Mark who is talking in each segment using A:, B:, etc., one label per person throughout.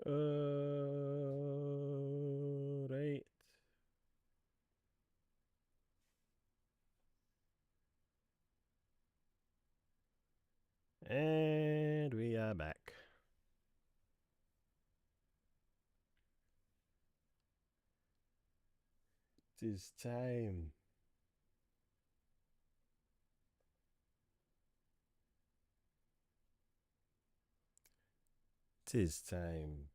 A: Right. And we are back. Tis time. Tis time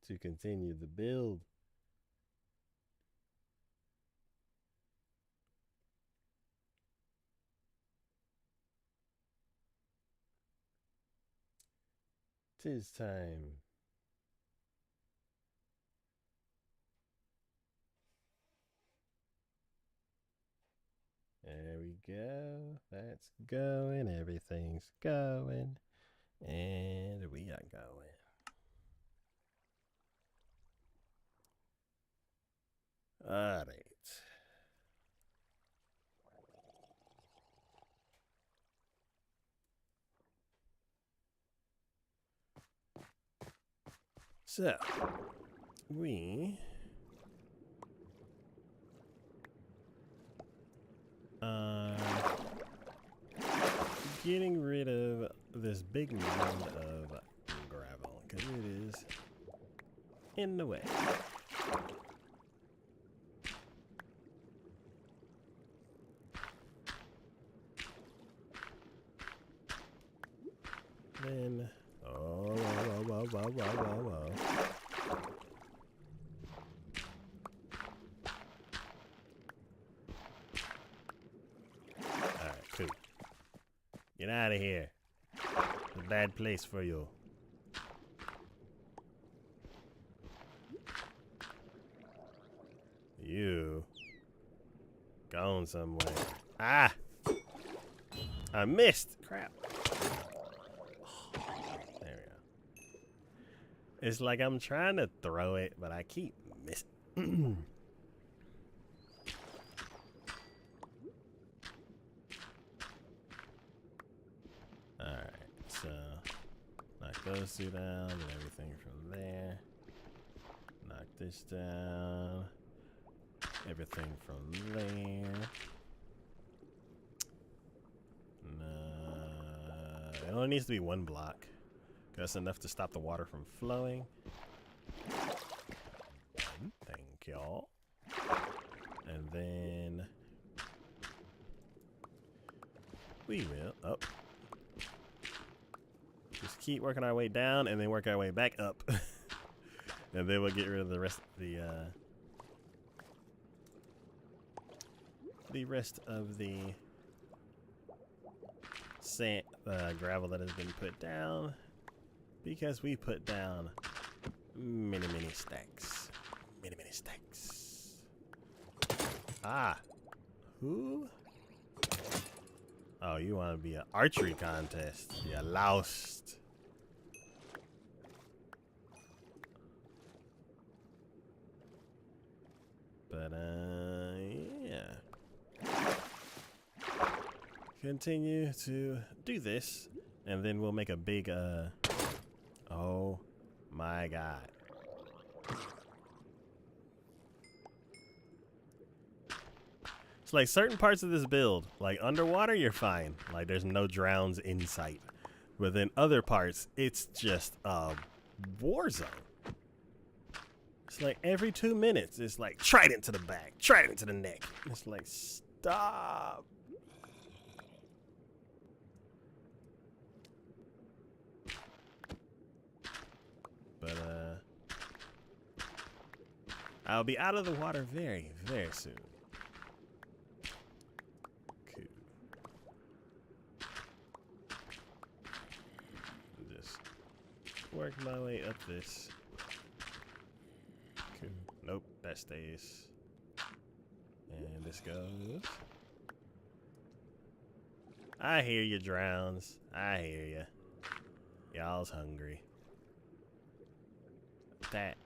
A: to continue the build. Tis time. There we go. That's going. Everything's going. And we are going. All right. So, we are getting rid of this big mound of gravel because it is in the way. Then, oh, whoa, whoa, whoa, whoa, whoa, whoa. All right, cool. Get out of here. It's a bad place for you. You gone somewhere. Ah! I missed. Crap. There we go. It's like I'm trying to throw it, but I keep missing. Alright, so knock those two down and everything from there. Knock this down. Everything from there. It only needs to be one block. That's enough to stop the water from flowing. Thank y'all. And then we will up. Just keep working our way down and then work our way back up. And then we'll get rid of the rest of the sand, gravel that has been put down, because we put down many stacks. Many stacks. Ah. Who? Oh, you want to be an archery contest. You loust. But, yeah. Continue to do this, and then we'll make a big, oh my god. It's like certain parts of this build, like underwater, you're fine. Like there's no drowns in sight. But then other parts, it's just a war zone. It's like every 2 minutes, it's like trident to the back, trident to the neck. It's like, stop. But, I'll be out of the water very soon. Cool. Just work my way up this. Cool. Nope, that stays. And this goes. I hear you, drowns. I hear you. Y'all's hungry. That.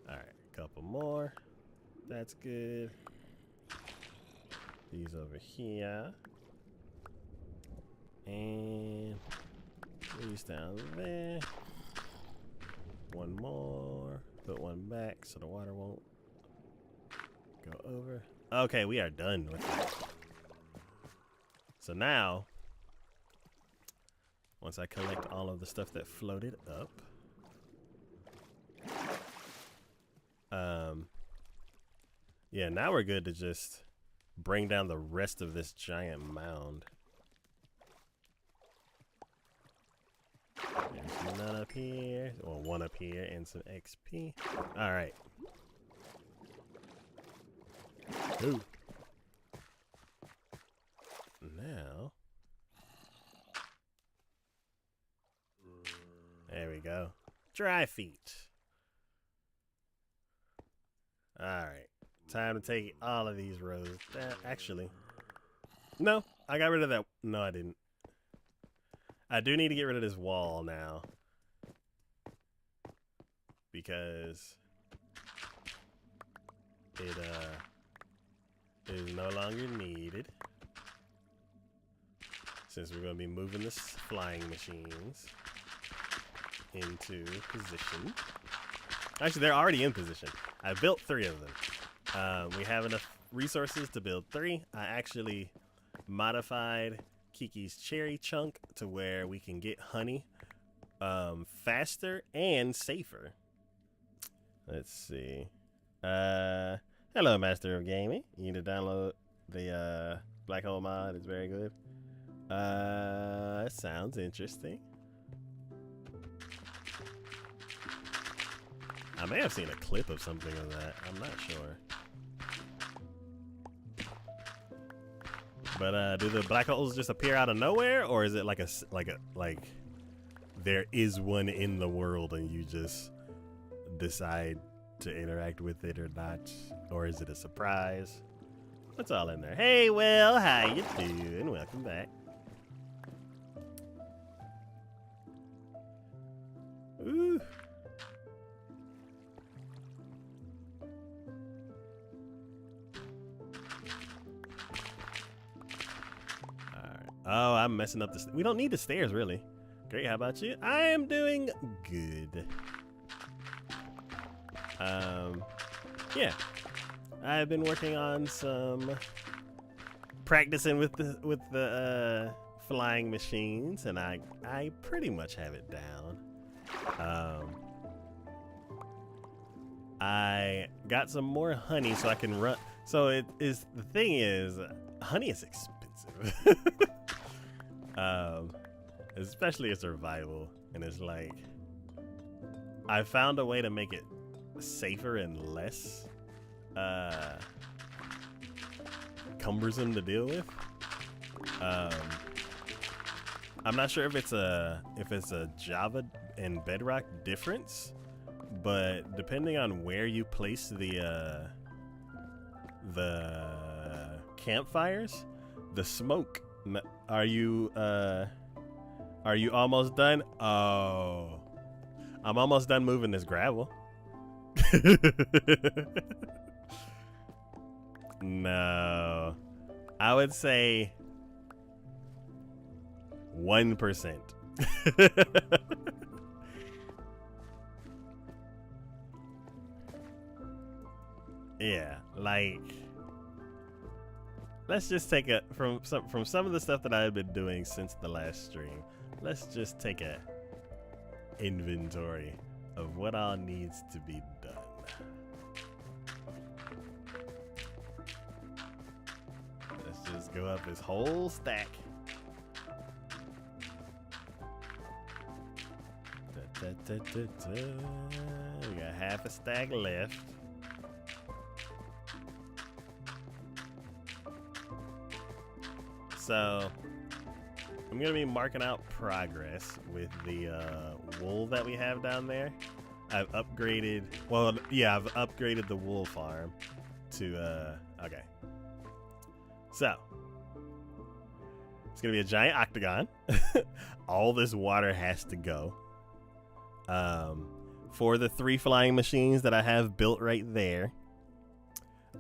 A: Alright, couple more. That's good. These over here. And these down there. One more. Put one back so the water won't go over. Okay, we are done with that. So now, once I collect all of the stuff that floated up, yeah, now we're good to just bring down the rest of this giant mound. There's none up here, or one up here, and some XP. All right. Ooh. Now, there we go. Dry feet. All right. Time to take all of these rows. Actually, no, I got rid of that. No, I didn't. I do need to get rid of this wall now because it is no longer needed since we're going to be moving the flying machines into position. Actually, they're already in position. I built 3 of them. We have enough resources to build 3. I actually modified Kiki's cherry chunk to where we can get honey faster and safer. Let's see. Hello, Master of Gaming. You need to download the Black Hole mod. It's very good. It sounds interesting. I may have seen a clip of something of that. I'm not sure. But do the black holes just appear out of nowhere, or is it like there is one in the world and you just decide to interact with it or not, or is it a surprise? What's all in there? Hey, Will, how you doing? Welcome back. Ooh. Oh, I'm messing up the... We don't need the stairs, really. Great, how about you? I am doing good. Yeah. I've been working on some... practicing with the flying machines, and I pretty much have it down. I got some more honey so I can run... So it is... The thing is, honey is expensive. Especially in survival, and it's like I found a way to make it safer and less cumbersome to deal with. I'm not sure if it's a Java and Bedrock difference, but depending on where you place the campfires, the smoke. Are you almost done? Oh, I'm almost done moving this gravel. No, I would say 1%. Yeah, like, let's just take a from some of the stuff that I've been doing since the last stream. Let's just take a inventory of what all needs to be done. Let's just go up this whole stack. We got half a stack left. So I'm gonna be marking out progress with the wool that we have down there. I've upgraded, well, yeah, I've upgraded the wool farm to, okay. So, it's gonna be a giant octagon. All this water has to go. For the 3 flying machines that I have built right there,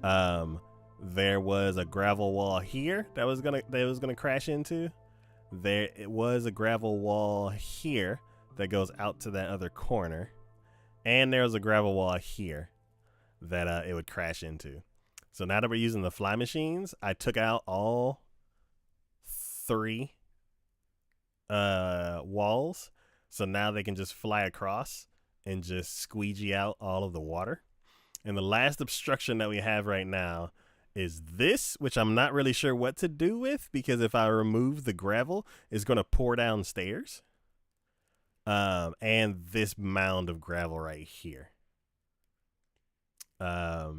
A: there was a gravel wall here that was gonna crash into. there it was a gravel wall here that goes out to that other corner, and there was a gravel wall here that it would crash into. So now that we're using the fly machines, I took out all 3 walls, so now they can just fly across and just squeegee out all of the water. And the last obstruction that we have right now is this, which I'm not really sure what to do with, because if I remove the gravel, it's going to pour downstairs. And this mound of gravel right here. I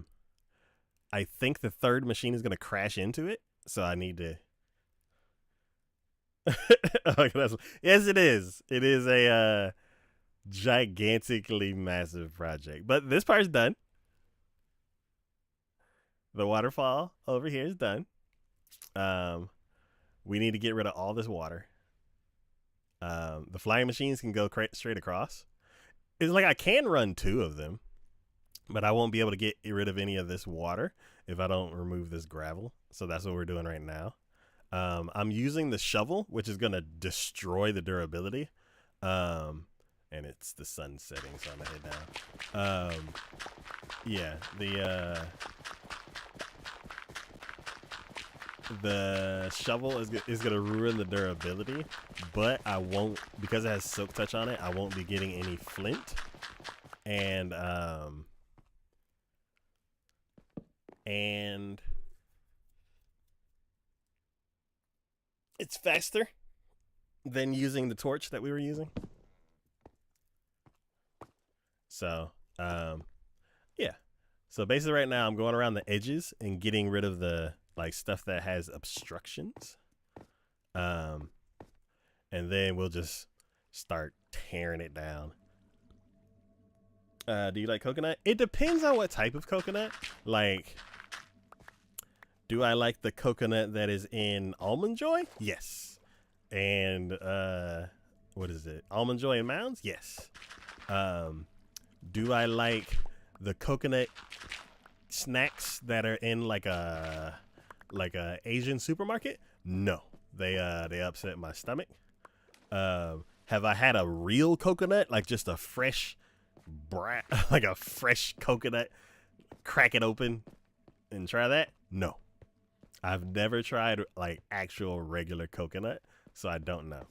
A: think the third machine is going to crash into it, so I need to... Yes, it is. It is a gigantically massive project. But this part's done. The waterfall over here is done. We need to get rid of all this water. The flying machines can go straight across. It's like I can run 2 of them, but I won't be able to get rid of any of this water if I don't remove this gravel. So that's what we're doing right now. I'm using the shovel, which is going to destroy the durability. And it's the sun setting, so I'm going to head down. Yeah, the shovel is going to ruin the durability, but I won't, because it has silk touch on it, I won't be getting any flint. And it's faster than using the torch that we were using. So, yeah. So basically right now I'm going around the edges and getting rid of the like stuff that has obstructions. And then we'll just start tearing it down. Do you like coconut? It depends on what type of coconut. Like, do I like the coconut that is in Almond Joy? Yes. And what is it? Almond Joy and Mounds? Yes. Do I like the coconut snacks that are in like a Asian supermarket? No. They upset my stomach. Have I had a real coconut, like just a fresh like a fresh coconut, crack it open and try that? No. I've never tried like actual regular coconut, so I don't know.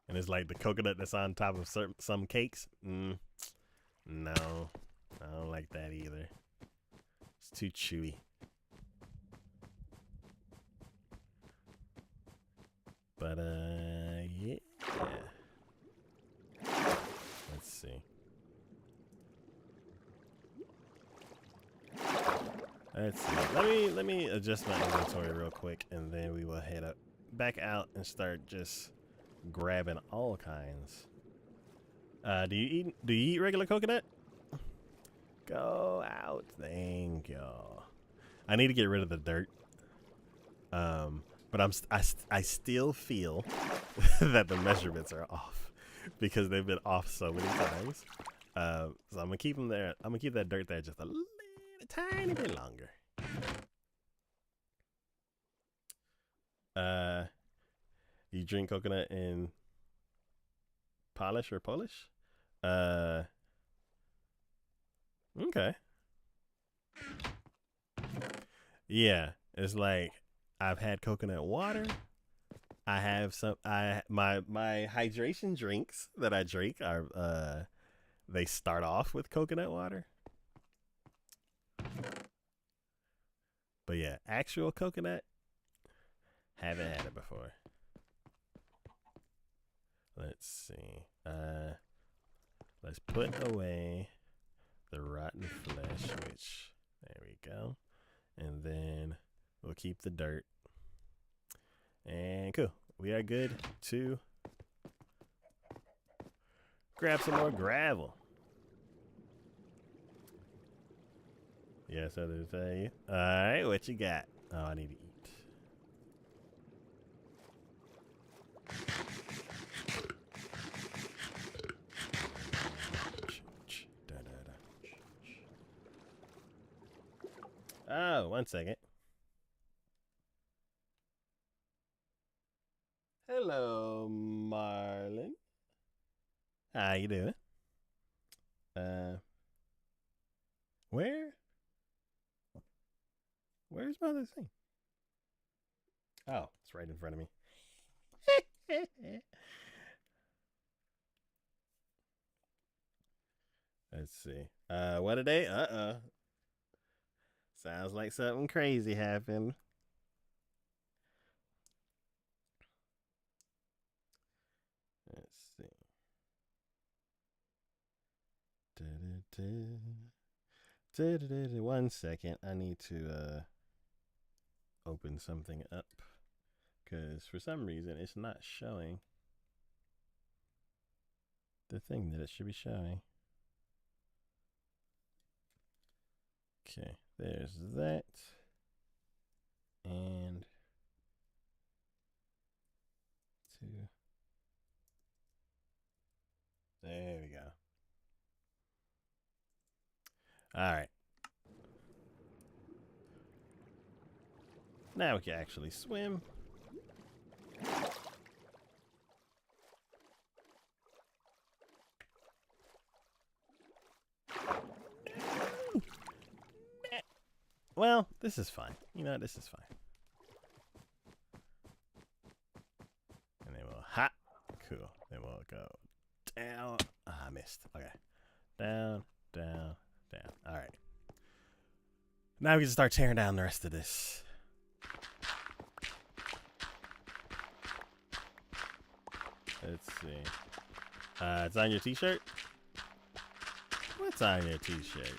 A: And it's like the coconut that's on top of some cakes. No, I don't like that either. It's too chewy. But yeah. Let's see. Let me adjust my inventory real quick, and then we will head up back out and start just grabbing all kinds. Do you eat regular coconut? Go out. Thank you. I need to get rid of the dirt. But I still feel that the measurements are off because they've been off so many times. So I'm gonna keep them there. I'm gonna keep that dirt there just a tiny bit longer. You drink coconut in Polish or Polish? Okay. Yeah, it's like I've had coconut water. I have some. My hydration drinks that I drink are they start off with coconut water. But yeah, actual coconut, haven't had it before. Let's see. Let's put away the rotten flesh, which there we go, and then we'll keep the dirt. And cool. We are good to grab some more gravel. Yes, others say. Alright, what you got? Oh, I need to eat. Oh, 1 second. Hello, Marlon. How you doing? Where? Where's my other thing? Oh, it's right in front of me. Let's see. What a day? Sounds like something crazy happened. Let's see. 1 second. I need to open something up because for some reason it's not showing the thing that it should be showing. Okay, there's that. And 2. There we go. All right. Now we can actually swim. Well, this is fine. You know, this is fine. And then we'll hop. Cool. Then we'll go down. Ah, I missed. Okay. Down, down, down. All right. Now we can start tearing down the rest of this. Let's see. It's on your t-shirt? What's on your t-shirt?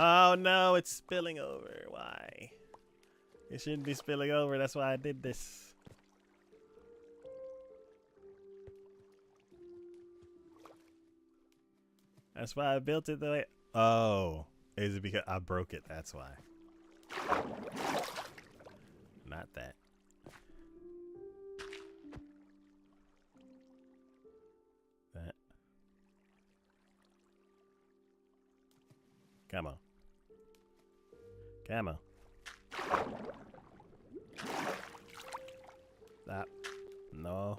A: Oh no, it's spilling over. Why? It shouldn't be spilling over. That's why I did this. That's why I built it the way. Oh, is it because I broke it? That's why. Not that. That. Come on. Come on. Stop. No.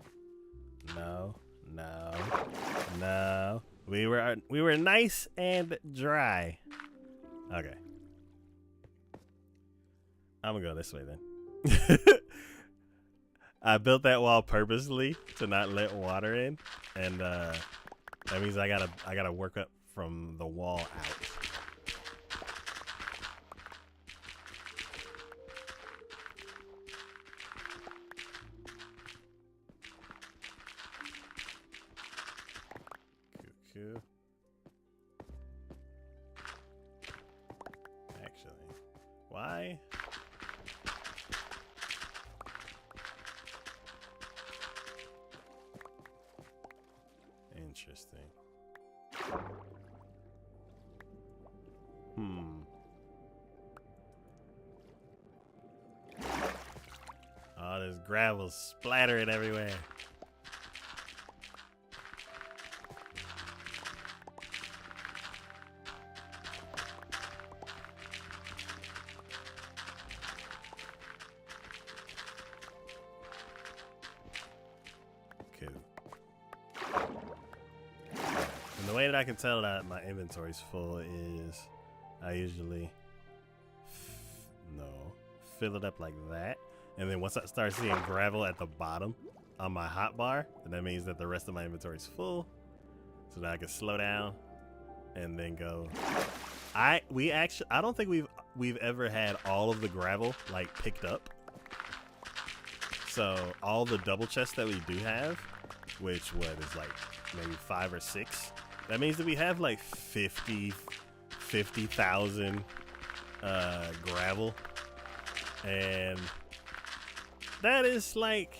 A: No. No. No. We were nice and dry. Okay. I'm gonna go this way then. I built that wall purposely to not let water in, and that means I gotta work up from the wall out. Cuckoo. Actually, why? Interesting. Oh, there's gravel splattering everywhere. Cool. And the way that I can tell that my inventory's full is I usually fill it up like that, and then once I start seeing gravel at the bottom on my hotbar, then that means that the rest of my inventory is full, so that I can slow down and then go. I don't think we've ever had all of the gravel like picked up. So all the double chests that we do have, which what is like maybe 5 or 6, that means that we have like 50,000 gravel, and that is like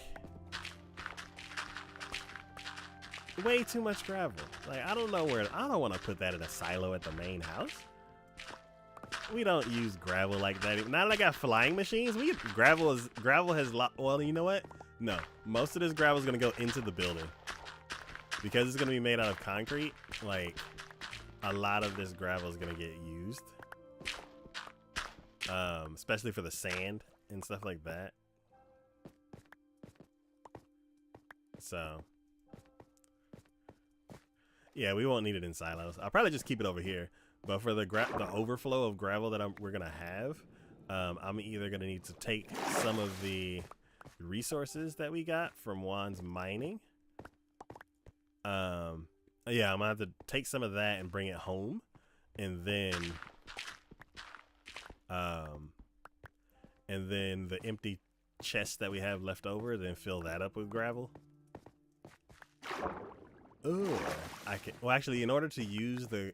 A: way too much gravel. Like I don't want to put that in a silo at the main house. We don't use gravel like that. Now that I got flying machines, gravel has well, you know what? No, most of this gravel is gonna go into the building because it's gonna be made out of concrete. Like, a lot of this gravel is gonna get used, especially for the sand and stuff like that. So, yeah, we won't need it in silos. I'll probably just keep it over here. But for the overflow of gravel that we're gonna have, I'm either gonna need to take some of the resources that we got from Juan's mining. Yeah, I'm gonna have to take some of that and bring it home, and then the empty chest that we have left over, then fill that up with gravel. Oh, I can. Well, actually, in order to use the,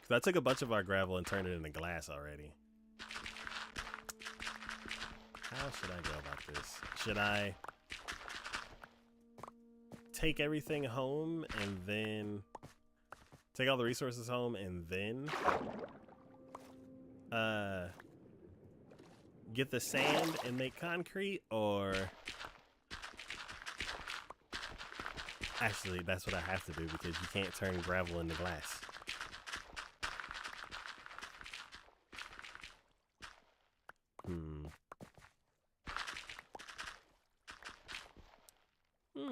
A: because I took a bunch of our gravel and turned it into glass already. How should I go about this? Should I take everything home and then take all the resources home and then get the sand and make concrete, or actually that's what I have to do because you can't turn gravel into glass.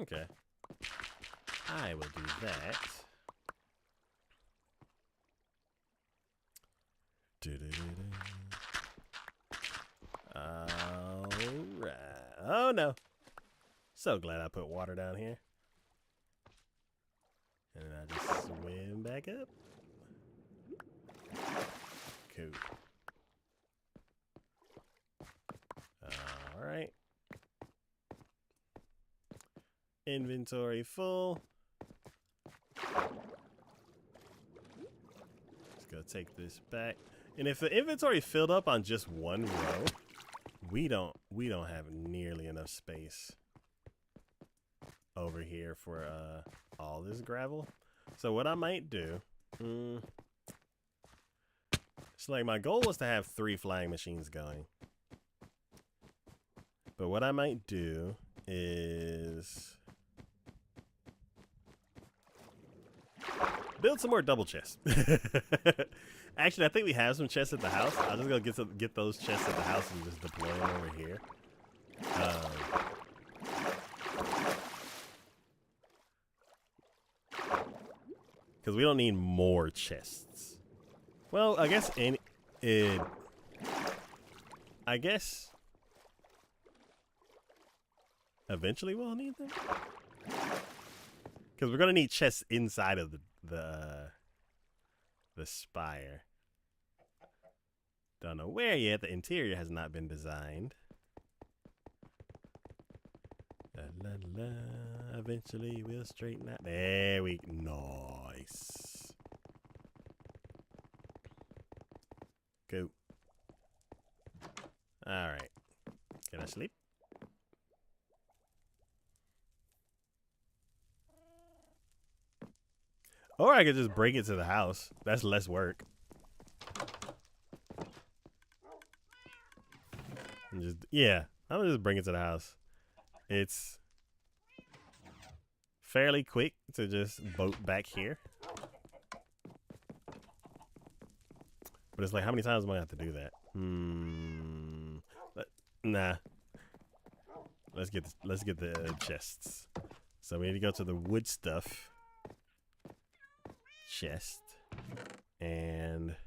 A: Okay. I will do that. Alright. Oh no. So glad I put water down here. And then I just swim back up. Cool. Alright. Inventory full. Let's go take this back. And if the inventory filled up on just one row, we don't have nearly enough space over here for all this gravel. So what I might do, it's like my goal was to have 3 flying machines going. But what I might do is build some more double chests. Actually, I think we have some chests at the house. I'll just go get those chests at the house and just deploy them over here. Because we don't need more chests. Well, I guess I guess eventually we'll need them. Because we're gonna need chests inside of the spire. Don't know where yet. The interior has not been designed. La, la, la. Eventually we'll straighten that. There we go. Nice. Go. Alright. Can I sleep? Or I could just bring it to the house. That's less work. And just, yeah, I'm gonna just bring it to the house. It's fairly quick to just boat back here. But it's like, how many times am I gonna have to do that? Nah. Let's get the chests. So we need to go to the wood stuff chest, and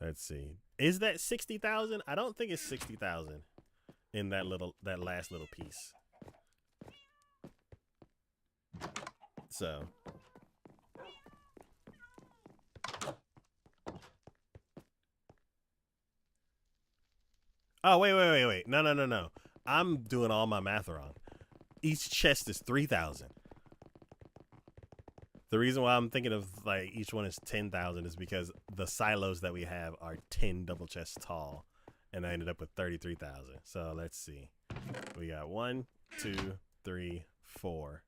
A: let's see. Is that 60,000? I don't think it's 60,000 in that last little piece. So oh, wait. No. I'm doing all my math wrong. Each chest is 3,000. The reason why I'm thinking of like each one is 10,000 is because the silos that we have are 10 double chests tall, and I ended up with 33,000. So let's see. We got 1, 2, 3, 4.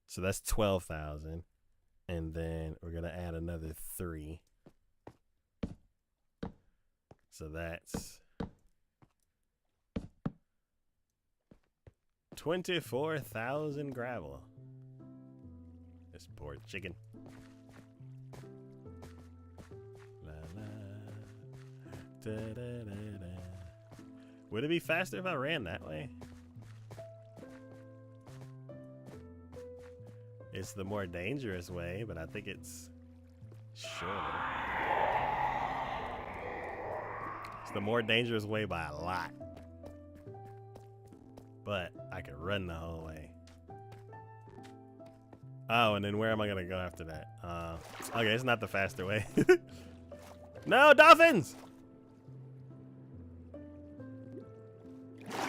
A: So that's 12,000, And then we're going to add another 3. So that's 24,000 gravel. This poor chicken. La, la. Da, da, da, da. Would it be faster if I ran that way? It's the more dangerous way, but I think it's shorter. It's the more dangerous way by a lot. But I could run the whole way. Oh, and then where am I gonna go after that? Okay, it's not the faster way. No, dolphins!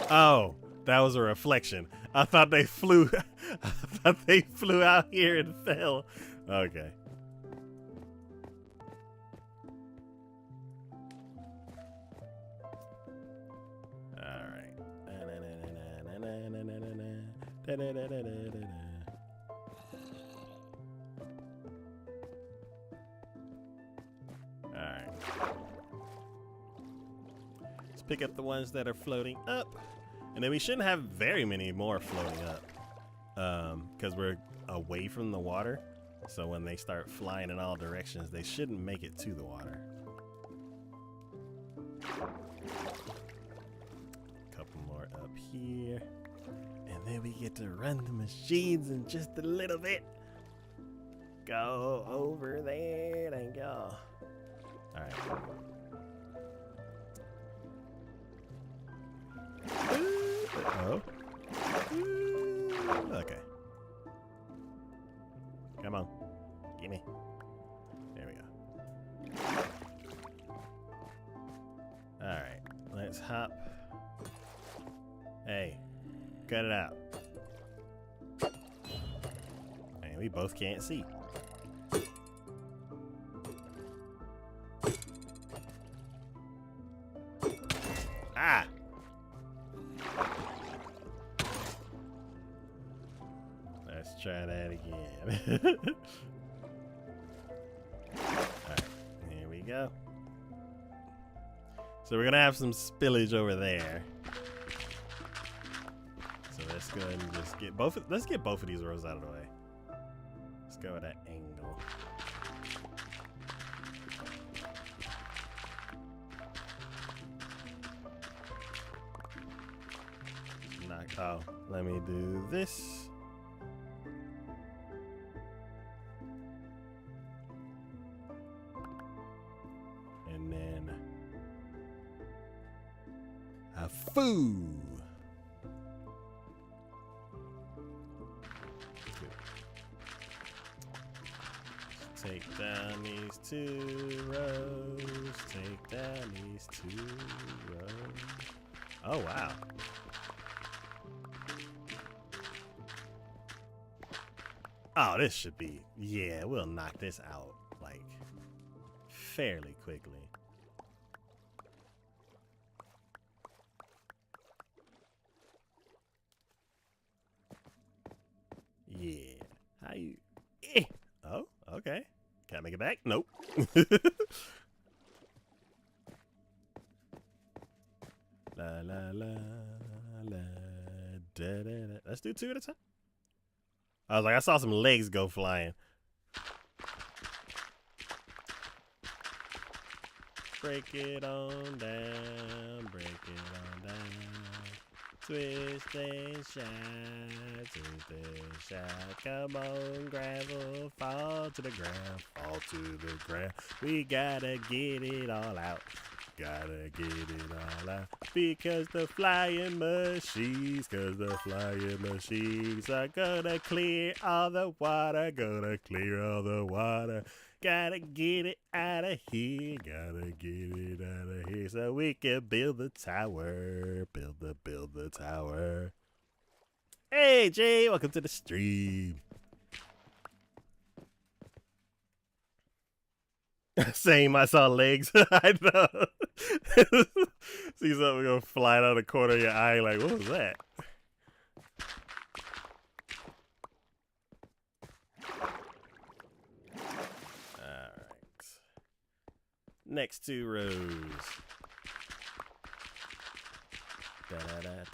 A: Oh, that was a reflection. I thought they flew. I thought they flew out here and fell. Okay. All right. All right. Let's pick up the ones that are floating up. And then we shouldn't have very many more floating up. Because we're away from the water. So when they start flying in all directions, they shouldn't make it to the water. Couple more up here. And then we get to run the machines in just a little bit. Go over there and go. Alright. Oh. Okay. Come on. Gimme. There we go. Alright. Let's hop. Hey. Cut it out. Man, we both can't see. Ah! Let's try that again. Alright, here we go. So we're gonna have some spillage over there. So let's go ahead and just get both let's get both of these rows out of the way. Let's go with that angle. Oh, let me do this. And then a foo. Take down these 2 rows. Take down these 2 rows. Oh, wow. Oh, this should be, yeah, we'll knock this out, like, fairly quickly. Yeah. How you, oh, okay. Can I make it back? Nope. La, la, la, la, da, da, da. Let's do 2 at a time. I was like, I saw some legs go flying. Break it on down, break it on down. Twist and shout, twist and shout. Come on, gravel, fall to the ground, fall to the ground. We gotta get it all out. Gotta get it all out. Because the flying machines are gonna clear all the water, gonna clear all the water. Gotta get it out of here, gotta get it out of here so we can build the tower, build the tower. Hey Jay, welcome to the stream. Same, I saw legs. I know. See something go flying out of the corner of your eye, like, what was that? Next 2 rows. Gotta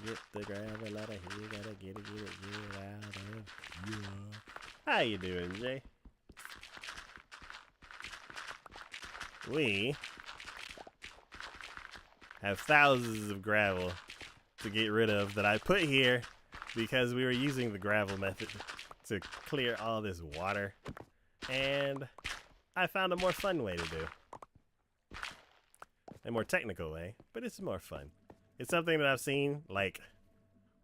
A: get the gravel out of here. Gotta get it out of here. How you doing, Jay? We have thousands of gravel to get rid of that I put here because we were using the gravel method to clear all this water, and I found a more fun way to do. A more technical way, but it's more fun. It's something that I've seen like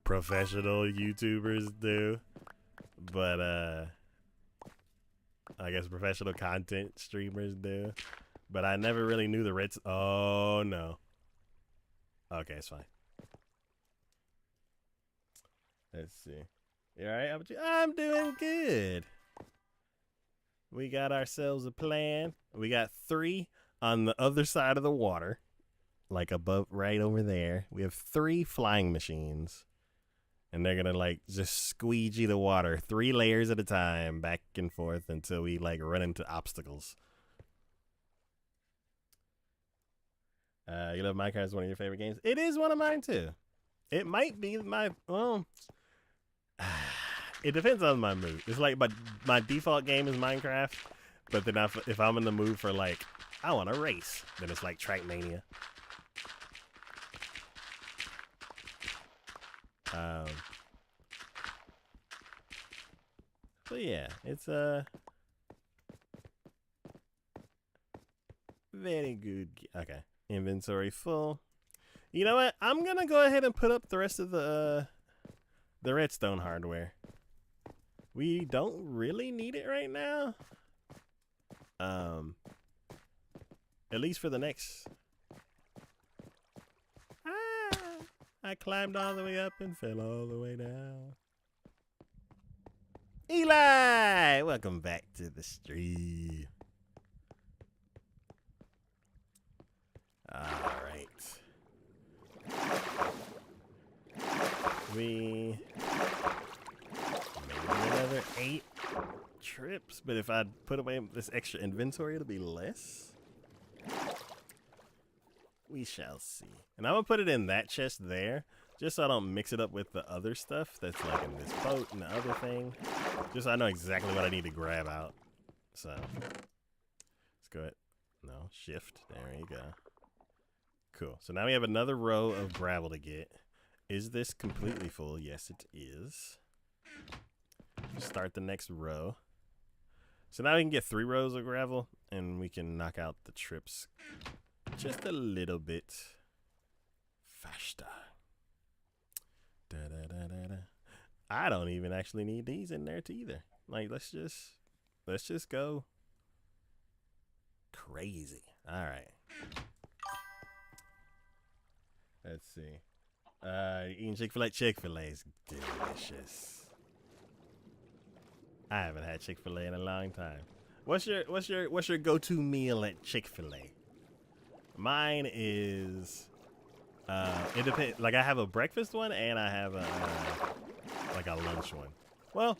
A: professional YouTubers do, but I guess professional content streamers do, but I never really knew the red. Oh no. Okay, it's fine. Let's see. You all right? How about you? I'm doing good. We got ourselves a plan. We got 3 on the other side of the water. Like above, right over there. We have 3 flying machines. And they're gonna like just squeegee the water 3 layers at a time, back and forth until we like run into obstacles. You love Minecraft is one of your favorite games. It is one of mine too. It might be my, well, it depends on my mood. It's like my default game is Minecraft, but then if I'm in the mood for like, I want to race, then it's like Trackmania. But yeah, it's very good. Okay, inventory full. You know what? I'm gonna go ahead and put up the rest of the redstone hardware. We don't really need it right now. At least for the next. I climbed all the way up and fell all the way down. Eli, welcome back to the stream. All right. We maybe another 8 trips, but if I put away this extra inventory, it'll be less. We shall see. And I'm gonna put it in that chest there, just so I don't mix it up with the other stuff that's like in this boat and the other thing. Just so I know exactly what I need to grab out. So let's go ahead. No, shift. There you go. Cool. So now we have another row of gravel to get. Is this completely full? Yes, it is. Start the next row. So now we can get 3 rows of gravel, and we can knock out the trips just a little bit faster. Da, da, da, da, da. I don't even actually need these in there either. Like, let's just go crazy. All right. Let's see. Eating Chick-fil-A. Chick-fil-A is delicious. I haven't had Chick-fil-A in a long time. What's your go-to meal at Chick-fil-A? Mine is it depends. Like, I have a breakfast one and I have a like a lunch one. Well,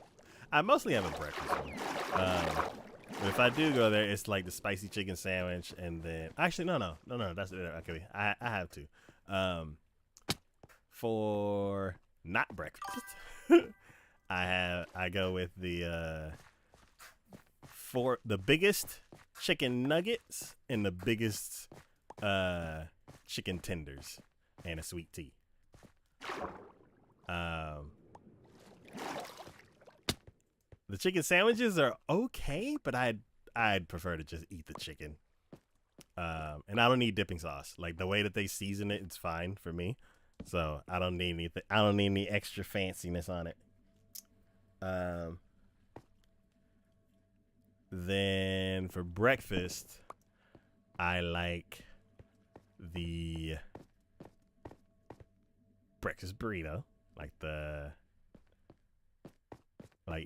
A: I mostly have a breakfast one. But if I do go there, it's like the spicy chicken sandwich, and then actually no. That's okay. I have to. For not breakfast, I go with the biggest chicken nuggets and the biggest chicken tenders and a sweet tea. The chicken sandwiches are okay, but I'd prefer to just eat the chicken. And I don't need dipping sauce. Like, the way that they season it, it's fine for me. So I don't need anything. I don't need any extra fanciness on it. Then for breakfast, I like the breakfast burrito, like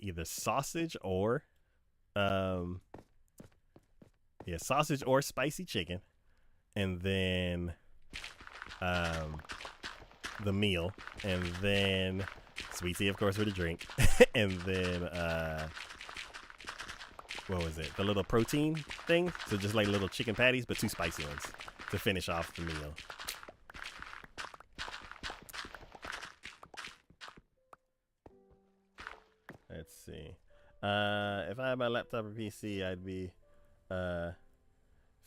A: either sausage or sausage or spicy chicken, and then the meal, and then sweet tea, of course, for the drink, and then what was it? The little protein thing. So just like little chicken patties, but 2 spicy ones to finish off the meal. Let's see. If I had my laptop or PC, I'd be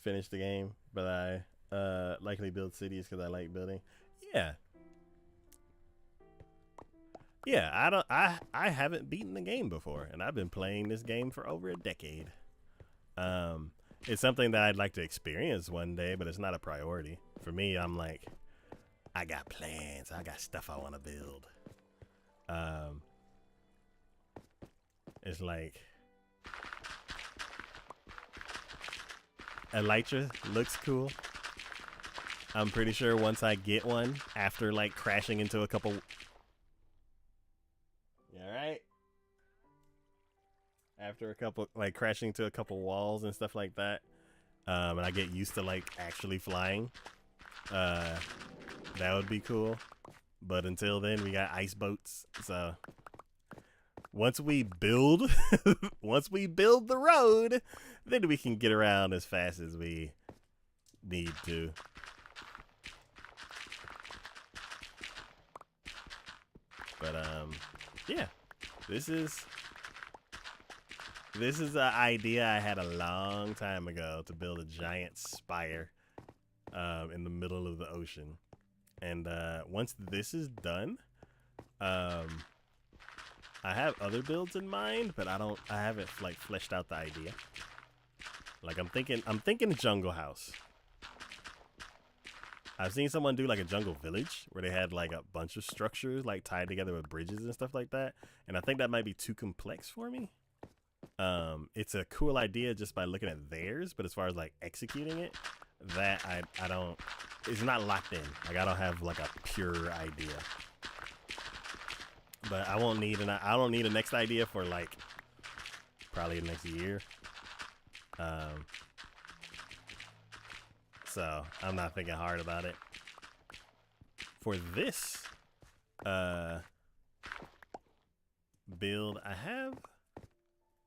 A: finish the game, but I likely build cities because I like building. Yeah. Yeah, I haven't beaten the game before, and I've been playing this game for over a decade. It's something that I'd like to experience one day, but it's not a priority. For me, I'm like, I got plans. I got stuff I want to build. It's like Elytra looks cool. I'm pretty sure once I get one, after like crashing into a couple... You alright? After a couple, like crashing into a couple walls and stuff like that, and I get used to like actually flying, that would be cool. But until then, we got ice boats. So once we build, once we build the road, then we can get around as fast as we need to. But yeah, this is an idea I had a long time ago to build a giant spire in the middle of the ocean. And once this is done, I have other builds in mind, but I haven't like fleshed out the idea. Like I'm thinking jungle house. I've seen someone do like a jungle village where they had like a bunch of structures like tied together with bridges and stuff like that. And I think that might be too complex for me. It's a cool idea just by looking at theirs, but as far as like executing it, that I don't, it's not locked in. Like I don't have like a pure idea. But I don't need a next idea for like probably the next year. So I'm not thinking hard about it. For this build, I have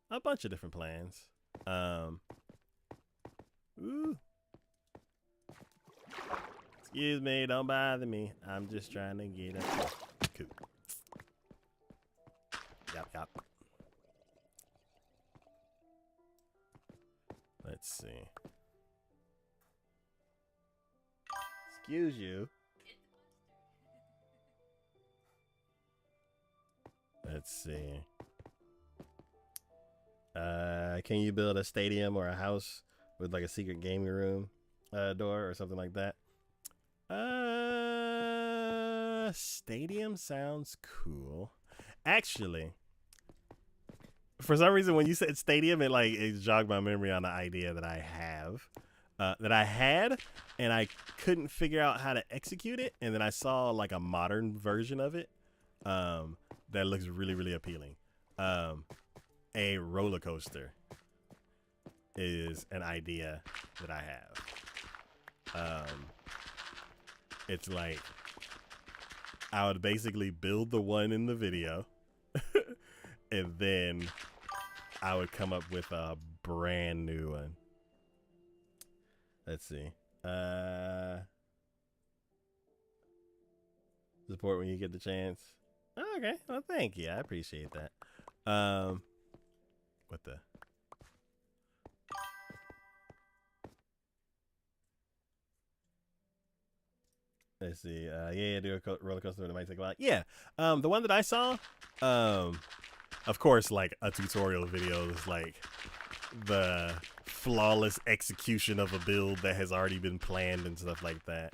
A: a bunch of different plans. Ooh. Excuse me, don't bother me. I'm just trying to get up. Cool. Yep. Let's see. Excuse you. Let's see. Can you build a stadium or a house with like a secret gaming room door or something like that? Stadium sounds cool. Actually, for some reason, when you said stadium, it jogged my memory on the idea that I had, and I couldn't figure out how to execute it. And then I saw like a modern version of it that looks really, really appealing. A roller coaster is an idea that I have. It's like I would basically build the one in the video and then I would come up with a brand new one. Let's see. Support when you get the chance. Oh, okay. Well, thank you. I appreciate that. What the? Let's see. Yeah, do a roller coaster. It might take a while. Yeah. The one that I saw, of course, like a tutorial video is like the flawless execution of a build that has already been planned and stuff like that.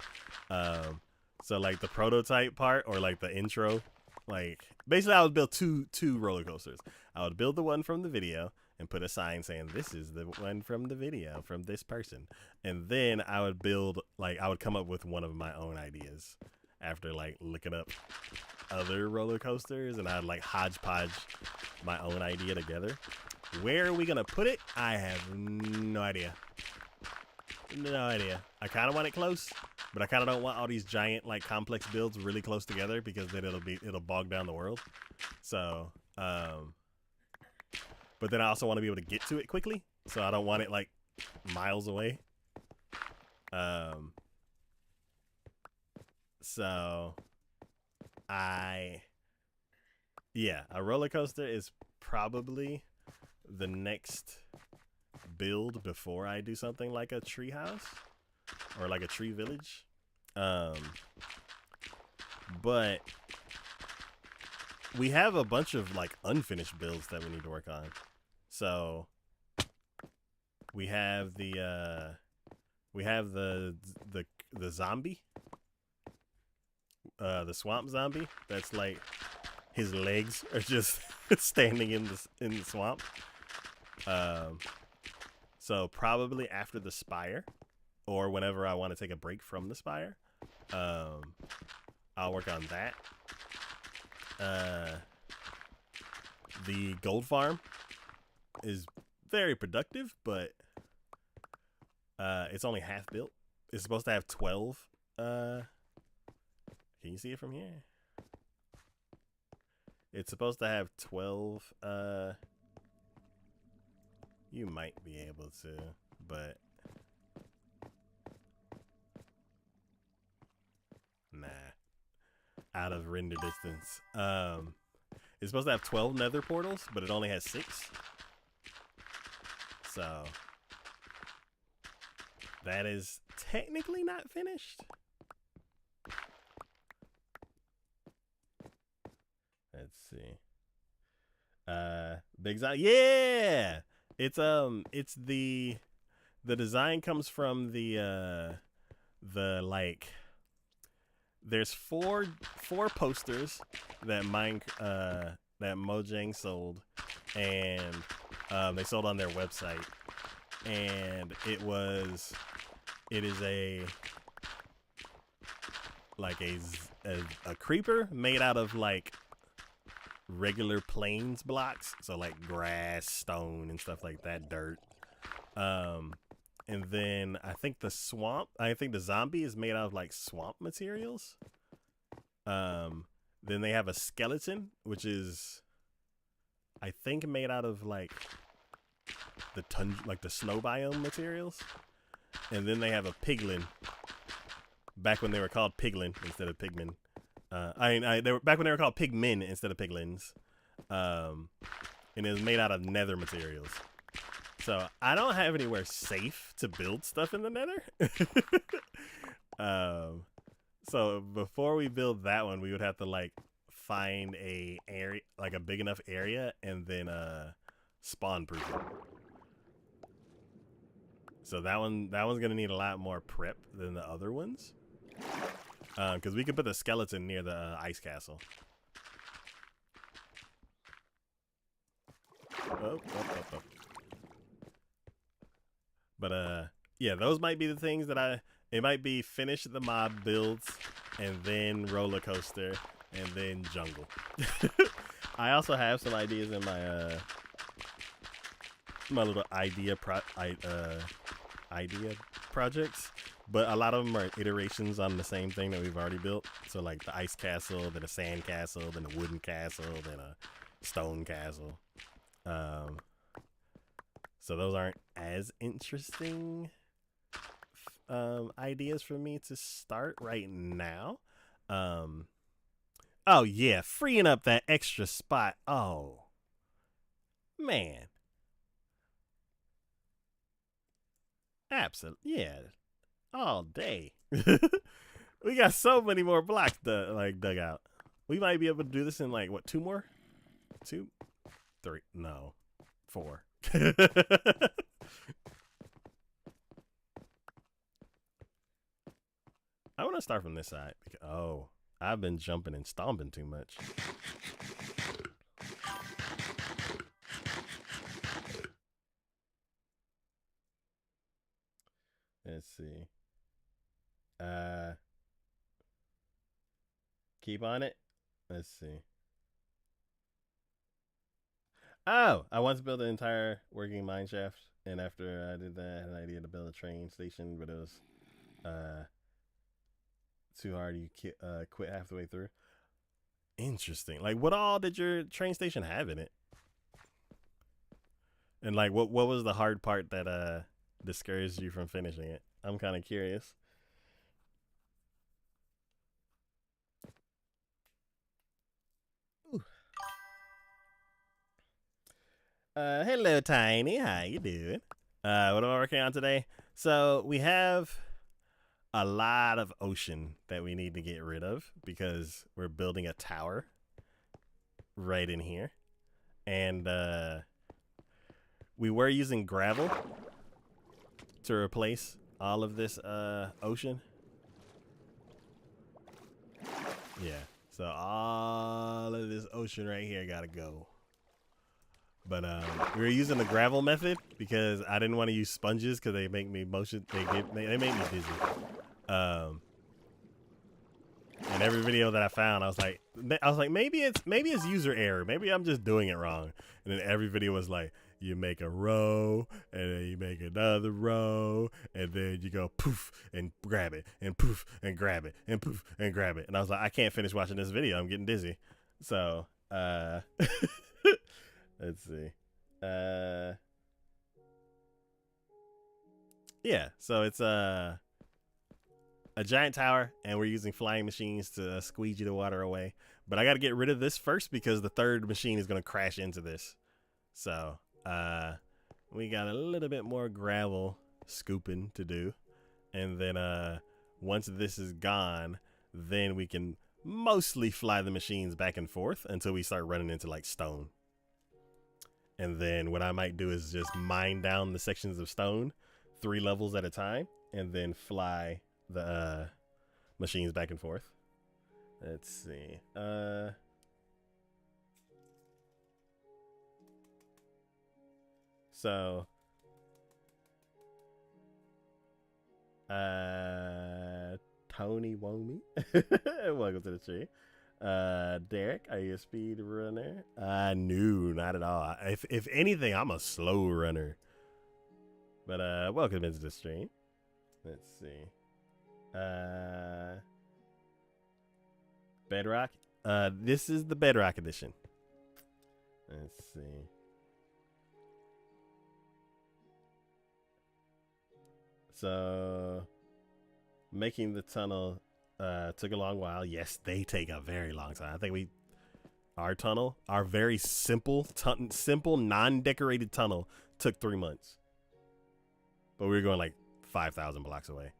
A: So like the prototype part or like the intro, like basically I would build two roller coasters. I would build the one from the video and put a sign saying this is the one from the video from this person. And then I would build, like I would come up with one of my own ideas after like looking up other roller coasters, and I'd like hodgepodge my own idea together. Where are we gonna put it? I have no idea. No idea. I kind of want it close, but I kind of don't want all these giant like complex builds really close together because then it'll bog down the world. So but then I also want to be able to get to it quickly, so I don't want it like miles away. So yeah, a roller coaster is probably the next build before I do something like a tree house or like a tree village. But we have a bunch of like unfinished builds that we need to work on. So we have the zombie, the swamp zombie. That's like his legs are just standing in the swamp. So probably after the spire, or whenever I want to take a break from the spire, I'll work on that. The gold farm is very productive, but it's only half built. It's supposed to have 12. Can you see it from here? It's supposed to have 12. You might be able to, but nah. Out of render distance. It's supposed to have 12 nether portals, but it only has 6. So that is technically not finished. Let's see. Big Zion. Yeah! It's the design comes from the like, there's four posters that Mojang sold, and they sold on their website, and it is a like a creeper made out of like regular plains blocks, so like grass, stone, and stuff like that, dirt. And then I think the zombie is made out of like swamp materials. Then they have a skeleton, which is I think made out of like the snow biome materials. And then they have a piglin. Back when they were called piglin instead of pigmen. They were back when they were called pigmen instead of piglins. And it was made out of nether materials. So I don't have anywhere safe to build stuff in the nether. So before we build that one, we would have to like find a area, like a big enough area, and then spawn proof it. So that one's gonna need a lot more prep than the other ones. Because we could put the skeleton near the ice castle. Oh. But yeah, those might be the things that it might be finish the mob builds, and then roller coaster, and then jungle. I also have some ideas in my little idea projects, but a lot of them are iterations on the same thing that we've already built. So like the ice castle, then a sand castle, then a wooden castle, then a stone castle. So those aren't as interesting ideas for me to start right now. Oh yeah, freeing up that extra spot. Oh man, absolutely, yeah, all day. We got so many more blocks dug out. We might be able to do this in like what, 2 more? 2, 3, no, 4. I want to start from this side. Oh, I've been jumping and stomping too much. Let's see. Keep on it. Let's see. Oh, I once built an entire working mine shaft, and after I did that, I had an idea to build a train station, but it was too hard. You quit half the way through. Interesting. Like, what all did your train station have in it? And like, what was the hard part that discouraged you from finishing it? I'm kind of curious. Hello, Tiny. How you doing? What am I working on today? So we have a lot of ocean that we need to get rid of because we're building a tower right in here, and we were using gravel to replace all of this ocean. Yeah. So all of this ocean right here gotta go. But we were using the gravel method because I didn't want to use sponges because they make me motion. They make me dizzy. And every video that I found, I was like, maybe it's user error. Maybe I'm just doing it wrong. And then every video was like, you make a row, and then you make another row, and then you go poof and grab it, and poof and grab it, and poof and grab it. And I was like, I can't finish watching this video. I'm getting dizzy. So, let's see. Yeah. So it's a giant tower, and we're using flying machines to squeegee the water away. But I got to get rid of this first because the third machine is going to crash into this. So, we got a little bit more gravel scooping to do. And then once this is gone, then we can mostly fly the machines back and forth until we start running into like stone. And then what I might do is just mine down the sections of stone 3 levels at a time and then fly the machines back and forth. Let's see. So Tony Womi. Welcome to the tree. Derek, are you a speed runner? No, not at all. If anything, I'm a slow runner. But welcome into the stream. Let's see. Bedrock. This is the Bedrock edition. Let's see. So making the tunnel took a long while. Yes, they take a very long time. I think our tunnel, our very simple non-decorated tunnel took 3 months. But we were going like 5,000 blocks away.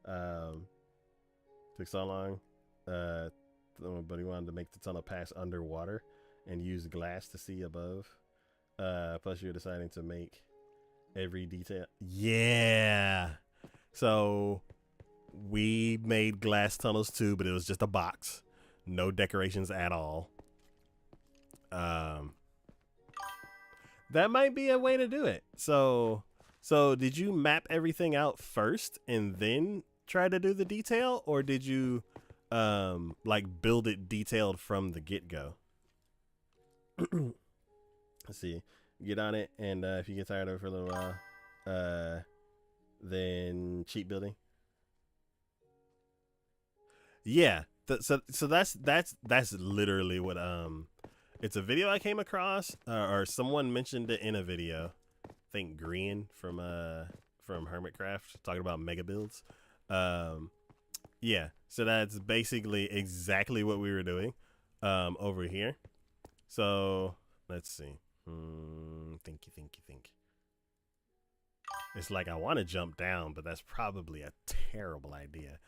A: Took so long. But he wanted to make the tunnel pass underwater and use glass to see above. Plus you're deciding to make every detail. Yeah. So we made glass tunnels too, but it was just a box. No decorations at all. That might be a way to do it. So did you map everything out first and then try to do the detail, or did you like build it detailed from the get-go? Let's see. Get on it, and if you get tired of it for a little while, then cheat building. Yeah. So that's literally what it's a video I came across, or someone mentioned it in a video. I think Green from Hermitcraft talking about mega builds. Yeah. So that's basically exactly what we were doing over here. So let's see. Think. It's like I want to jump down, but that's probably a terrible idea.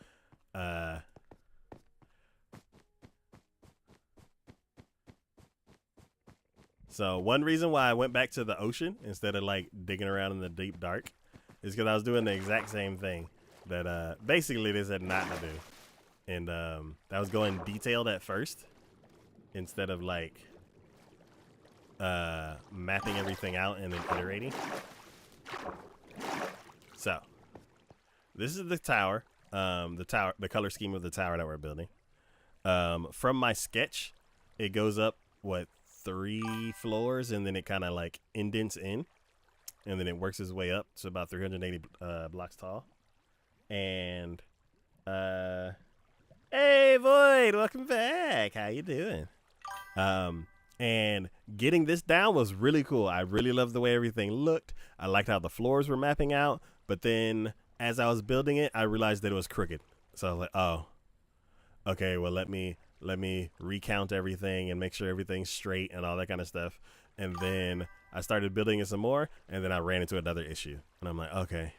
A: So one reason why I went back to the ocean instead of like digging around in the deep dark is because I was doing the exact same thing that basically they said not to do. And I was going detailed at first instead of like mapping everything out and then iterating. So this is the tower, the color scheme of the tower that we're building. From my sketch, it goes up 3 floors, and then it kind of like indents in, and then it works its way up to about 380 blocks tall. And hey Void, welcome back. How you doing? And getting this down was really cool. I really loved the way everything looked. I liked how the floors were mapping out. But then as I was building it, I realized that it was crooked. So I was like, oh, okay, well, let me recount everything and make sure everything's straight and all that kind of stuff. And then I started building it some more, and then I ran into another issue. And I'm like, okay,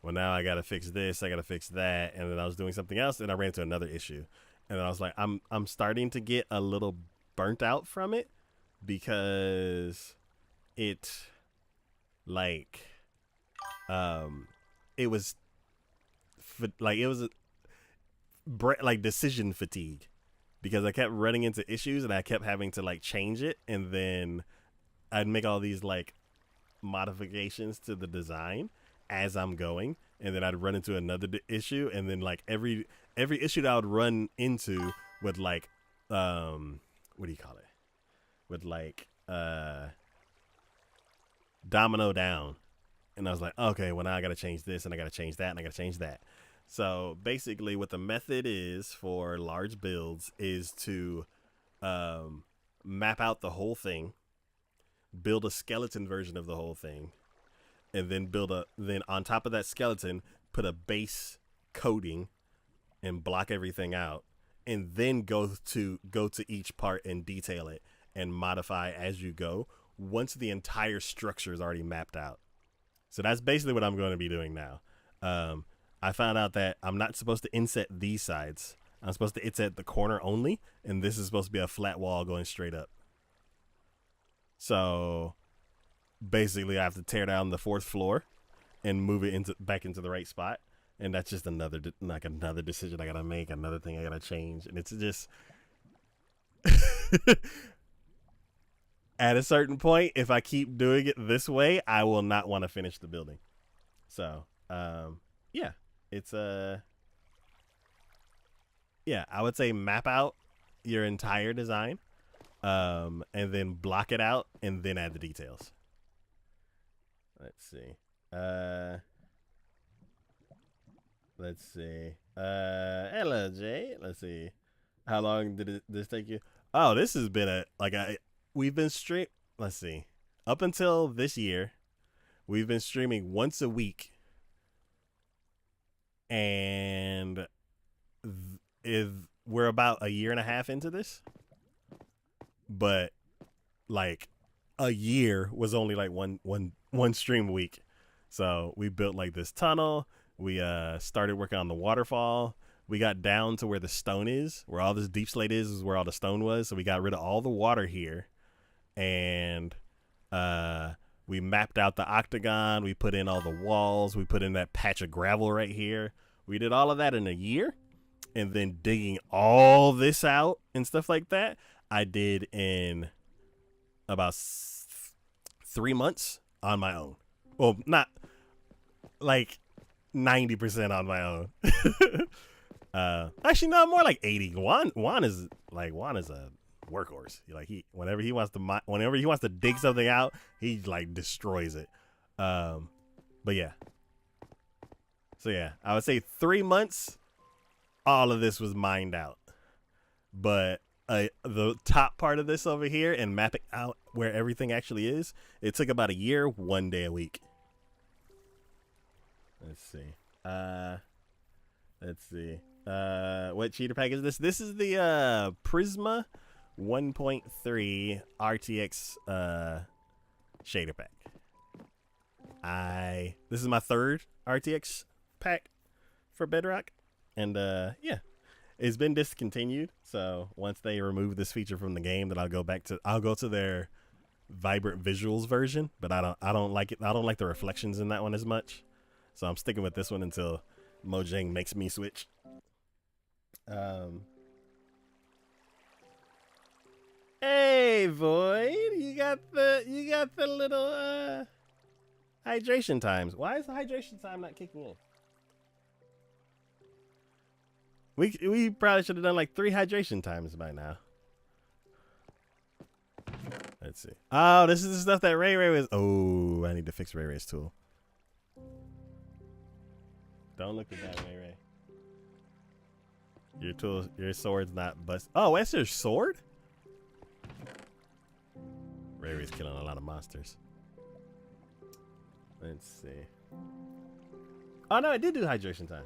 A: well, now I got to fix this, I got to fix that. And then I was doing something else, and I ran into another issue. And then I was like, I'm starting to get a little burnt out from it because it, like, it was, like, it was like decision fatigue, because I kept running into issues and I kept having to like change it, and then I'd make all these like modifications to the design as I'm going, and then I'd run into another issue, and then like every issue that I would run into would like what do you call it? Would like domino down. And I was like, okay, well now I gotta change this and I gotta change that and I gotta change that. So basically what the method is for large builds is to map out the whole thing, build a skeleton version of the whole thing, and then then on top of that skeleton, put a base coating and block everything out, and then go to each part and detail it and modify as you go once the entire structure is already mapped out. So that's basically what I'm going to be doing now. I found out that I'm not supposed to inset these sides. I'm supposed to inset the corner only, and this is supposed to be a flat wall going straight up. So basically I have to tear down the fourth floor and move it back into the right spot. And that's just another decision I gotta make, another thing I gotta change. And it's just at a certain point, if I keep doing it this way, I will not want to finish the building. So yeah, it's yeah, I would say map out your entire design, and then block it out, and then add the details. Let's see. Let's see. Hello, Jay. Let's see. How long did this take you? Oh, this has been we've been let's see. Up until this year, we've been streaming once a week. And we're about a year and a half into this. But like a year was only like one stream a week. So we built like this tunnel. We started working on the waterfall. We got down to where the stone is, where all this deep slate is where all the stone was. So we got rid of all the water here, and we mapped out the octagon. We put in all the walls. We put in that patch of gravel right here. We did all of that in a year, and then digging all this out and stuff like that, I did in about 3 months on my own. Well, not like 90% on my own. Actually, no, more like 80. Juan is a workhorse. Whenever he wants to dig something out, he like destroys it. But yeah. So yeah, I would say 3 months, all of this was mined out. But the top part of this over here and mapping out where everything actually is, it took about a year, 1 day a week. Let's see. What cheater pack is this? This is the Prisma 1.3 RTX shader pack. This is my third RTX pack for Bedrock, and yeah, it's been discontinued. So once they remove this feature from the game, then I'll go to their vibrant visuals version. But I don't like it. I don't like the reflections in that one as much. So I'm sticking with this one until Mojang makes me switch. Hey Void, you got the little hydration times. Why is the hydration time not kicking in? We probably should have done like 3 hydration times by now. Let's see. Oh, this is the stuff that Ray was. Oh, I need to fix Ray's tool. Don't look at that, Ray. Your sword's not bust. Oh, that's your sword? Rary's killing a lot of monsters. Let's see. Oh no, it did do hydration time.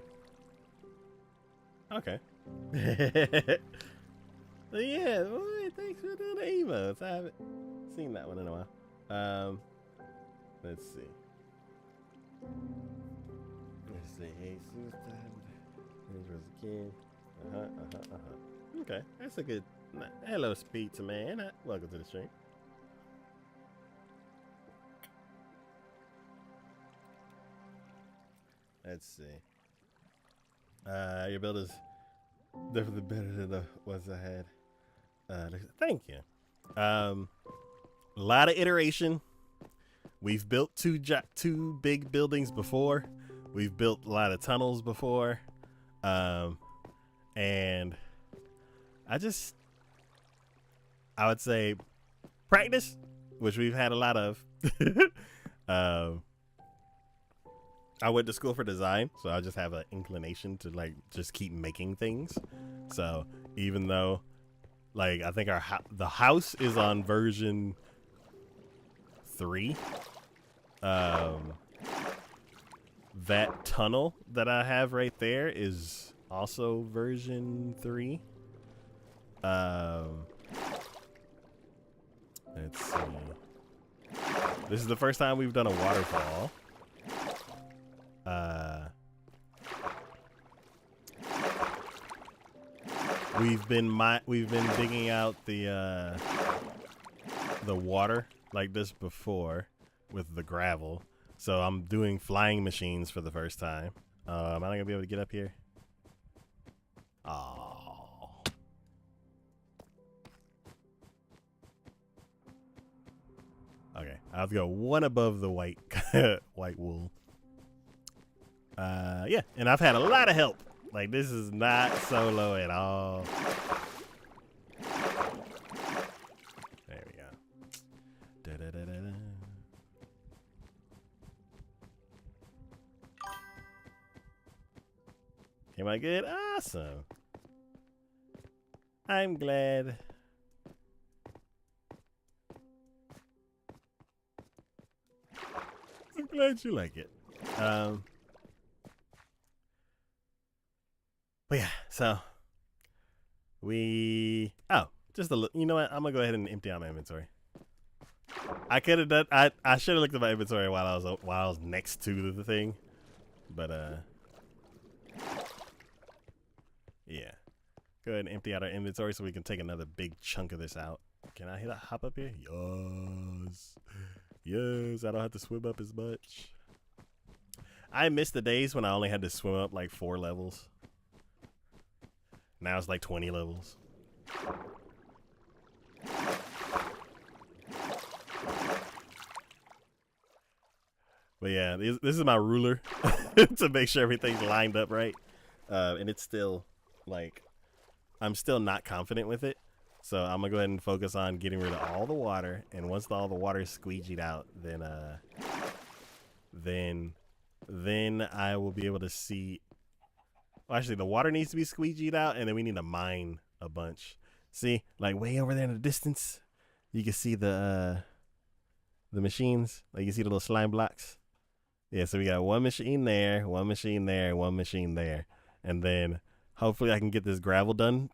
A: Okay. So yeah, boy, thanks for doing the emotes. I haven't seen that one in a while. Let's see. Let's see. Hey, Susan. Again. Okay, that's a good. Hello, Pizza Man. Welcome to the stream. Let's see. Your build is definitely better than the ones I had. Thank you. A lot of iteration. We've built two big buildings before. We've built a lot of tunnels before. And I would say practice, which we've had a lot of. I went to school for design, so I just have an inclination to like just keep making things. So even though, like, I think the house is on version 3, that tunnel that I have right there is also version 3. Let's see. This is the first time we've done a waterfall. We've been digging out the water like this before with the gravel. So I'm doing flying machines for the first time. Am I not gonna be able to get up here? Oh. Okay, I have to go one above the white white wool. Yeah, and I've had a lot of help. Like, this is not solo at all. There we go. Da-da-da-da-da. Am I good? Awesome. I'm glad. I'm glad you like it. But yeah, so just a you know what? I'm gonna go ahead and empty out my inventory. I could have done. I should have looked at my inventory while I was next to the thing, but yeah. Go ahead and empty out our inventory so we can take another big chunk of this out. Can I hop up here? Yes, yes. I don't have to swim up as much. I miss the days when I only had to swim up like 4 levels. Now it's like 20 levels. But yeah, this is my ruler to make sure everything's lined up right. And it's still, like, I'm still not confident with it. So I'm going to go ahead and focus on getting rid of all the water. And once all the water is squeegeed out, then I will be able to see. Well, actually, the water needs to be squeegeed out, and then we need to mine a bunch. See, like way over there in the distance, you can see the machines. Like, you see the little slime blocks. Yeah, so we got one machine there, one machine there, one machine there, and then hopefully I can get this gravel done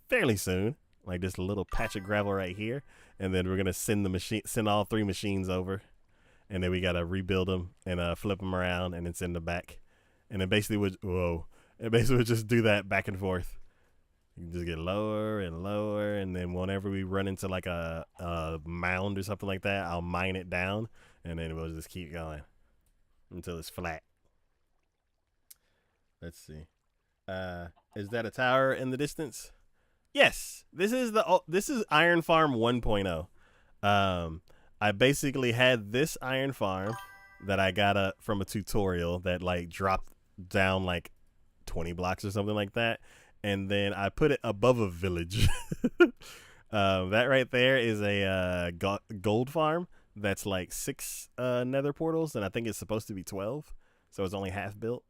A: fairly soon. Like this little patch of gravel right here, and then we're gonna send all 3 machines over, and then we gotta rebuild them and flip them around, and then send them back, and then basically would just do that back and forth. You can just get lower and lower, and then whenever we run into like a mound or something like that, I'll mine it down, and then we'll just keep going until it's flat. Let's see. Is that a tower in the distance? Yes. This is Iron Farm 1.0. I basically had this iron farm that I got from a tutorial that like dropped down like 20 blocks or something like that, and then I put it above a village. That right there is a gold farm that's like 6 nether portals, and I think it's supposed to be 12, so it's only half built.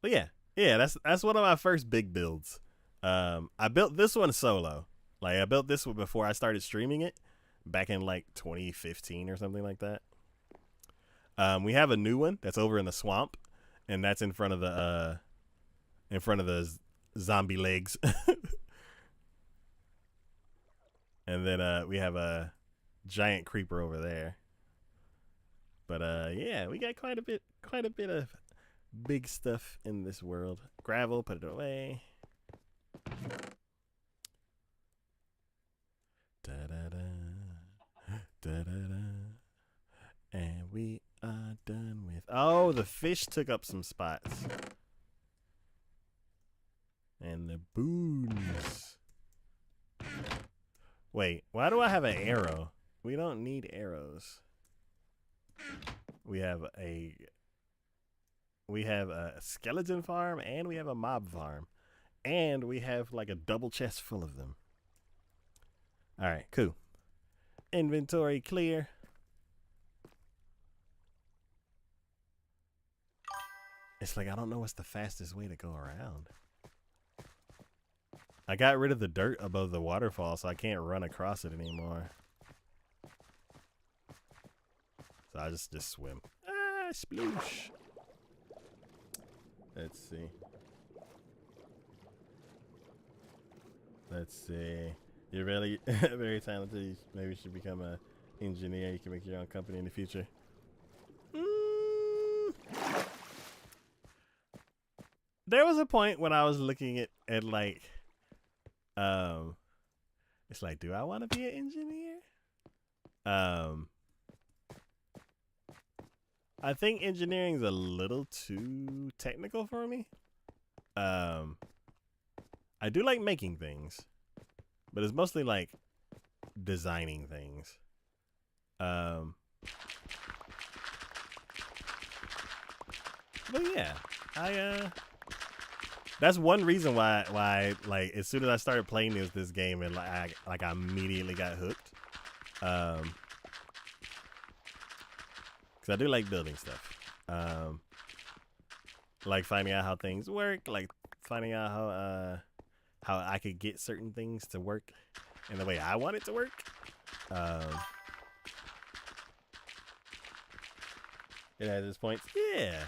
A: But yeah, that's one of my first big builds. I built this one solo. Like I built this one before I started streaming it back in like 2015 or something like that. We have a new one that's over in the swamp, and that's in front of the zombie legs. And then we have a giant creeper over there. But yeah, we got quite a bit of big stuff in this world. Gravel, put it away. Da da da, da da da, and we are done with. Oh, the fish took up some spots, and the boons. Wait, why do I have an arrow? We don't need arrows. We have a skeleton farm, and we have a mob farm, and we have like a double chest full of them. All right, cool. Inventory clear. It's like I don't know what's the fastest way to go around. I got rid of the dirt above the waterfall, so I can't run across it anymore. So I just swim. Ah, sploosh. Let's see. Let's see. You're really very talented. Maybe you should become an engineer. You can make your own company in the future. There was a point when I was looking at like, it's like, do I want to be an engineer? I think engineering's a little too technical for me. I do like making things, but it's mostly like designing things. But yeah, that's one reason why like as soon as I started playing this game and I immediately got hooked. Cause I do like building stuff. Like finding out how things work, like finding out how I could get certain things to work in the way I want it to work. It has its points. Yeah.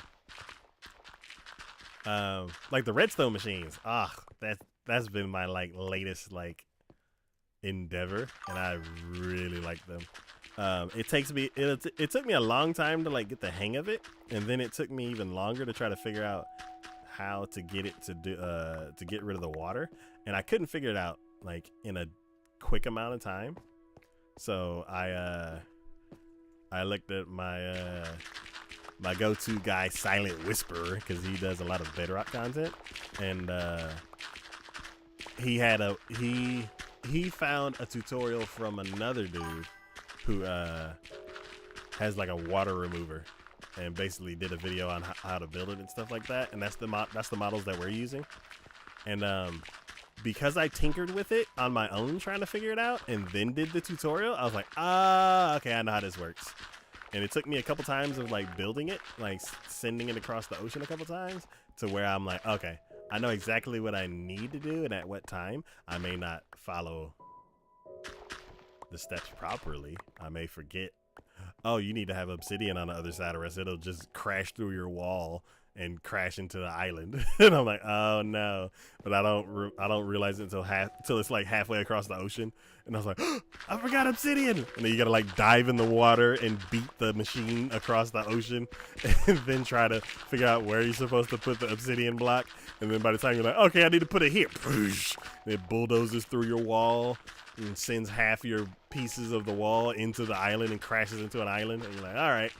A: Like the redstone machines. That's been my like latest like endeavor, and I really like them. It took me a long time to like get the hang of it, and then it took me even longer to try to figure out how to get it to do to get rid of the water, and I couldn't figure it out like in a quick amount of time. So I looked at my my go-to guy, Silent Whisperer, because he does a lot of Bedrock content, and he found a tutorial from another dude who has like a water remover, and basically did a video on how to build it and stuff like that. And that's the models that we're using. And because I tinkered with it on my own trying to figure it out, and then did the tutorial, I was like, okay, I know how this works. And it took me a couple times of like building it, like sending it across the ocean a couple times, to where I'm like, okay, I know exactly what I need to do and at what time. I may not follow the steps properly. I may forget, oh, you need to have obsidian on the other side, or else it'll just crash through your wall and crash into the island. And I'm like, oh no. But I don't realize it until it's like halfway across the ocean, and I was like, oh, I forgot obsidian. And then you gotta like dive in the water and beat the machine across the ocean, and then try to figure out where you're supposed to put the obsidian block. And then by the time you're like, okay, I need to put it here, it bulldozes through your wall and sends half your pieces of the wall into the island and crashes into an island. And you're like, all right,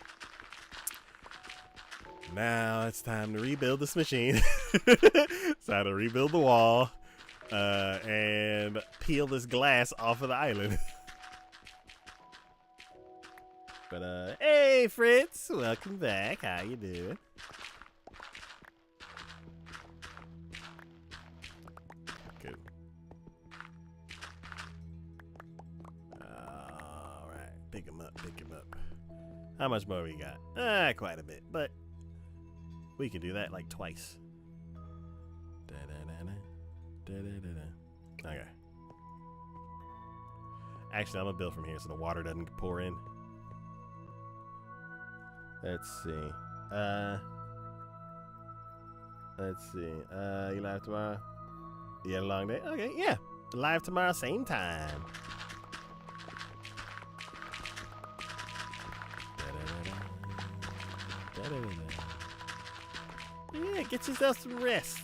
A: now it's time to rebuild this machine. It's time to rebuild the wall and peel this glass off of the island. But hey Fritz, welcome back. How you doing? Good. All right, pick him up. How much more we got? Quite a bit, but we can do that like twice. Okay. Actually, I'm gonna build from here so the water doesn't pour in. Let's see. You live tomorrow? You had a long day? Okay, yeah. Live tomorrow, same time. Yeah, get yourself some rest.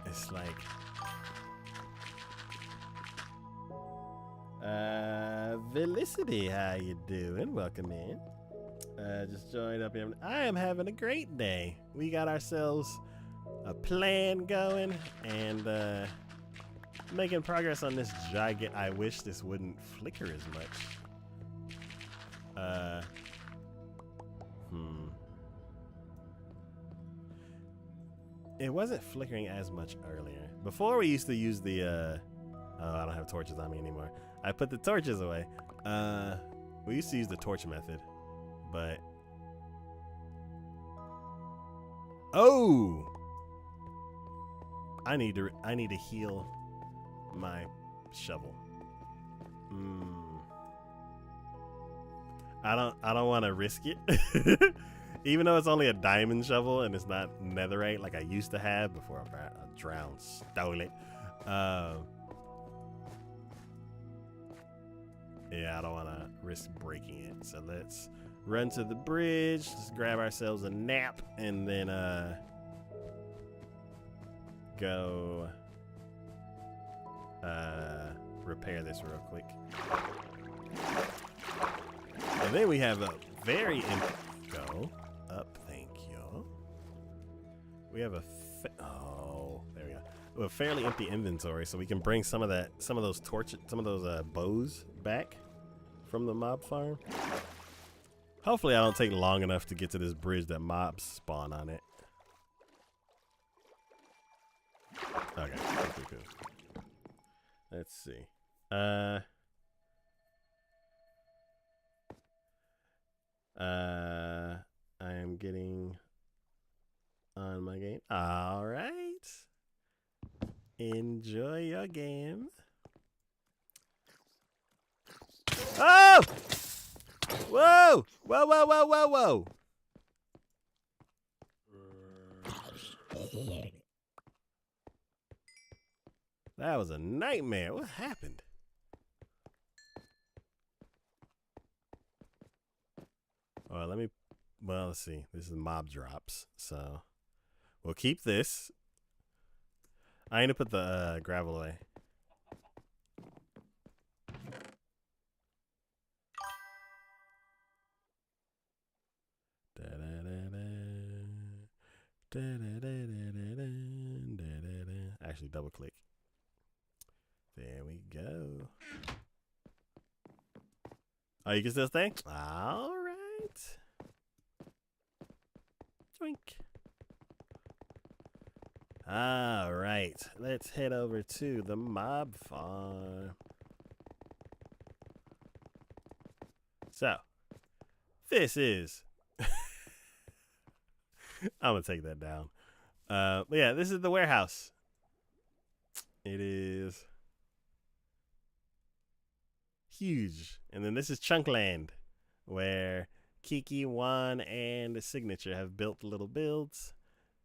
A: It's like Felicity, how you doing? Welcome in. Just joined up here. I am having a great day. We got ourselves a plan going and making progress on this gigant. I wish this wouldn't flicker as much. It wasn't flickering as much earlier. Before we used to use the oh, I don't have torches on me anymore. I put the torches away. We used to use the torch method, but oh, I need to heal my shovel. I don't want to risk it. Even though it's only a diamond shovel and it's not netherite like I used to have before I drowned, stole it. Yeah, I don't want to risk breaking it. So let's run to the bridge. Let's grab ourselves a nap and then go repair this real quick. And then we have a very go up. Thank you. We have a there we go. We have a fairly empty inventory, so we can bring some of those bows back from the mob farm. Hopefully, I don't take long enough to get to this bridge that mobs spawn on it. Okay, cool. Let's see. I am getting on my game. All right. Enjoy your game. Oh! Whoa! Whoa, whoa, whoa, whoa, whoa. That was a nightmare. What happened? All right, let's see. This is mob drops, so we'll keep this. I need to put the gravel away. Actually, double click. There we go. Oh, you can still stay? All right. Drink. All right. Let's head over to the mob farm. So, this is... I'm going to take that down. But yeah, this is the warehouse. It is huge. And then this is Chunkland, where Kiki, Juan, and Signature have built little builds.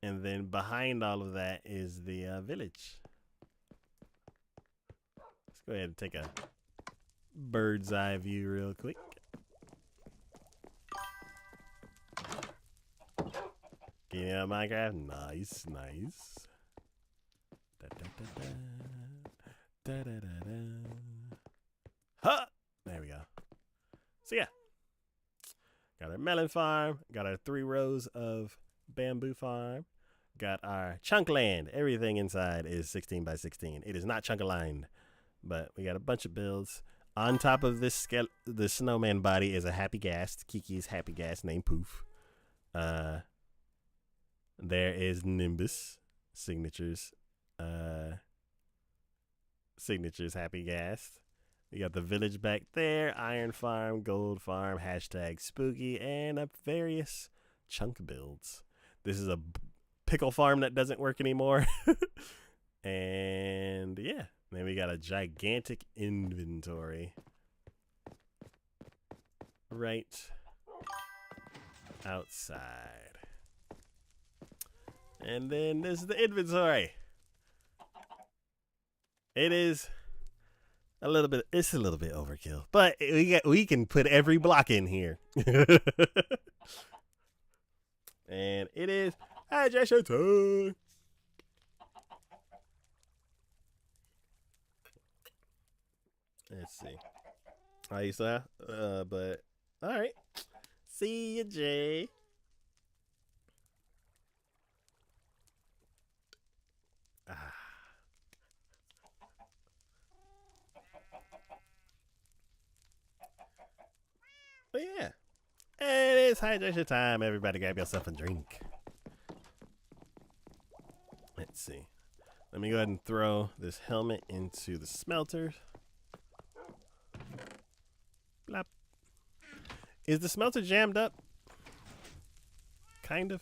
A: And then behind all of that is the village. Let's go ahead and take a bird's eye view real quick. Getting out of Minecraft? Nice, nice. Huh! There we go. So yeah. Got our melon farm. Got our 3 rows of bamboo farm. Got our chunk land. Everything inside is 16 by 16. It is not chunk aligned, but we got a bunch of builds. On top of this the snowman body is a happy gas. Kiki's happy gas named Poof. There is Nimbus. Signature's happy gas. You got the village back there, iron farm, gold farm, hashtag spooky, and various chunk builds. This is a pickle farm that doesn't work anymore. And yeah, then we got a gigantic inventory right outside. And then this is the inventory. It is a little bit, it's a little bit overkill, but we can put every block in here. And it is hydration time. Let's see. Oh, you saw? But all right. See you, Jay. But yeah, and it's hydration time. Everybody grab yourself a drink. Let's see. Let me go ahead and throw this helmet into the smelter. Blop. Is the smelter jammed up? Kind of.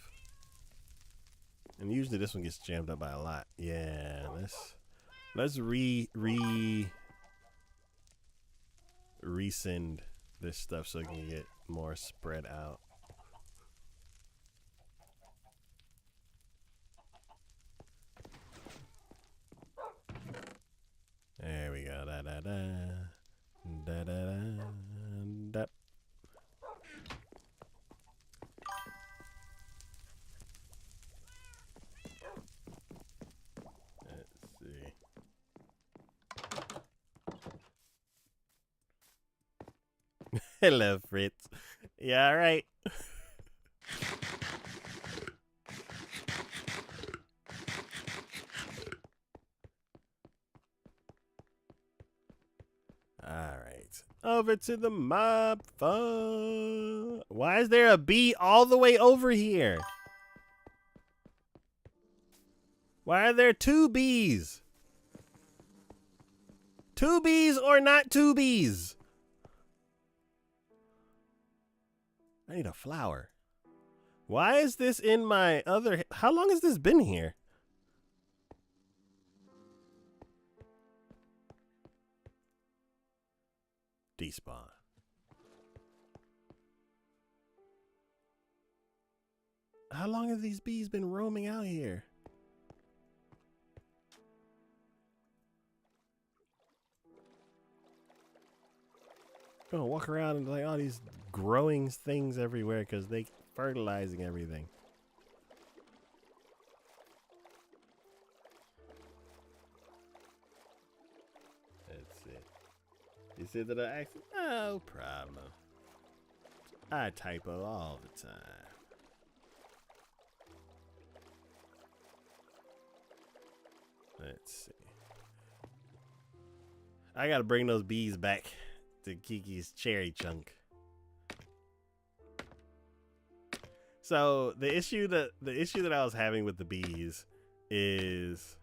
A: And usually this one gets jammed up by a lot. Yeah, let's resend this stuff so it can get more spread out. There we go. Da da da da da da da. Let's see. Hello, Fritz. Yeah, all right. All right. Over to the mob farm. Why is there a bee all the way over here? Why are there 2 bees? 2 bees or not 2 bees? I need a flower. Why is this in my other... How long has this been here? Despawn. How long have these bees been roaming out here? I'm gonna walk around and like all these growing things everywhere because they fertilizing everything. That's it. You see that I accident? No problem. I typo all the time. Let's see. I gotta bring those bees back to Kiki's cherry chunk. So the issue that I was having with the bees is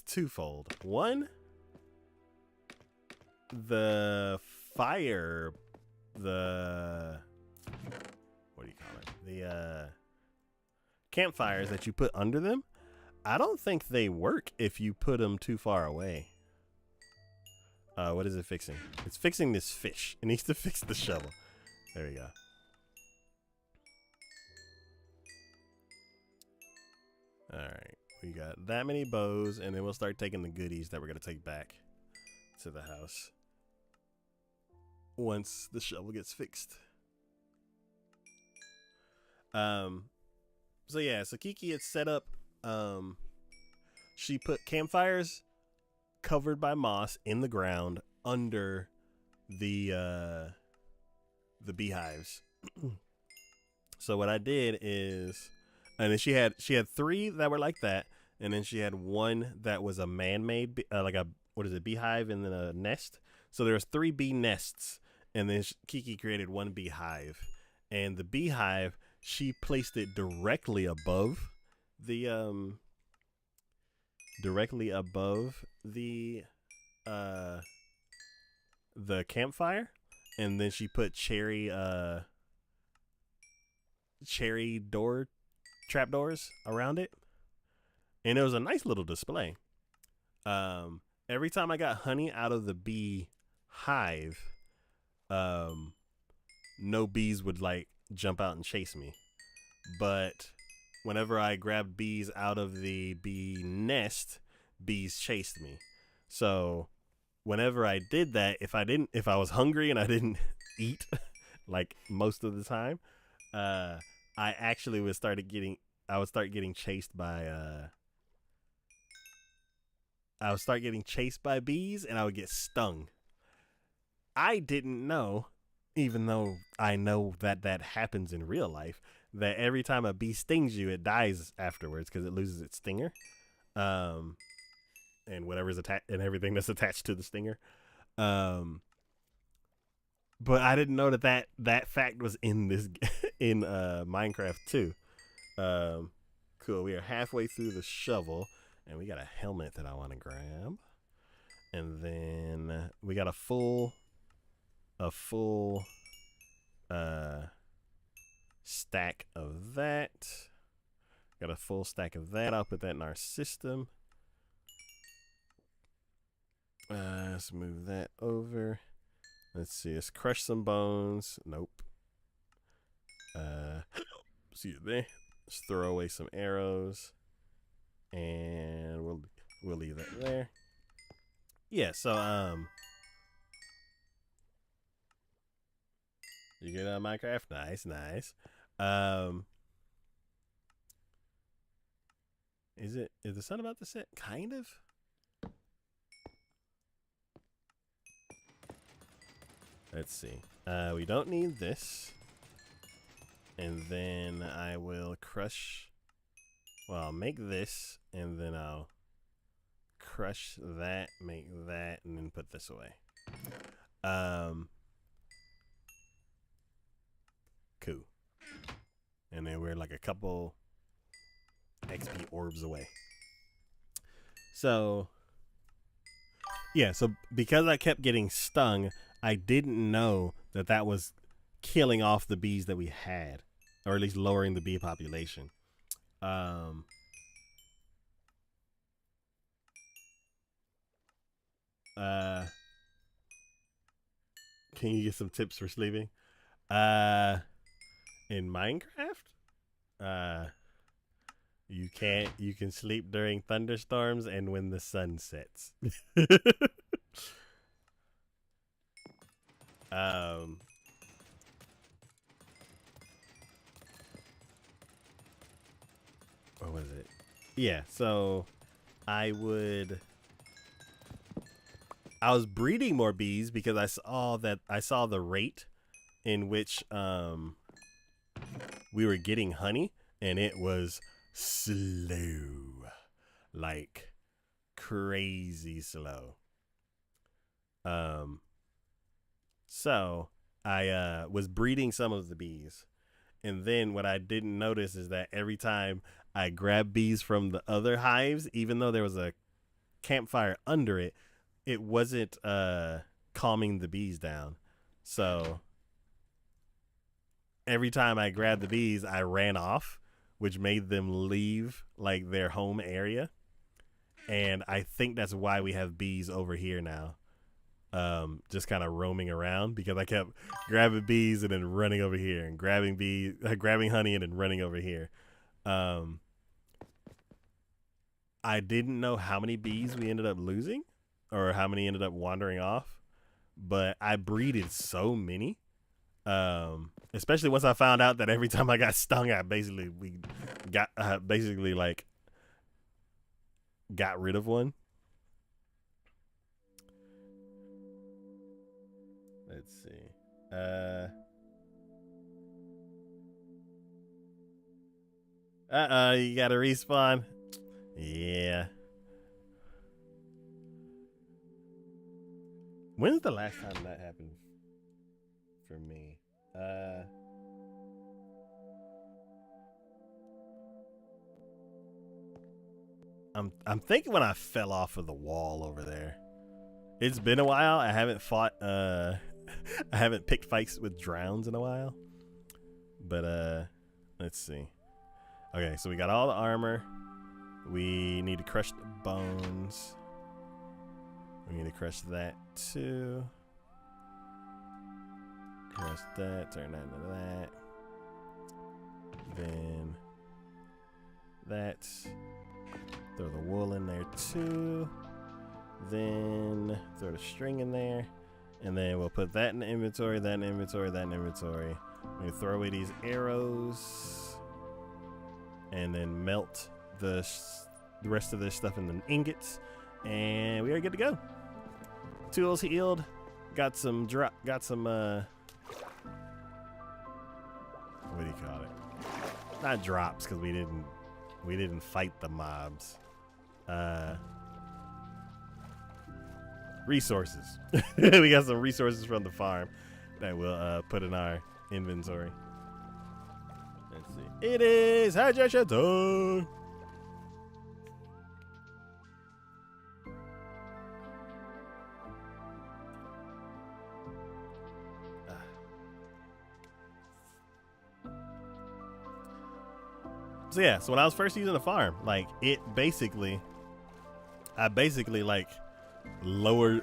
A: twofold. One, the fire, what do you call it? The campfires that you put under them, I don't think they work if you put them too far away. What is it fixing? It's fixing this fish. It needs to fix the shovel. There we go. Alright. We got that many bows, and then we'll start taking the goodies that we're going to take back to the house once the shovel gets fixed. So yeah, so Kiki had set up, she put campfires covered by moss in the ground under the beehives. So what I did is, and then she had 3 that were like that, and then she had 1 that was a man-made, like a, what is it, beehive and then a nest. So there was 3 bee nests, and then Kiki created 1 beehive, and the beehive, she placed it directly above the directly above the campfire, and then she put cherry door trapdoors around it, and it was a nice little display. Every time I got honey out of the bee hive, no bees would like jump out and chase me. But whenever I grabbed bees out of the bee nest, bees chased me. So whenever I did that, if I was hungry and I didn't eat like most of the time, I actually would start getting chased by bees, and I would get stung. I didn't know, even though I know that happens in real life, that every time a bee stings you, it dies afterwards because it loses its stinger, and whatever's attached and everything that's attached to the stinger. But I didn't know that fact was in this in Minecraft too. Cool. We are halfway through the shovel, and we got a helmet that I want to grab, and then we got a full stack of that. Got a full stack of that. I'll put that in our system. Let's move that over. Let's see. Let's crush some bones. Nope. See you there. Let's throw away some arrows, and we'll leave that there. Yeah. So you get on Minecraft? Nice. Is the sun about to set? Kind of. Let's see. We don't need this. And then I will crush. Well, I'll make this, and then I'll crush that, make that, and then put this away. Cool. And then we're like a couple XP orbs away. So, yeah, so because I kept getting stung, I didn't know that was killing off the bees that we had, or at least lowering the bee population. Can you get some tips for sleeping? In Minecraft, you can sleep during thunderstorms and when the sun sets. What was it? Yeah, so I was breeding more bees because I saw the rate in which we were getting honey, and it was slow, like crazy slow. So I was breeding some of the bees, and then what I didn't notice is that every time I grabbed bees from the other hives, even though there was a campfire under it, it wasn't calming the bees down. So every time I grabbed the bees, I ran off, which made them leave like their home area. And I think that's why we have bees over here now. Just kind of roaming around because I kept grabbing bees and then running over here, and grabbing honey and then running over here. I didn't know how many bees we ended up losing or how many ended up wandering off, but I breeded so many. Especially once I found out that every time I got stung, I basically got rid of one. Let's see. You gotta respawn. Yeah. When's the last time that happened for me? I'm thinking when I fell off of the wall over there. It's been a while. I haven't fought I haven't picked fights with drowns in a while. But let's see. Okay, so we got all the armor. We need to crush the bones. We need to crush that too. Crush that, turn that into that. Then that. Throw the wool in there too. Then throw the string in there. And then we'll put that in the inventory, that in the inventory, that in the inventory. We throw away these arrows. And then melt the rest of this stuff in the ingots. And we are good to go. Tools healed. Got some what do you call it? Not drops, because we didn't fight the mobs. Resources. We got some resources from the farm that we'll put in our inventory. Let's see. It is hydration time. So yeah, so when I was first using the farm, like I basically like lowered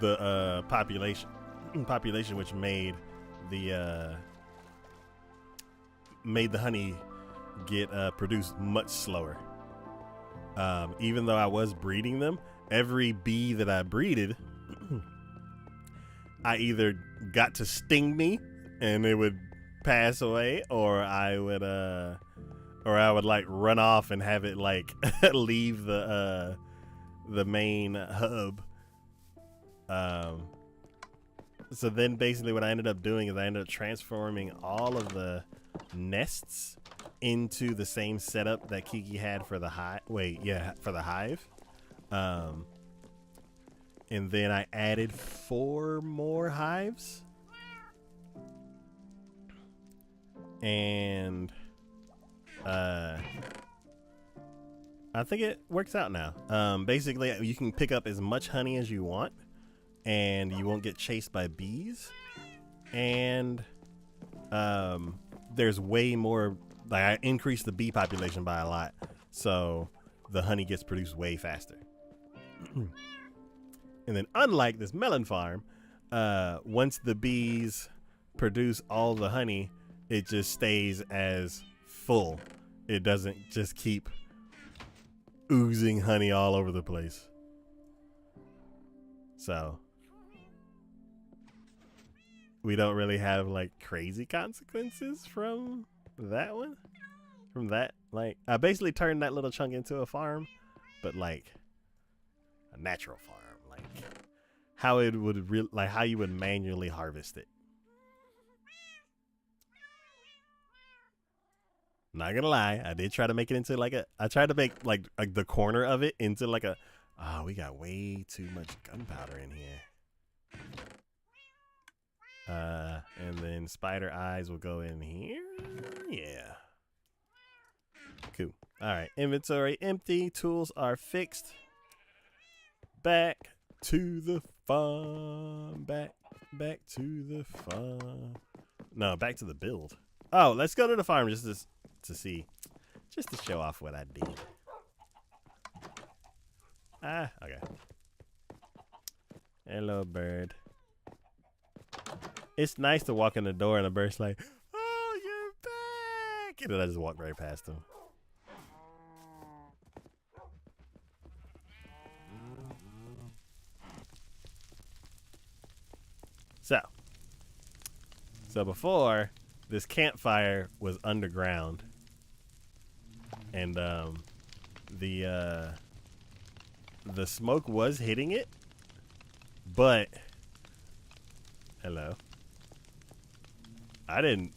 A: the population, which made the honey get produced much slower. Even though I was breeding them, every bee that I breeded, I either got to sting me and it would pass away, or I would like run off and have it like leave the main hub. So then basically what I ended up doing is I ended up transforming all of the nests into the same setup that Kiki had for the hive. For the hive. And then I added 4 more hives. And I think it works out now. Basically, you can pick up as much honey as you want, and you won't get chased by bees. And there's way more. Like, I increased the bee population by a lot, so the honey gets produced way faster. And then, unlike this melon farm, once the bees produce all the honey, it just stays as full. It doesn't just keep oozing honey all over the place. So we don't really have like crazy consequences from that one. From that, like, I basically turned that little chunk into a farm, but like a natural farm, like how it would how you would manually harvest it. Not gonna lie, I did try to make it into like I tried to make like the corner of it into like a, oh, we got way too much gunpowder in here. And then spider eyes will go in here. Yeah. Cool. All right, inventory empty, tools are fixed. Back to the farm. Back to the farm. No, back to the build. Oh, let's go to the farm just to see, just to show off what I did. Okay. Hello, bird. It's nice to walk in the door and a bird's like, oh, you're back. And then I just walk right past him. So before, this campfire was underground, and the smoke was hitting it, but hello, I don't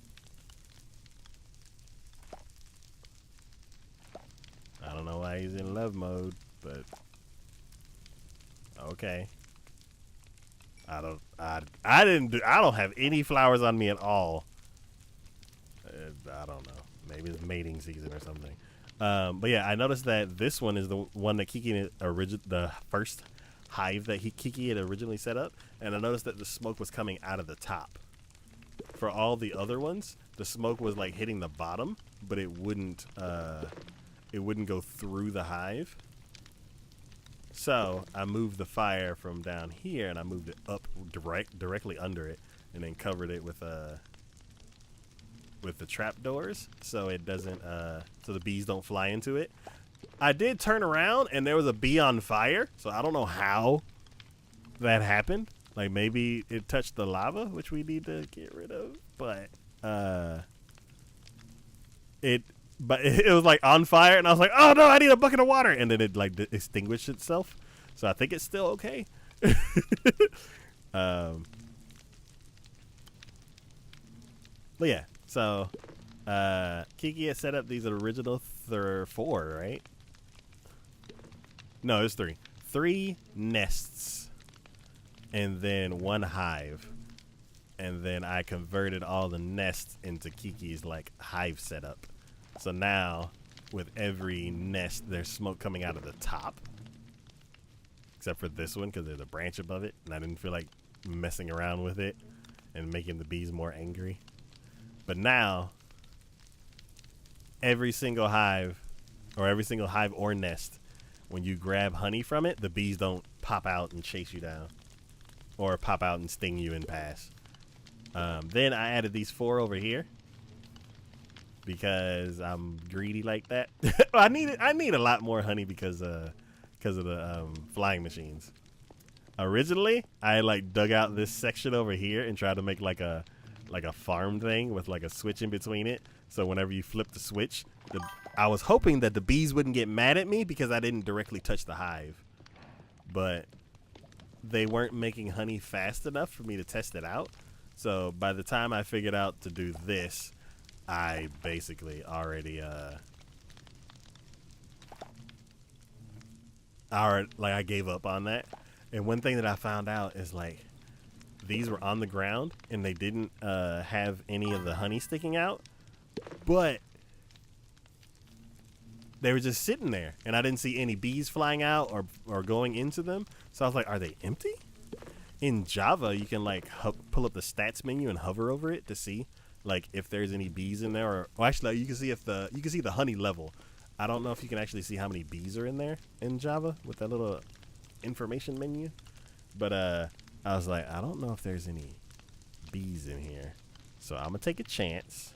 A: know why he's in love mode, but okay. I don't have any flowers on me at all. I don't know. Maybe it's mating season or something. But yeah, I noticed that this one is the one that Kiki the first hive that Kiki had originally set up, and I noticed that the smoke was coming out of the top. For all the other ones, the smoke was like hitting the bottom, but it wouldn't go through the hive. So I moved the fire from down here and I moved it up directly under it, and then covered it with the trap doors so it doesn't so the bees don't fly into it. I did turn around and there was a bee on fire, so I don't know how that happened. Like maybe it touched the lava, which we need to get rid of, but it was like on fire, and I was like, oh no, I need a bucket of water, and then it like extinguished itself. So I think it's still okay. But yeah, so Kiki has set up these original 4, right? No, it's 3. 3 nests, and then 1 hive, and then I converted all the nests into Kiki's like hive setup. So now, with every nest, there's smoke coming out of the top, except for this one because there's a branch above it, and I didn't feel like messing around with it and making the bees more angry. But now, every single hive or nest, when you grab honey from it, the bees don't pop out and chase you down, or pop out and sting you and pass. Then I added these 4 over here because I'm greedy like that. I need a lot more honey because of the flying machines. Originally, I like dug out this section over here and tried to make like a farm thing with like a switch in between it. So whenever you flip the switch, I was hoping that the bees wouldn't get mad at me because I didn't directly touch the hive. But they weren't making honey fast enough for me to test it out. So by the time I figured out to do this, I basically already I gave up on that. And one thing that I found out is like these were on the ground and they didn't have any of the honey sticking out, but they were just sitting there and I didn't see any bees flying out or going into them. So I was like, are they empty? In Java, you can like pull up the stats menu and hover over it to see like if there's any bees in there, or actually you can see the honey level. I don't know if you can actually see how many bees are in there in Java with that little information menu, but I was like, I don't know if there's any bees in here, so I'm gonna take a chance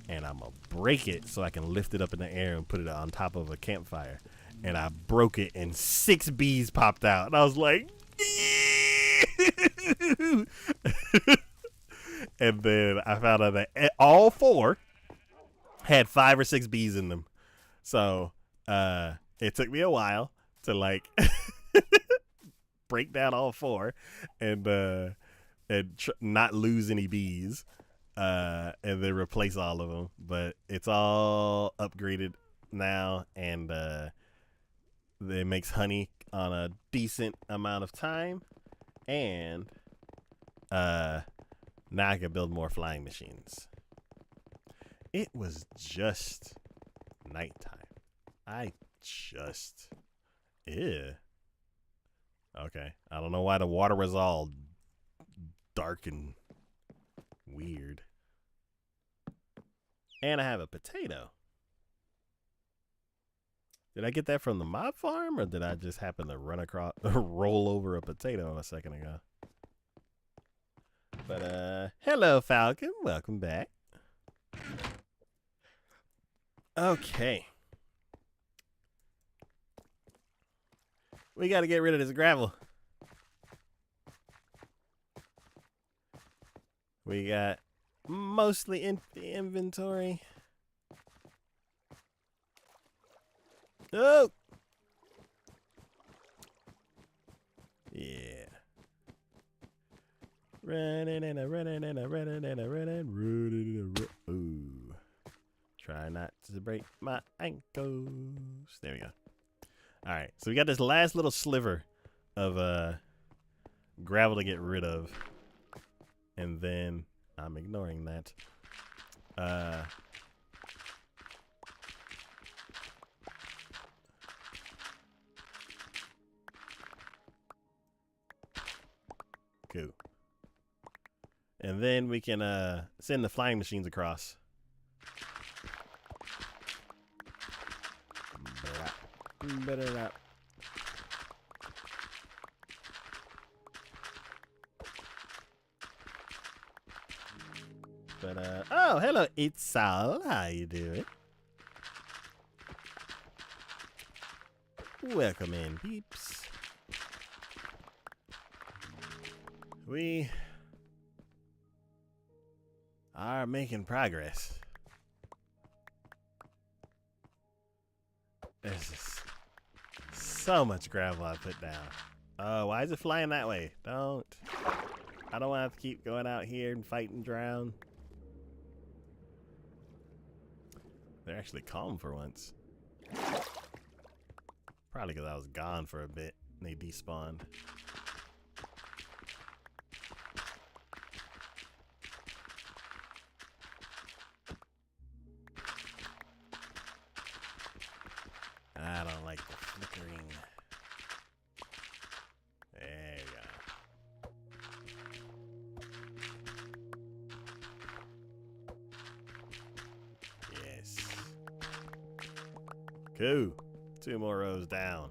A: and I'm gonna break it so I can lift it up in the air and put it on top of a campfire. And I broke it and 6 bees popped out, and I was like, and then I found out that all 4 had 5 or 6 bees in them. So it took me a while to like break down all 4 and not lose any bees, and then replace all of them. But it's all upgraded now, and it makes honey on a decent amount of time, and now I can build more flying machines. It was just nighttime. Ew. Okay. I don't know why the water was all dark and weird. And I have a potato. Did I get that from the mob farm, or did I just happen to roll over a potato a second ago? But hello Falcon, welcome back. Okay. We got to get rid of this gravel. We got mostly empty inventory. Oh! Yeah. Running and a running and a running and a running. Ooh. Try not to break my ankles. There we go. Alright, so we got this last little sliver of gravel to get rid of. And then I'm ignoring that. Cool. And then we can send the flying machines across. Better. But oh, hello, Itzal. How you doing? Welcome in, peeps. We are making progress. There's just so much gravel I put down. Oh, why is it flying that way? Don't. I don't want to have to keep going out here and fight and drown. They're actually calm for once. Probably because I was gone for a bit and they despawned. I don't like the flickering. There you go. Yes. Cool. 2 more rows down.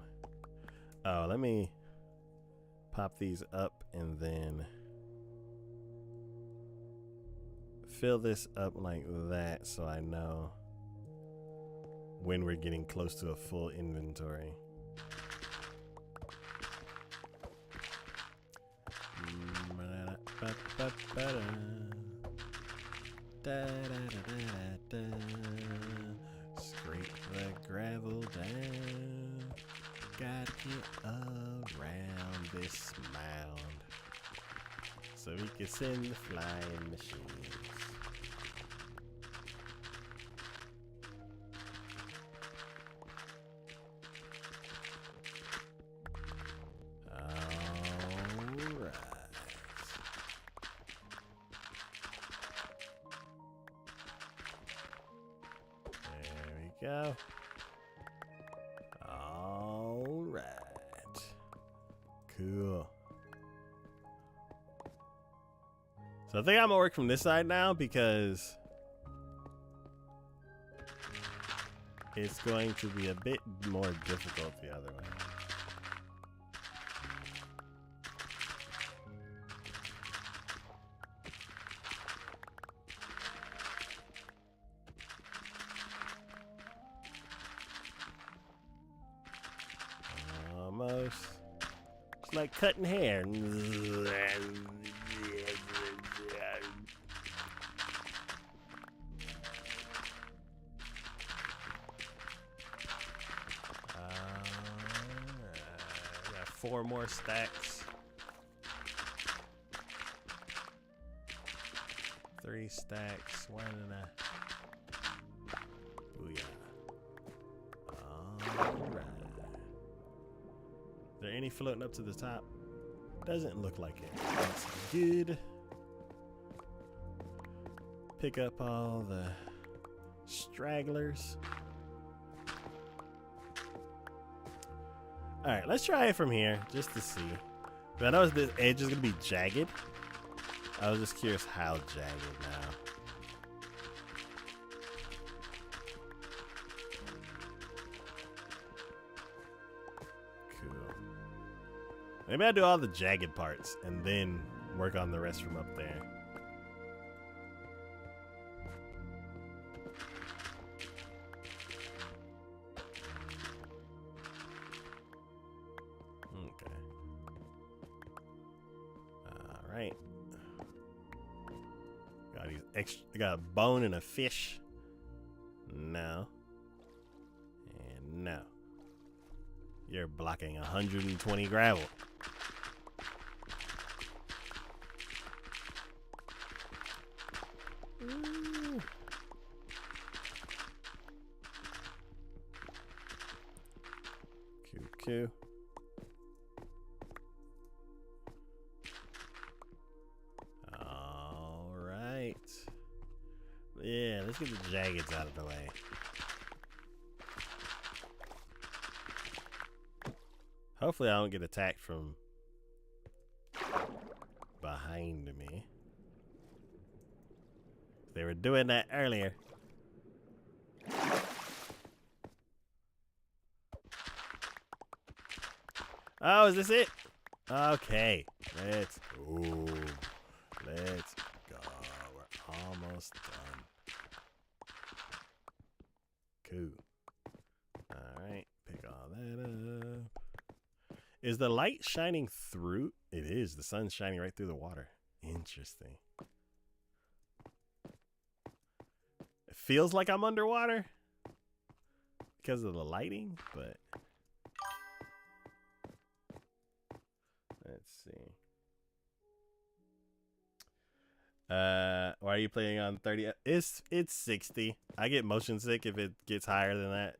A: Oh, let me pop these up and then fill this up like that so I know when we're getting close to a full inventory. Scrape the gravel down. Gotta get around this mound so we can send the flying machines. Go. All right. Cool. So I think I'm gonna work from this side now because it's going to be a bit more difficult the other way. Almost. It's like cutting hair. Got 4 more stacks. 3 stacks. 1 and a. Booyah. Alright. Is there any floating up to the top? Doesn't look like it. That's good. Pick up all the stragglers. Alright, let's try it from here just to see. But I know this edge is going to be jagged. I was just curious how jagged now. Maybe I do all the jagged parts and then work on the rest from up there. Okay. All right. Got these extra. I got a bone and a fish. No. And no. You're blocking 120 gravel. Cool. All right. Yeah, let's get the jaggeds out of the way. Hopefully I don't get attacked from behind me. They were doing that earlier. Oh, is this it? Okay. Let's go. Let's go. We're almost done. Cool. Alright. Pick all that up. Is the light shining through? It is. The sun's shining right through the water. Interesting. It feels like I'm underwater because of the lighting, but let's see. Why are you playing on 30? It's 60. I get motion sick if it gets higher than that.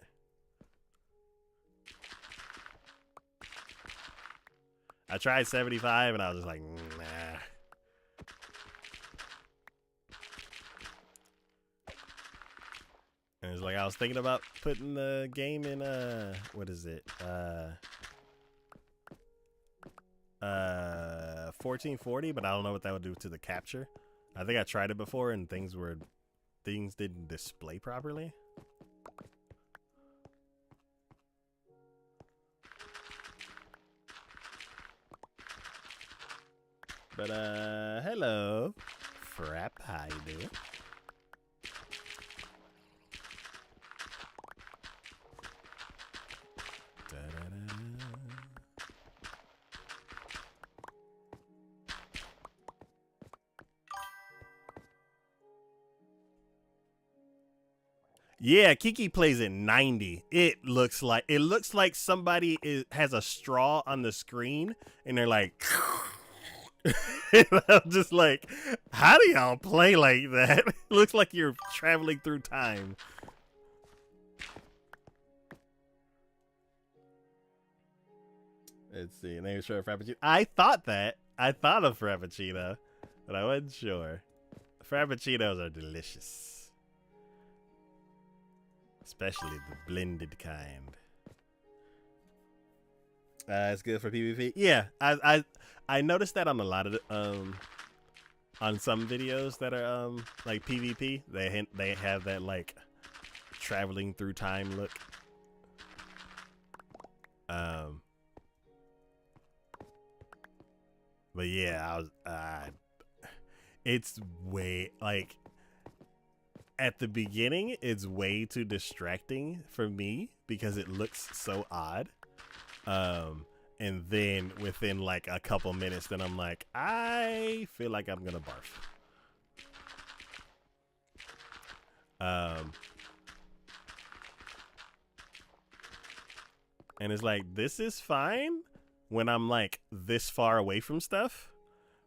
A: I tried 75 and I was just like, nah. And it's like I was thinking about putting the game in what is it? 1440, but I don't know what that would do to the capture. I think I tried it before and things didn't display properly. But hello, Frap, how you doing? Yeah, Kiki plays at 90. It looks like somebody has a straw on the screen and they're like and I'm just like, how do y'all play like that? It looks like you're traveling through time. Let's see. Name sure Frappuccino. I thought of Frappuccino, but I wasn't sure. Frappuccinos are delicious. Especially the blended kind. It's good for PvP. Yeah, I noticed that on a lot of on some videos that are like PvP. They have that like traveling through time look. But yeah, it's way like. At the beginning, it's way too distracting for me because it looks so odd. And then within like a couple minutes, then I'm like, I feel like I'm gonna barf. And it's like, this is fine when I'm like this far away from stuff.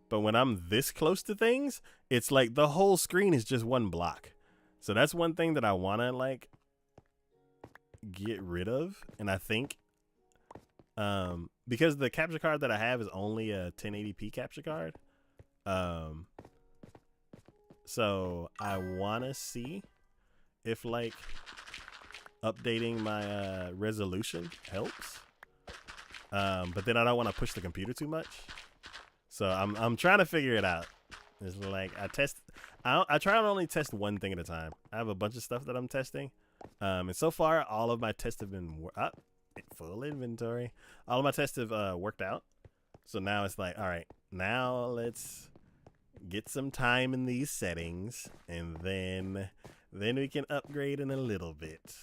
A: But when I'm this close to things, it's like the whole screen is just one block. So that's one thing that I want to like get rid of. And I think because the capture card that I have is only a 1080p capture card. So I want to see if like updating my resolution helps. But then I don't want to push the computer too much. So I'm trying to figure it out. It's like I try to only test one thing at a time. I have a bunch of stuff that I'm testing. And so far, all of my tests have been full inventory. All of my tests have worked out. So now it's like, all right, now let's get some time in these settings, and then we can upgrade in a little bit.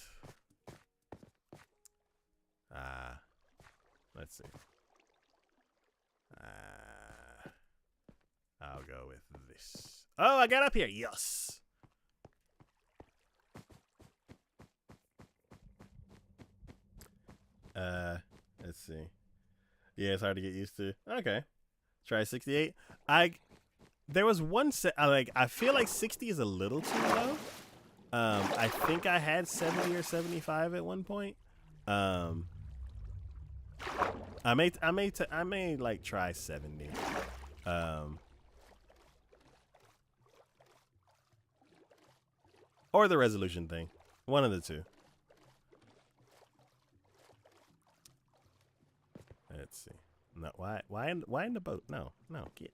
A: Let's see. I'll go with this. Oh, I got up here. Yes. Let's see. Yeah, it's hard to get used to. Okay. Try 68. There was one set I feel like 60 is a little too low. I think I had 70 or 75 at one point. I may like try 70. Or the resolution thing. One of the two. Let's see. No, why in the boat? No, get.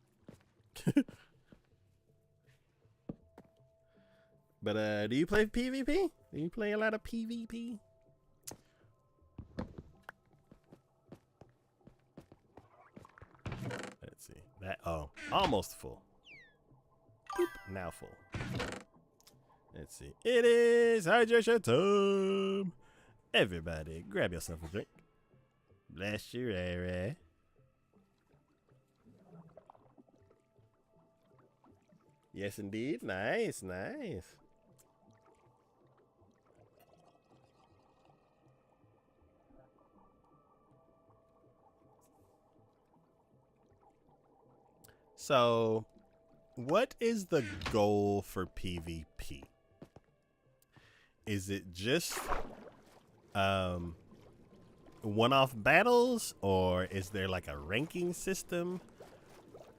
A: But do you play PvP? Do you play a lot of PvP? Let's see. That almost full. Boop, now full. Let's see. It is hydration time. Everybody, grab yourself a drink. Bless you, Ray. Yes, indeed. Nice, nice. So, what is the goal for PvP? Is it just one-off battles, or is there like a ranking system,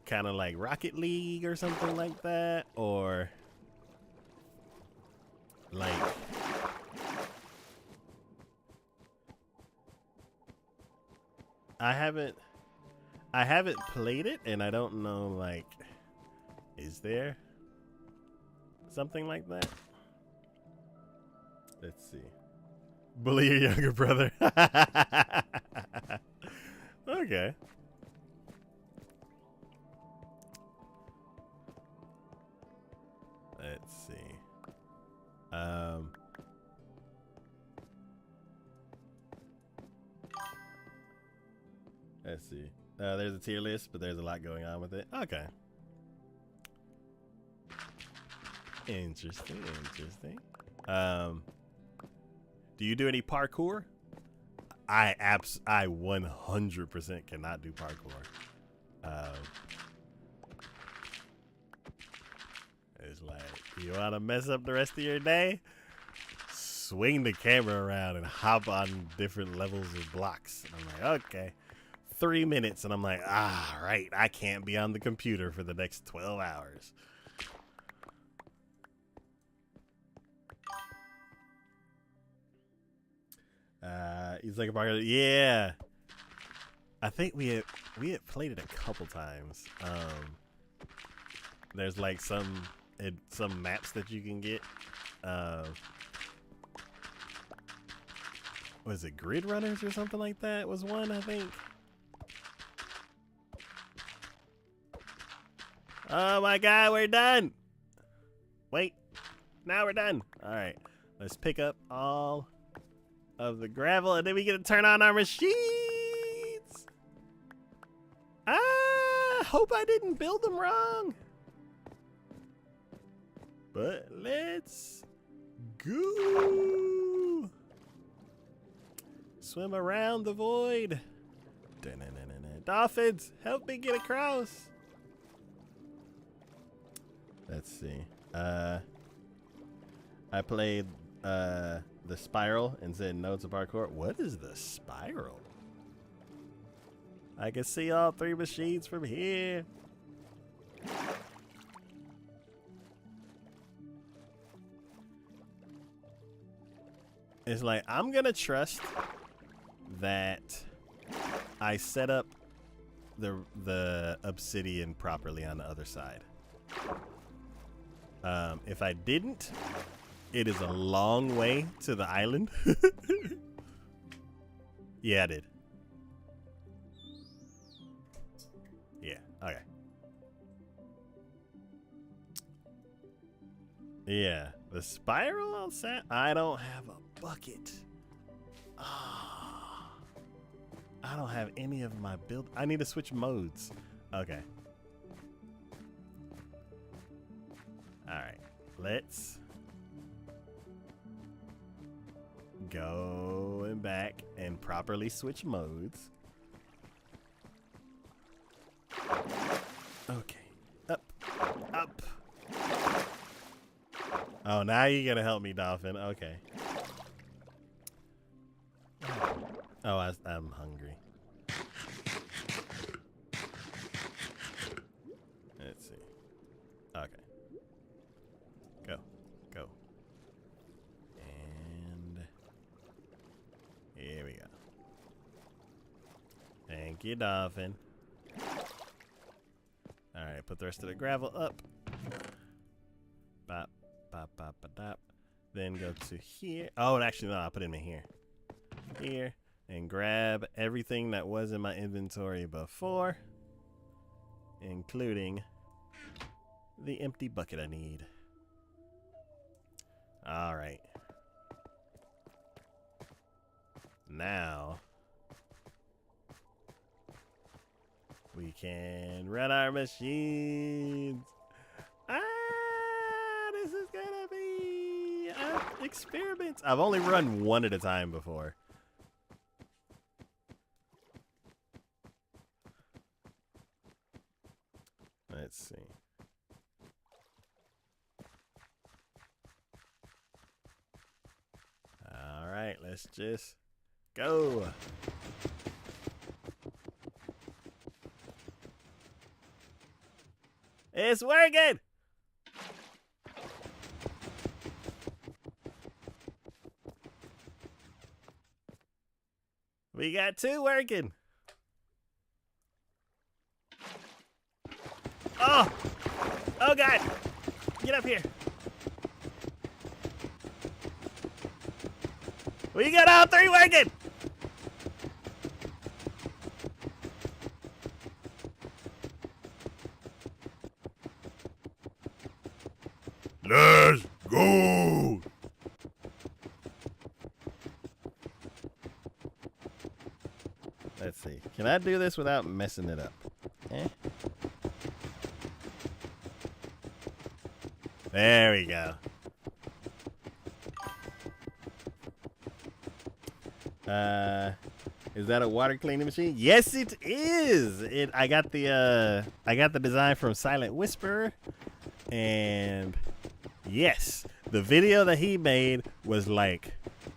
A: kind of like Rocket League or something like that, or like I haven't played it, and I don't know, like, is there something like that? Let's see. Bully your younger brother. Okay. Let's see. Let's see. There's a tier list, but there's a lot going on with it. Okay. Interesting, interesting. Do you do any parkour? I 100% cannot do parkour. It's like, you want to mess up the rest of your day? Swing the camera around and hop on different levels of blocks. And I'm like, okay. 3 minutes, and I'm like, right, I can't be on the computer for the next 12 hours. He's like a parkour. Yeah, I think we had played it a couple times. There's like some maps that you can get. Was it Grid Runners or something like that? Was one, I think. Oh my God, we're done. Wait, now we're done. All right, let's pick up all of the gravel, and then we get to turn on our machines. Hope I didn't build them wrong. But let's go. Swim around the void. Dolphins, help me get across. Let's see. I played the Spiral and said no to parkour. What is the Spiral? I can see all 3 machines from here. It's like, I'm gonna trust that I set up the obsidian properly on the other side. If I didn't, it is a long way to the island. Yeah, I did. Yeah, okay. Yeah, the Spiral outside. I don't have a bucket. I don't have any of my build. I need to switch modes. Okay. All right, let's go back and properly switch modes. Okay, up. Oh, now you're gonna help me, Dolphin. Okay. Oh, I'm hungry. Let's see. Okay. Go. And here we go. Thank you, Dolphin. All right, Put the rest of the gravel up. Bop, bop, bop, bop, bop. Then go to here. Oh, and actually, no, I'll put him in here. Here. And grab everything that was in my inventory before, including the empty bucket I need. All right. Now we can run our machines. This is gonna be experiments. I've only run one at a time before. Let's see. All right, let's just go. It's working. We got two working. Oh! Oh God! Get up here. We got all three working. Let's go. Let's see. Can I do this without messing it up? Eh? There we go. Is that a water cleaning machine? Yes, it is. I got the design from Silent Whisperer, and yes, the video that he made was like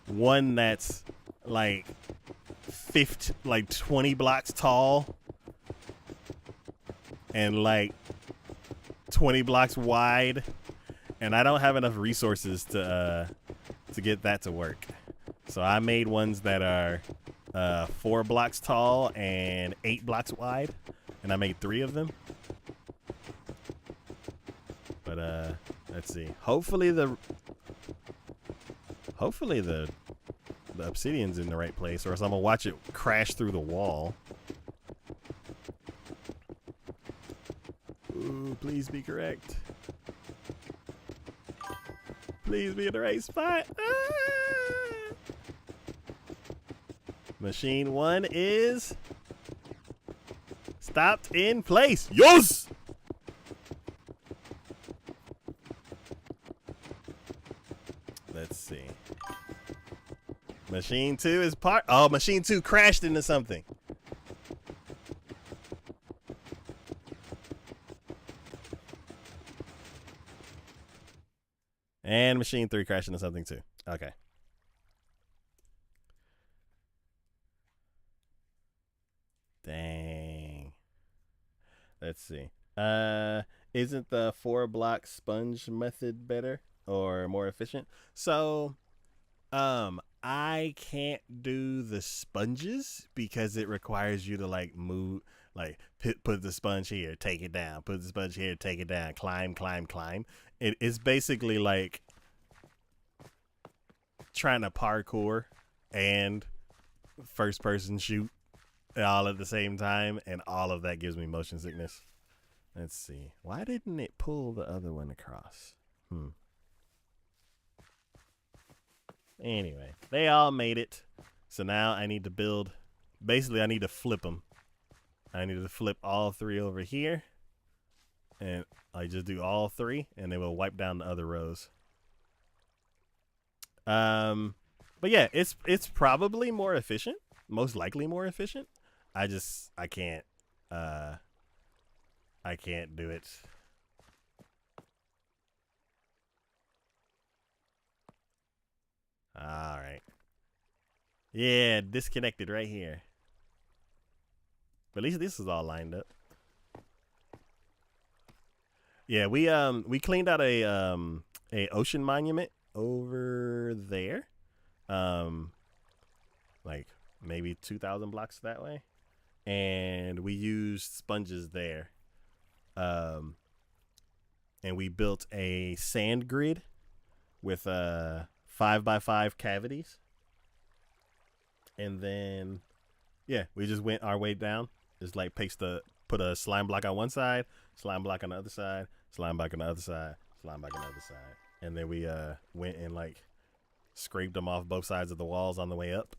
A: one that's like 20 blocks tall and like 20 blocks wide, and I don't have enough resources to get that to work. So I made ones that are 4 blocks tall and 8 blocks wide, and I made 3 of them. But let's see. Hopefully the obsidian's in the right place, or else I'm gonna watch it crash through the wall. Ooh, please be correct. Please be in the right spot. Ah! Machine 1 is stopped in place. Yes! Let's see. Machine 2 is oh, machine 2 crashed into something. And machine 3 crashed into something too. Okay. Dang. Let's see. Isn't the 4-block sponge method better or more efficient? So, I can't do the sponges because it requires you to like move, like put the sponge here, take it down, put the sponge here, take it down, climb, climb, climb. It's basically like trying to parkour and first person shoot all at the same time, and all of that gives me motion sickness. Let's see. Why didn't it pull the other one across? Anyway, they all made it. So now I need to build. Basically, I need to flip them. I need to flip all 3 over here. And I just do all 3, and they will wipe down the other rows. But yeah, it's probably more efficient. Most likely more efficient. I can't do it. All right. Yeah, disconnected right here. But at least this is all lined up. Yeah, we cleaned out a ocean monument over there. Like maybe 2,000 blocks that way. And we used sponges there. and we built a sand grid with 5x5 cavities, and then we just went our way down. Just like put a slime block on one side, slime block on the other side, slime block on the other side, slime block on the other side, and then we went and like scraped them off both sides of the walls on the way up.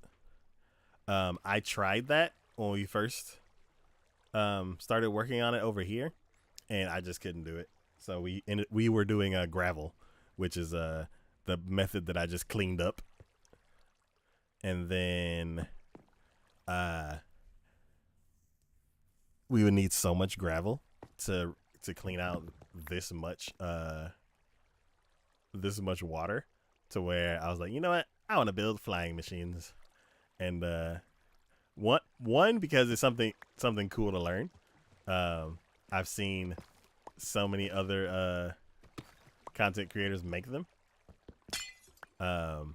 A: I tried that when we first started working on it over here, and I just couldn't do it. So we were doing gravel, which is the method that I just cleaned up, and then we would need so much gravel to clean out this much water, to where I was like, you know what, I want to build flying machines, and one because it's something cool to learn. I've seen so many other content creators make them, and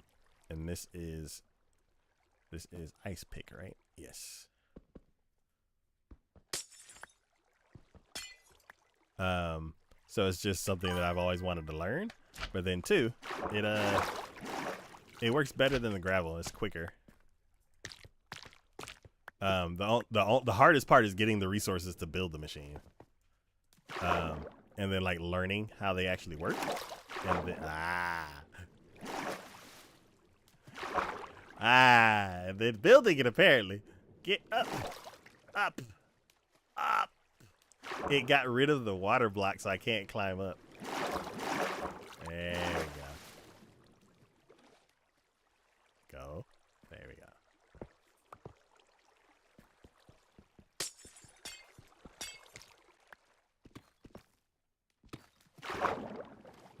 A: this is ice pick, right? Yes. So it's just something that I've always wanted to learn, but then too, it works better than the gravel. It's quicker. The hardest part is getting the resources to build the machine, and then like learning how they actually work, and then then building it. Apparently, get up. It got rid of the water block, so I can't climb up. There we go. There we go.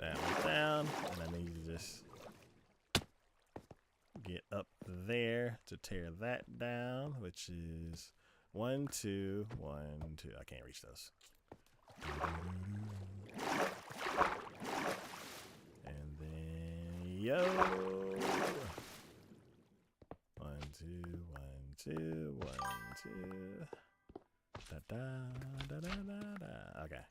A: That one down, and I need to just get up there to tear that down, which is 1, 2, 1, 2. I can't reach those. And then yo. 1, 2, 1, 2, 1, 2. Da da da da da da. Okay.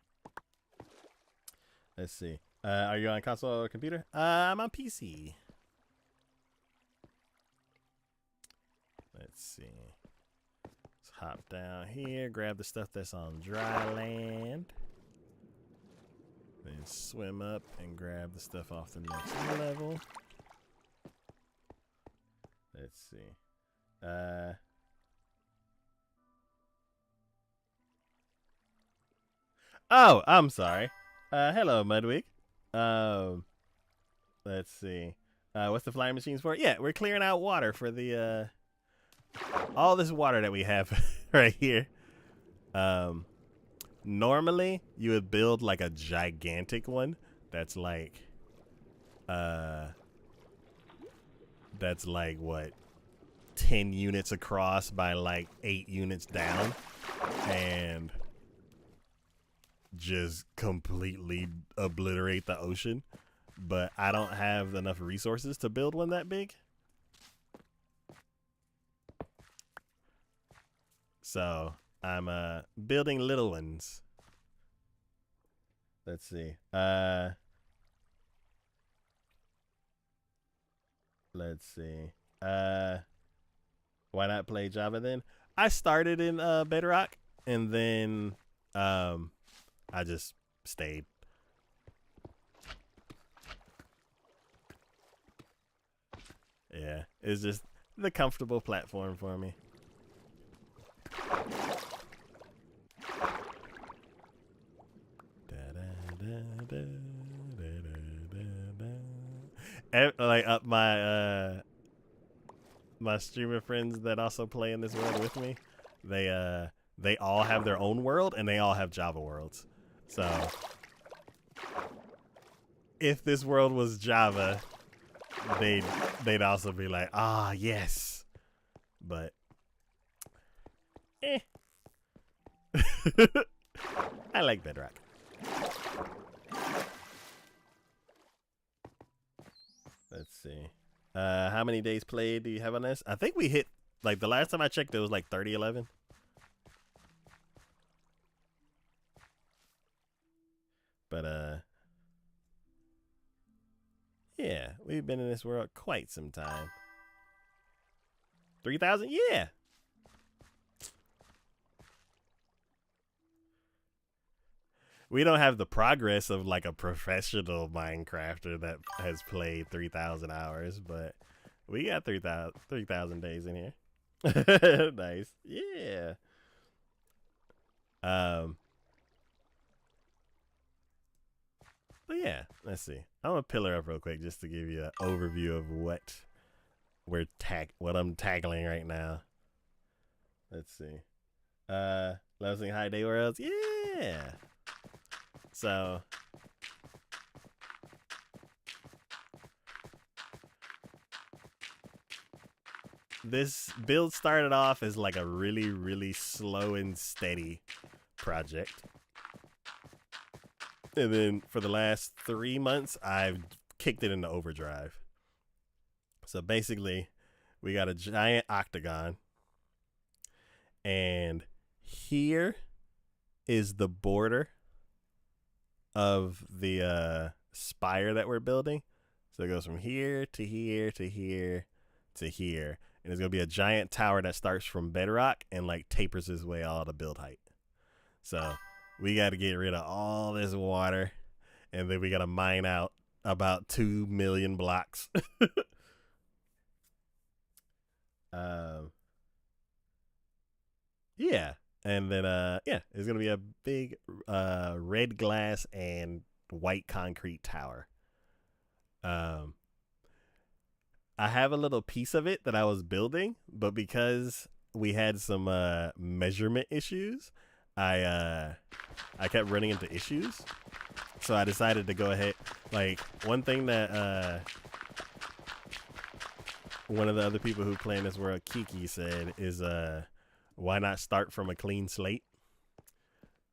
A: Let's see. Are you on console or computer? I'm on PC. Let's see. Let's hop down here, grab the stuff that's on dry land, then swim up and grab the stuff off the next level. Let's see. Oh, I'm sorry. Hello, Mudwig. Let's see. What's the flying machines for? Yeah, we're clearing out water for the all this water that we have right here. Normally you would build like a gigantic one that's like what, 10 units across by like 8 units down, and just completely obliterate the ocean. But I don't have enough resources to build one that big. So I'm building little ones. Let's see. Let's see. Why not play Java then? I started in Bedrock, and then I just stayed. Yeah, it's just the comfortable platform for me. Like my streamer friends that also play in this world with me, they all have their own world, and they all have Java worlds. So if this world was Java, they'd also be like, ah, yes. But I like Bedrock. Let's see. How many days played do you have on this? I think we hit, like, the last time I checked, it was like 3011. We've been in this world quite some time. 3,000? Yeah. We don't have the progress of like a professional Minecrafter that has played 3,000 hours, but we got 3,000 days in here. Nice. Yeah. But yeah, let's see. I'm gonna pillar up real quick just to give you an overview of what I'm tackling right now. Let's see. Losing High Day Worlds. Yeah. So this build started off as like a really, really slow and steady project. And then for the last 3 months, I've kicked it into overdrive. So basically, we got a giant octagon. And here is the border of the spire that we're building. So it goes from here to here to here to here. And it's going to be a giant tower that starts from bedrock and like tapers its way all to build height. So we got to get rid of all this water, and then we got to mine out about 2 million blocks. Yeah. And then, yeah, it's going to be a big red glass and white concrete tower. I have a little piece of it that I was building, but because we had some measurement issues, I kept running into issues. So I decided to go ahead. Like, one thing that one of the other people who play in this world, Kiki, said is why not start from a clean slate?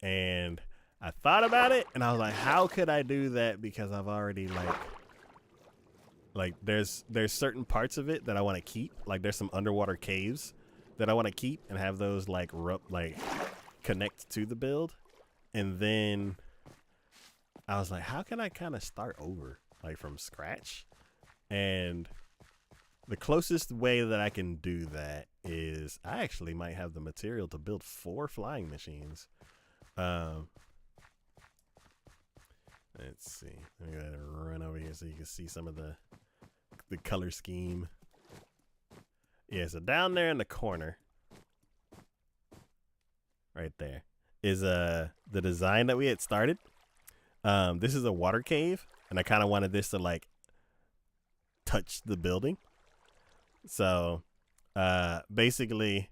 A: And I thought about it, and I was like, how could I do that? Because I've already like there's certain parts of it that I want to keep. Like there's some underwater caves that I want to keep and have those like connect to the build. And then I was like, how can I kind of start over like from scratch? And the closest way that I can do that is I actually might have the material to build 4 flying machines. Let's see. Let me go ahead and run over here so you can see some of the color scheme. Yeah, so down there in the corner, right there, is the design that we had started. This is a water cave, and I kind of wanted this to like touch the building. So basically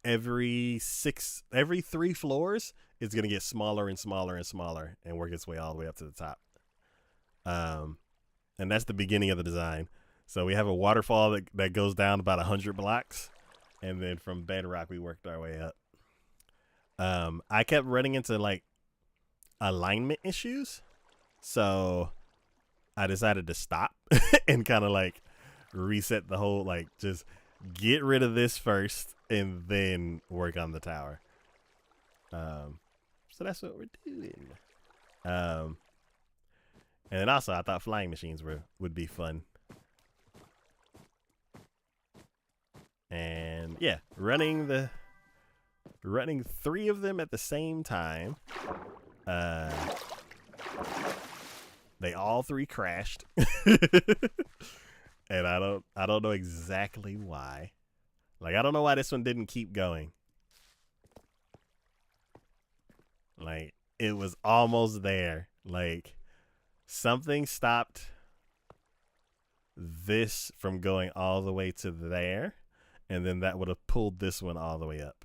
A: every 3 floors is gonna get smaller and smaller and smaller and work its way all the way up to the top. And that's the beginning of the design. So we have a waterfall that goes down about 100 blocks, and then from bedrock we worked our way up. I kept running into like alignment issues, so I decided to stop and kind of like reset the whole, like just get rid of this first and then work on the tower. So that's what we're doing. And then also I thought flying machines would be fun. And yeah, running 3 of them at the same time. They all 3 crashed. And I don't know exactly why. Like, I don't know why this one didn't keep going. Like, it was almost there. Like, something stopped this from going all the way to there, and then that would have pulled this one all the way up.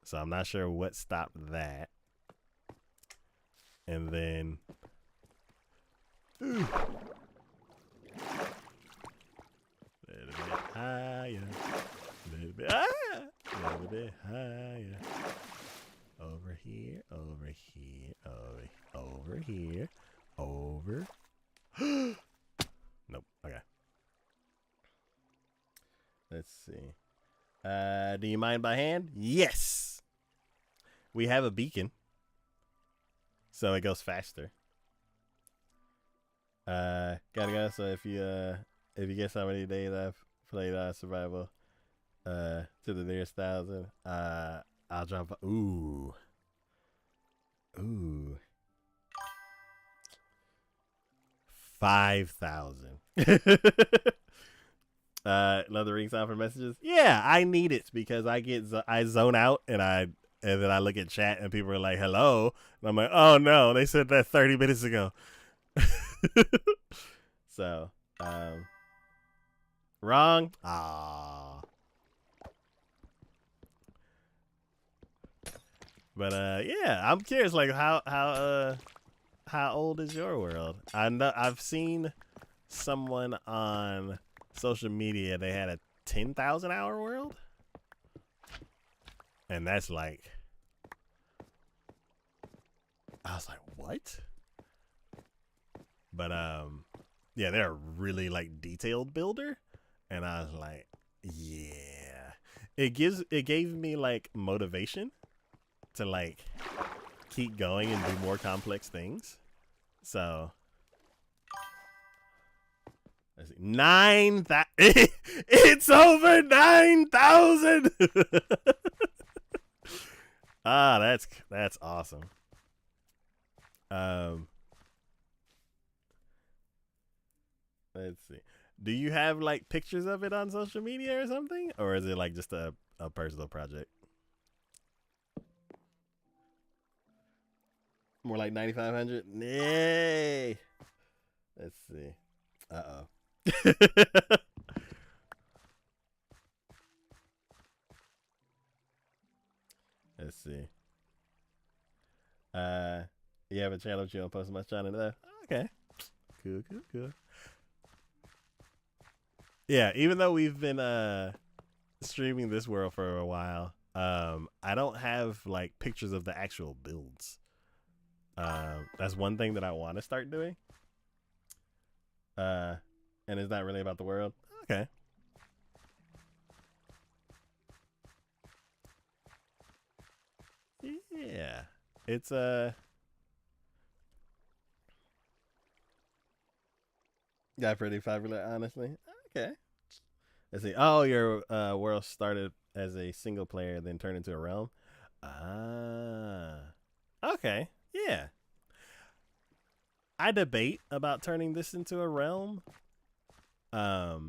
A: So I'm not sure what stopped that. And then ooh, a little bit higher, a little bit higher, a little bit higher. Over here, over here, over here, over. Nope. Okay. Let's see. Do you mind by hand? Yes. We have a beacon, so it goes faster. Gotta go. So if you guess how many days I've played survival to the nearest 1,000, I'll drop. Ooh. 5,000. Another ring sound for messages. Yeah, I need it because I zone out and then I look at chat and people are like, "Hello," and I'm like, "Oh no, they said that 30 minutes ago." So, wrong. Ah. But yeah, I'm curious. Like, how old is your world? I know I've seen someone on social media. They had a 10,000 hour world, and that's like, I was like, what? But yeah, they're a really like detailed builder, and I was like, yeah, it gave me like motivation to like keep going and do more complex things. So let's see, 9,000. It's over 9,000. Ah, that's awesome. Let's see. Do you have like pictures of it on social media or something, or is it like just a personal project? More like 9,500. Yay! Let's see. Let's see. You have a channel but you don't post much on it though? Okay. Cool. Yeah, even though we've been streaming this world for a while, I don't have like pictures of the actual builds. That's one thing that I want to start doing. And it's not really about the world. Okay. Yeah. It's got pretty popular, honestly. Okay. Let's see. Oh, your world started as a single player, then turned into a realm. Ah. Okay. Yeah. I debate about turning this into a realm. But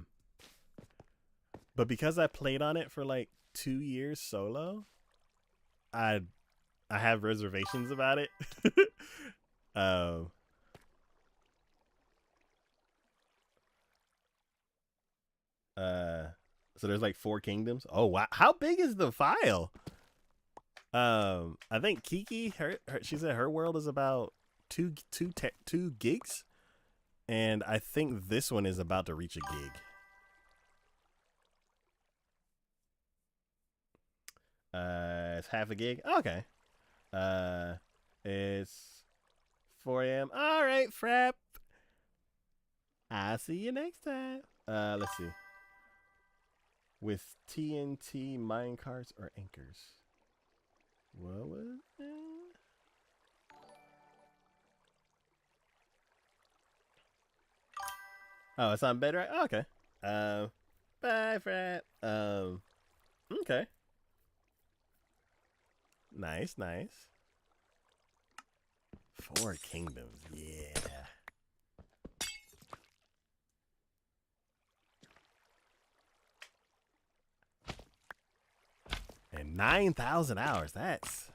A: because I played on it for like 2 years solo, I have reservations about it. um so there's like 4 kingdoms. Oh wow. How big is the file? I think Kiki her she said her world is about 2 gigs, and I think this one is about to reach a gig. It's half a gig. Okay. It's 4 a.m. All right, Frap. I'll see you next time. Let's see. With TNT minecarts or anchors. What was that? Oh, it's on Bedrock? Oh, okay. Bye, Frat. Okay. Nice. 4 kingdoms, yeah. And 9,000 hours, that's...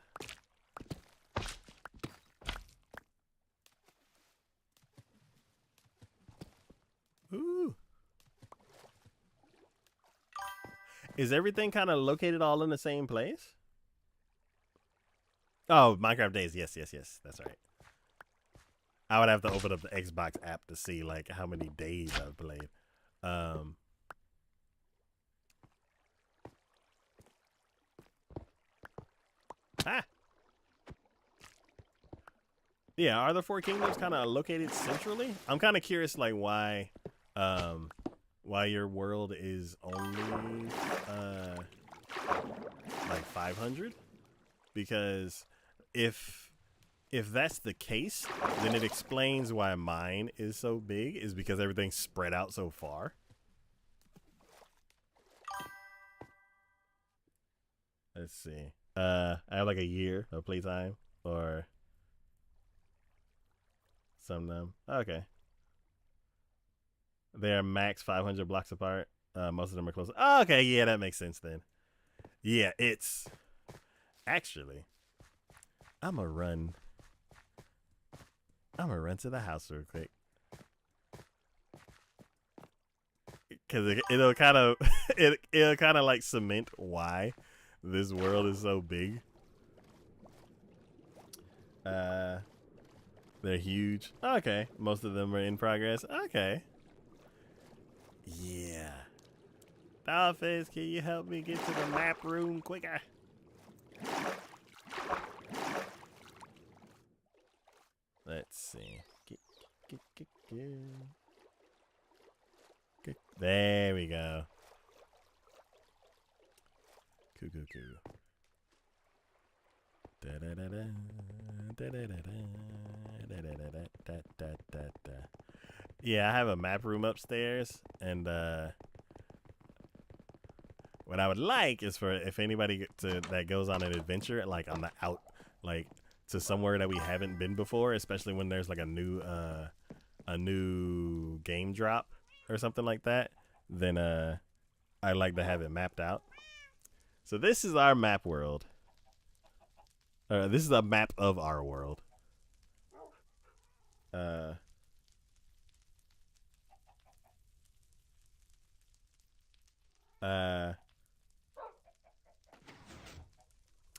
A: Ooh. Is everything kind of located all in the same place? Oh, Minecraft Days. Yes. That's right. I would have to open up the Xbox app to see like how many days I've played. Yeah, are the 4 kingdoms kind of located centrally? I'm kind of curious, like why your world is only like 500, because if if that's the case, then it explains why mine is so big, is because everything's spread out so far. Let's see. I have like a year of playtime or some of them. Okay. They are max 500 blocks apart. Most of them are close. Oh, okay, yeah, that makes sense then. Yeah, it's actually. I'm gonna run to the house real quick because it'll kind of it'll kind of like cement why this world is so big. They're huge. Okay, most of them are in progress. Okay. Yeah. Dollface, can you help me get to the map room quicker? Let's see. There we go. Coo. Yeah, I have a map room upstairs, and what I would like is for if anybody that goes on an adventure, like on the like to somewhere that we haven't been before, especially when there's like a new game drop or something like that, then I like to have it mapped out. So this is our map world. This is a map of our world.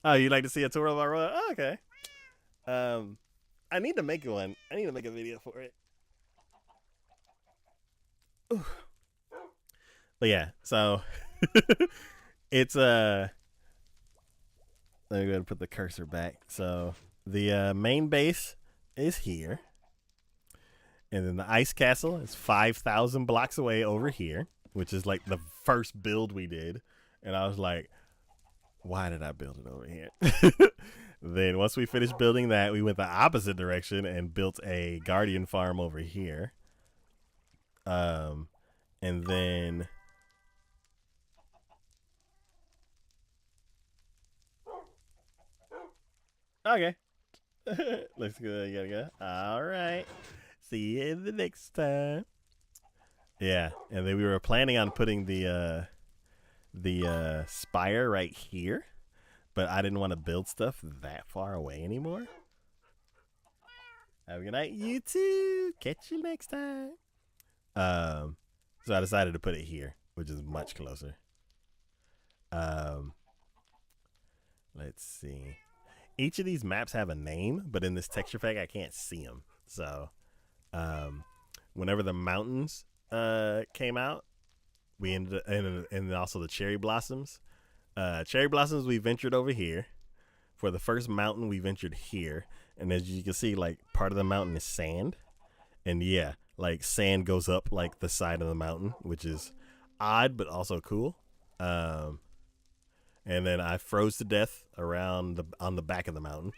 A: Oh, you like to see a tour of our world? Oh, okay. I need to make one. I need to make a video for it. Ooh. But yeah, so it's let me go ahead and put the cursor back. So the main base is here, and then the ice castle is 5,000 blocks away over here, which is like the first build we did. And I was like, why did I build it over here? Then once we finished building that, we went the opposite direction and built a guardian farm over here. And then okay. Looks good. You gotta go. All right. See you in the next time. Yeah, and then we were planning on putting the spire right here, but I didn't want to build stuff that far away anymore. Have a good night, you too. Catch you next time. So I decided to put it here, which is much closer. Let's see. Each of these maps have a name, but in this texture pack, I can't see them. So, whenever the mountains came out, we ended up, and also the cherry blossoms. Cherry blossoms, we ventured over here. For the first mountain, we ventured here, and as you can see, like part of the mountain is sand, and yeah, like sand goes up like the side of the mountain, which is odd but also cool. And then I froze to death on the back of the mountain.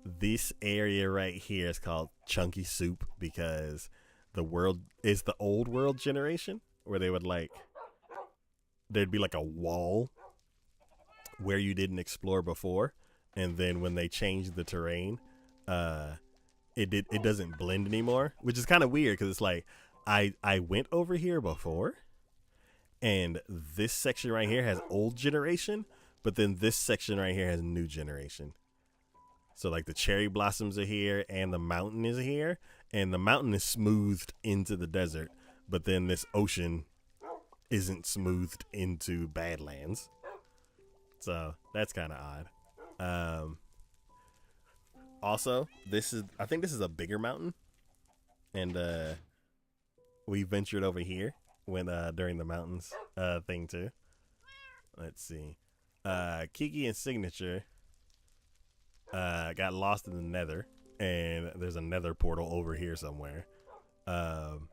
A: This area right here is called Chunky Soup because the world is the old world generation where they would there'd be like a wall where you didn't explore before, and then when they changed the terrain, it doesn't blend anymore, which is kind of weird because it's like I went over here before, and this section right here has old generation, but then this section right here has new generation. So like the cherry blossoms are here and the mountain is here, and the mountain is smoothed into the desert, but then this ocean isn't smoothed into Badlands. So that's kind of odd. Also, I think this is a bigger mountain, and we ventured over here when during the mountains thing too. Let's see. Kiki and Signature got lost in the nether, and there's a nether portal over here somewhere. And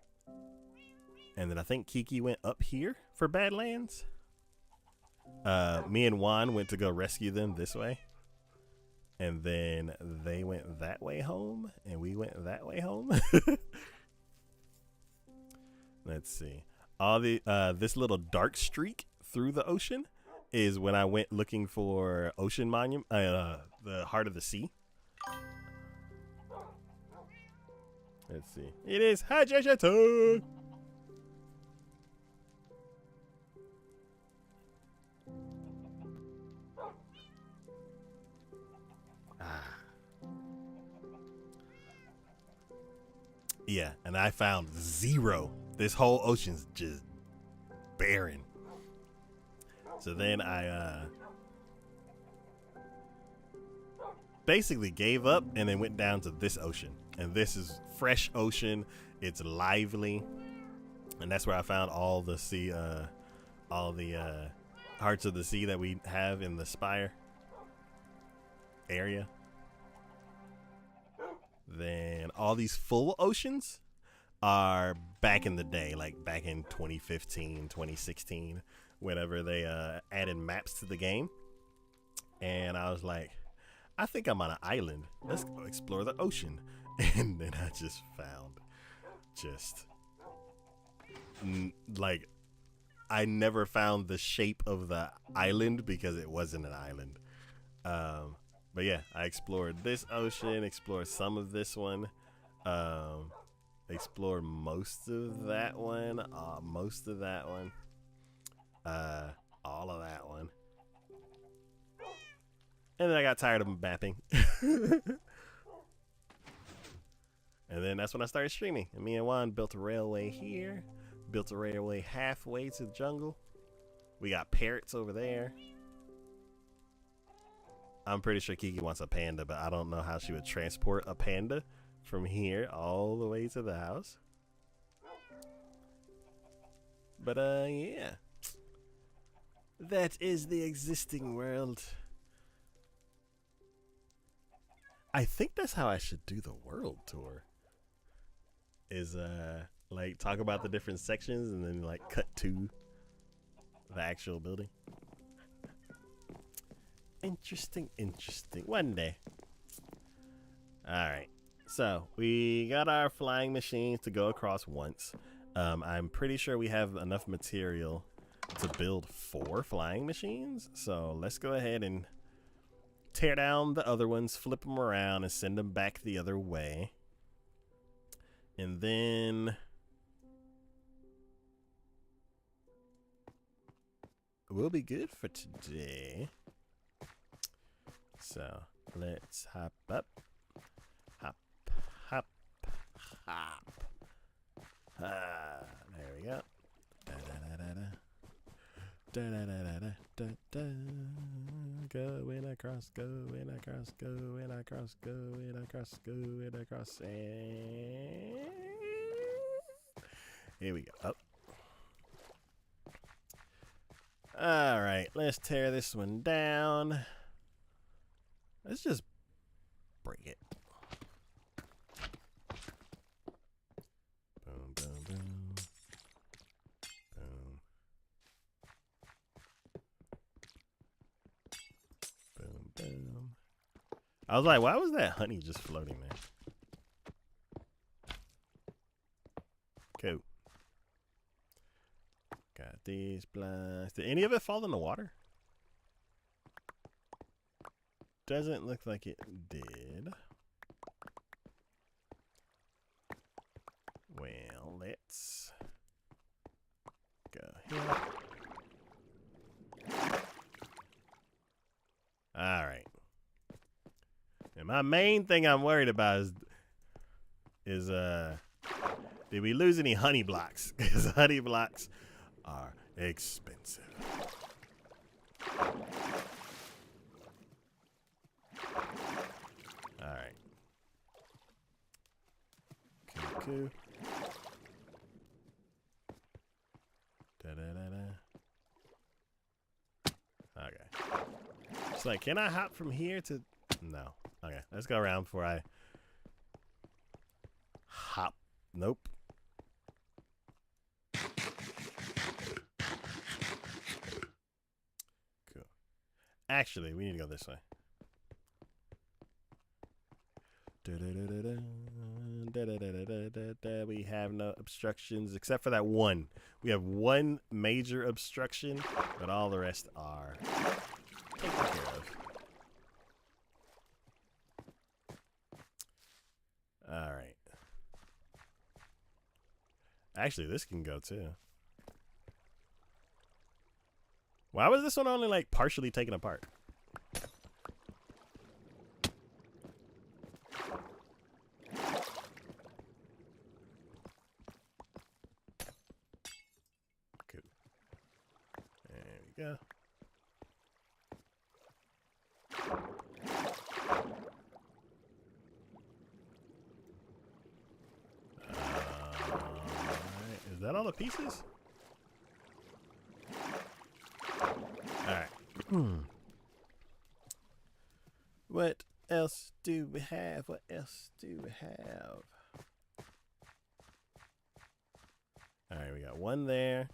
A: then I think Kiki went up here for Badlands. Me and Juan went to go rescue them this way. And then they went that way home, and we went that way home. Let's see. All the this little dark streak through the ocean is when I went looking for ocean monument, the heart of the sea. Let's see. It is Hajjata. Yeah, and I found 0. This whole ocean's just barren. So then I basically gave up and then went down to this ocean. And this is fresh ocean. It's lively. And that's where I found all the sea, all the hearts of the sea that we have in the Spire area. Then all these full oceans are back in the day, like back in 2015, 2016, whenever they added maps to the game. And I was like, I think I'm on an island. Let's go explore the ocean. And then I just found like, I never found the shape of the island because it wasn't an island. But yeah, I explored this ocean, explored some of this one, explored most of that one, all of that one. And then I got tired of mapping. And then that's when I started streaming. And me and Juan built a railway here, built a railway halfway to the jungle. We got parrots over there. I'm pretty sure Kiki wants a panda, but I don't know how she would transport a panda from here all the way to the house. But yeah. That is the existing world. I think that's how I should do the world tour. Is like talk about the different sections and then like cut to the actual building. Interesting. One day. Alright. So, we got our flying machines to go across once. I'm pretty sure we have enough material to build 4 flying machines. So, let's go ahead and tear down the other ones, flip them around, and send them back the other way. And then we'll be good for today. So let's hop up, hop. There we go. Going across, and here we go. Up. All right, let's tear this one down. Let's just break it. Boom, boom, boom. Boom. Boom, boom. I was like, why was that honey just floating there? Cool. Got these blinds. Did any of it fall in the water? Doesn't look like it did. Well, let's go here. All right. And my main thing I'm worried about is did we lose any honey blocks? Because honey blocks are expensive. Alright. Cool. Okay. It's like, can I hop from here to... No. Okay, let's go around before I hop. Nope. Cool. Actually, we need to go this way. We have no obstructions except for that one. We have one major obstruction, but all the rest are taken care of. All right. Actually, this can go too. Why was this one only like partially taken apart? Cool. There we go. Is that all the pieces? Alright. What else do we have? What else do we have? Alright, we got one there.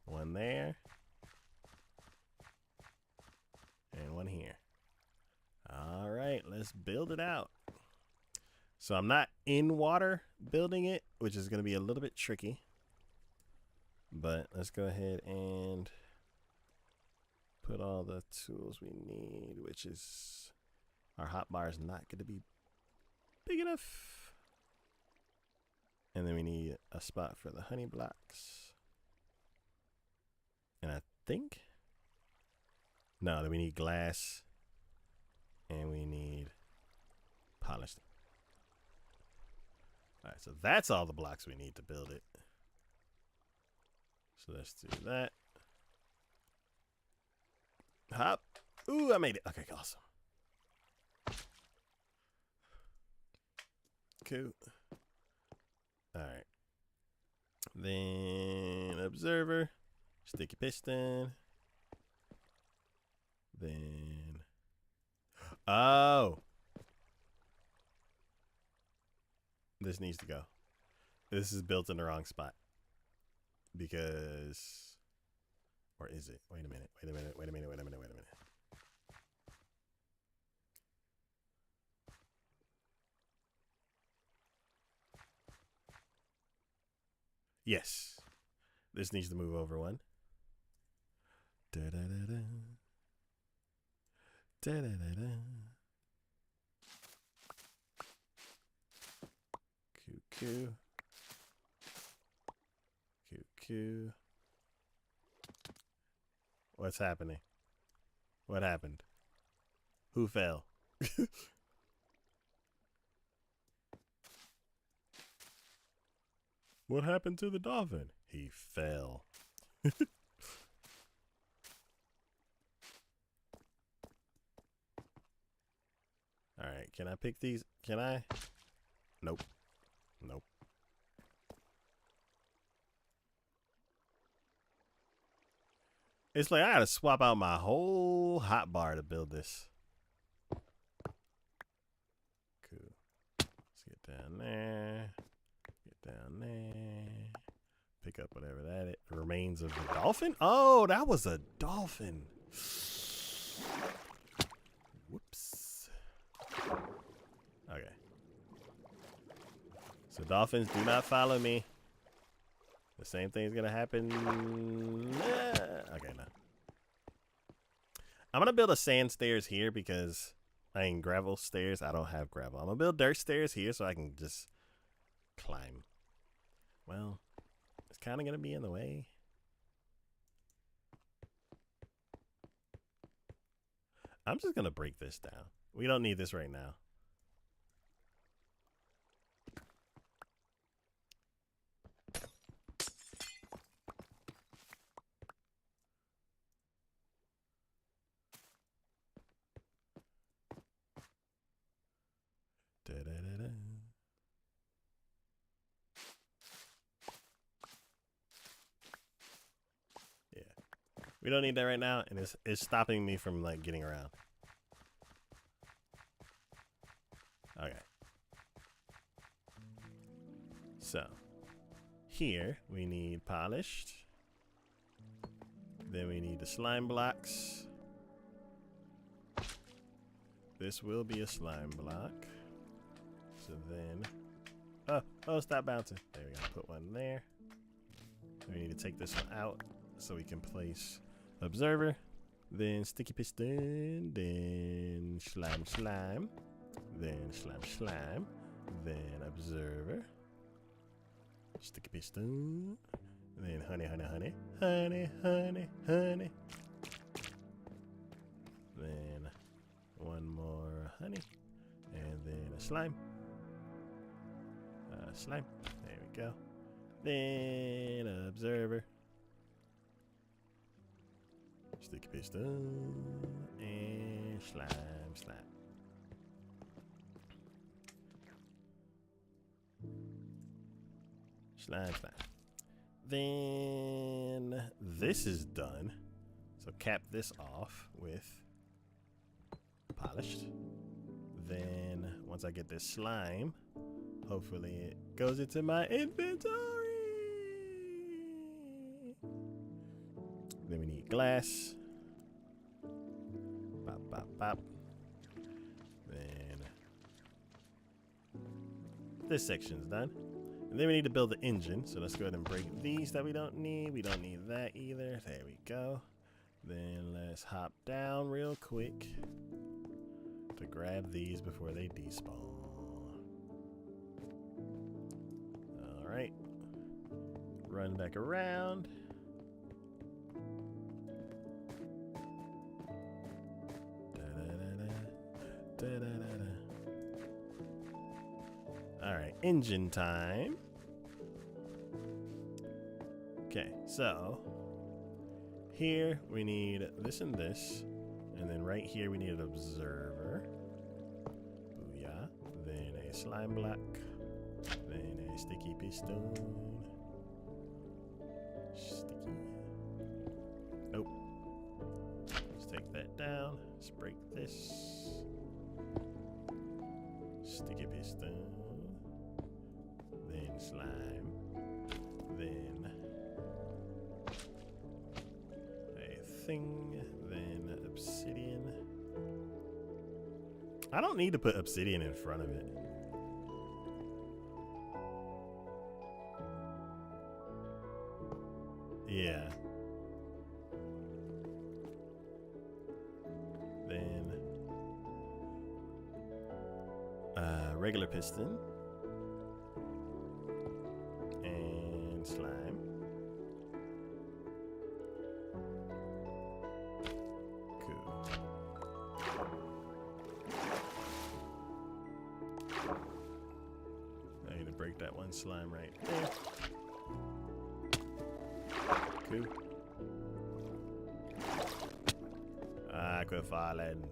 A: One there. And one here. Alright, let's build it out. So I'm not in water building it, which is going to be a little bit tricky. But let's go ahead and put all the tools we need, which is our hotbar is not going to be big enough. And then we need a spot for the honey blocks. And I think, no, then we need glass and we need polished. All right, so that's all the blocks we need to build it. So let's do that. Hop. Ooh, I made it. Okay, awesome. Cool. All right. Then observer, sticky piston. Then, oh. This needs to go. This is built in the wrong spot. Because, or is it? Wait a minute. Wait a minute. Wait a minute. Wait a minute. Wait a minute. Yes. This needs to move over one. Da da da da. Da da da da. Q. What's happening? What happened? Who fell? What happened to the dolphin? He fell. Alright, can I pick these? Can I? Nope. Nope. It's like I gotta swap out my whole hotbar to build this. Cool. Let's get down there. Get down there. Pick up whatever that is. Remains of the dolphin? Oh, that was a dolphin. Whoops. Okay. So dolphins, do not follow me. The same thing is gonna happen. Okay, no. I'm gonna build a sand stairs here because I mean gravel stairs. I don't have gravel. I'm gonna build dirt stairs here so I can just climb. Well, it's kind of gonna be in the way. I'm just gonna break this down. We don't need this right now. Yeah, we don't need that right now, and it's stopping me from like getting around. Okay. So here we need polished. Then we need the slime blocks. This will be a slime block. So then, oh, stop bouncing. There we go. Put one there. We need to take this one out so we can place observer. Then sticky piston. Then slime. Then slime. Then observer. Sticky piston. Then honey. Then one more honey. And then a slime. Slime. There we go. Then observer. Sticky piston. And slime. Slime. Then this is done. So cap this off with polished. Then once I get this slime, hopefully it goes into my inventory. Then we need glass. Pop. Then this section's done. And then we need to build the engine. So let's go ahead and break these that we don't need. We don't need that either. There we go. Then let's hop down real quick to grab these before they despawn. Alright. Run back around. Alright, engine time. Okay, so here we need this and this. And then right here we need an observer. Booyah. Then a slime block. Then a sticky piston. Sticky. Nope. Let's take that down. Let's break this. Sticky piston. Then slime. Then a thing. Then obsidian. I don't need to put obsidian in front of it. Yeah. Then regular piston. And slime. Cool. I need to break that one slime right there. Cool. I quit falling.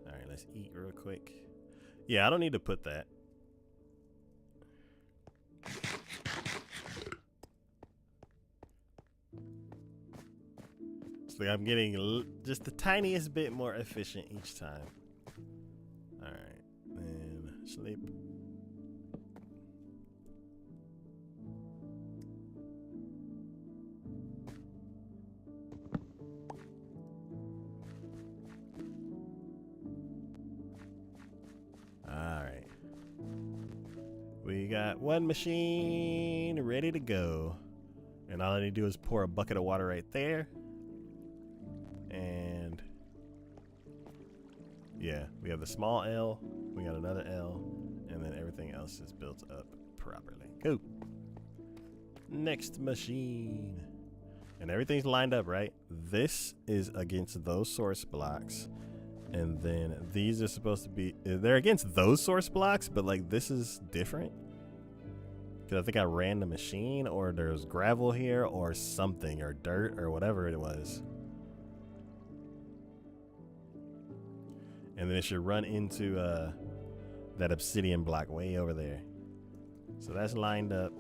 A: Alright, let's eat real quick. Yeah, I don't need to put that. So I'm getting just the tiniest bit more efficient each time. Alright, then sleep. Alright. We got one machine ready to go. And all I need to do is pour a bucket of water right there. And yeah, we have the small L, we got another L, and then everything else is built up properly. Go. Next machine. And everything's lined up, right? This is against those source blocks. And then these are supposed to be, they're against those source blocks, but like this is different. Because I think I ran the machine, or there's gravel here or something, or dirt or whatever it was. And then it should run into that obsidian block way over there. So that's lined up.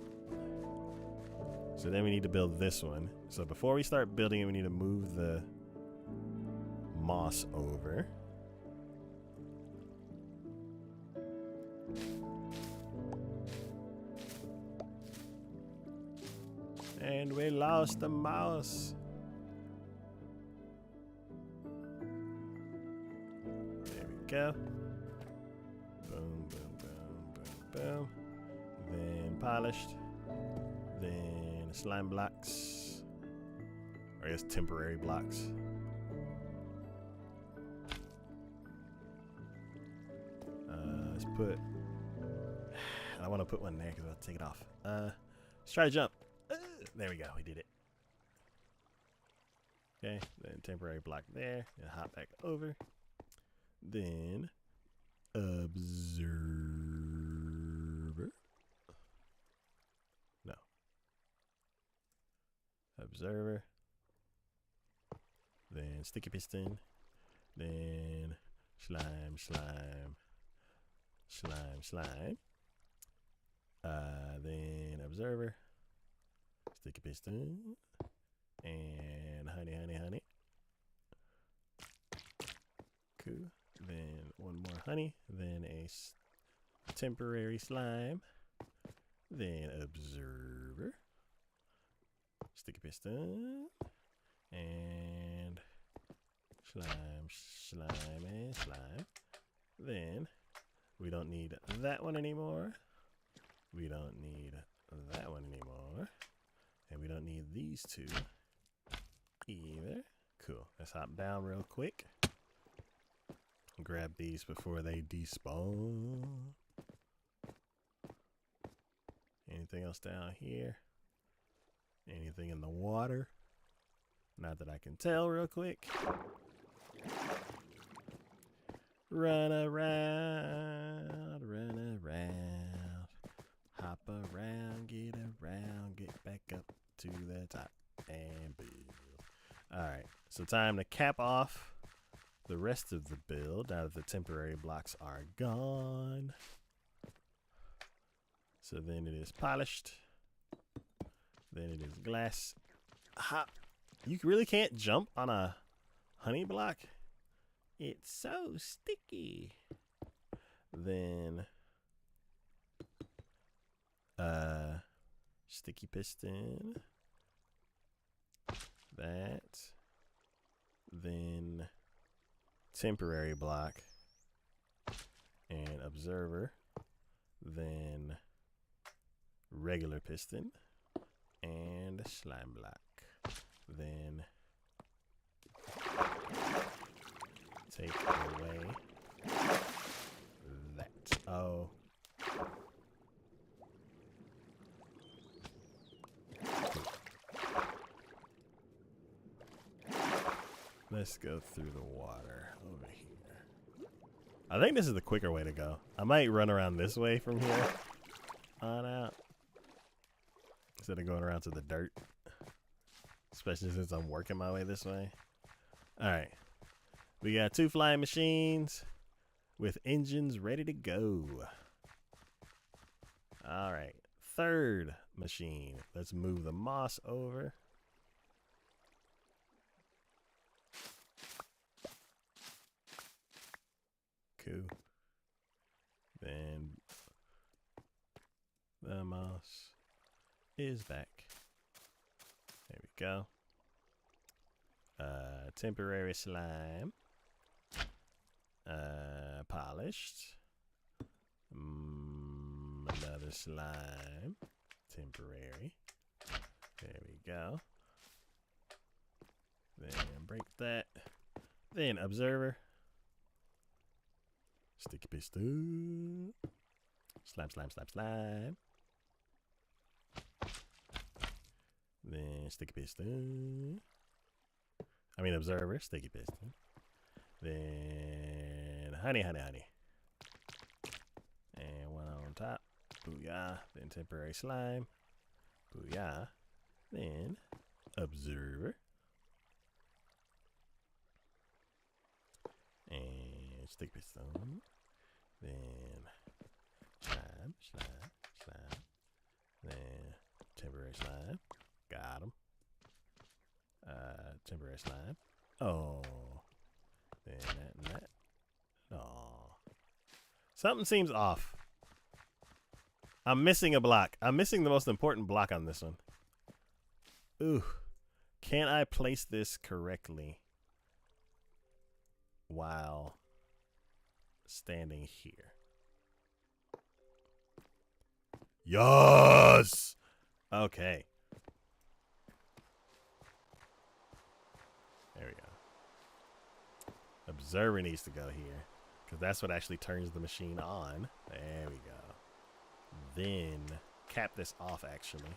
A: So then we need to build this one. So before we start building it, we need to move the moss over. And we lost the mouse. There we go. Boom, boom, boom. Boom. Then polished. Then slime blocks. Or I guess temporary blocks. Let's put... I want to put one there because I'll take it off. Let's try to jump. There we go. We did it. Okay. Then temporary block there. Then hop back over. Then observer. No. Observer. Then sticky piston. Then slime, slime. Slime, slime. Then observer. Sticky piston. And honey, honey, honey. Cool. Then one more honey. Then a temporary slime. Then observer. Sticky piston. And slime, slime, and slime. Then we don't need that one anymore. We don't need that one anymore. And we don't need these two either. Cool. Let's hop down real quick. Grab these before they despawn. Anything else down here? Anything in the water? Not that I can tell real quick. Run around, run around. Hop around, get back up to the top and build. Alright, so time to cap off the rest of the build now that the temporary blocks are gone. So then it is polished. Then it is glass. Hop. You really can't jump on a honey block. It's so sticky. Then sticky piston. That. Then temporary block and observer. Then regular piston and slime block. Then take away that. Oh. Let's go through the water over here. I think this is the quicker way to go. I might run around this way from here on out instead of going around to the dirt, especially since I'm working my way this way. All right. We got 2 flying machines with engines ready to go. All right. 3rd machine. Let's move the moss over. Cool. Then the moss is back. There we go. Temporary slime. Polished. Another slime. Temporary. There we go. Then break that. Then observer. Sticky piston. Slime, slime, slime, slime. Then sticky piston. I mean observer, sticky piston. Then honey, honey, honey. And one on top. Booyah. Then temporary slime. Booyah. Then observer. And sticky piston. Then slime, slime, slime. Then temporary slime. Got him. Temporary slime. Oh. Then that and that. Oh. Something seems off. I'm missing a block. I'm missing the most important block on this one. Ooh. Can I place this correctly while standing here? Yes. Okay. There we go. Observer needs to go here, because that's what actually turns the machine on. There we go. Then cap this off, actually.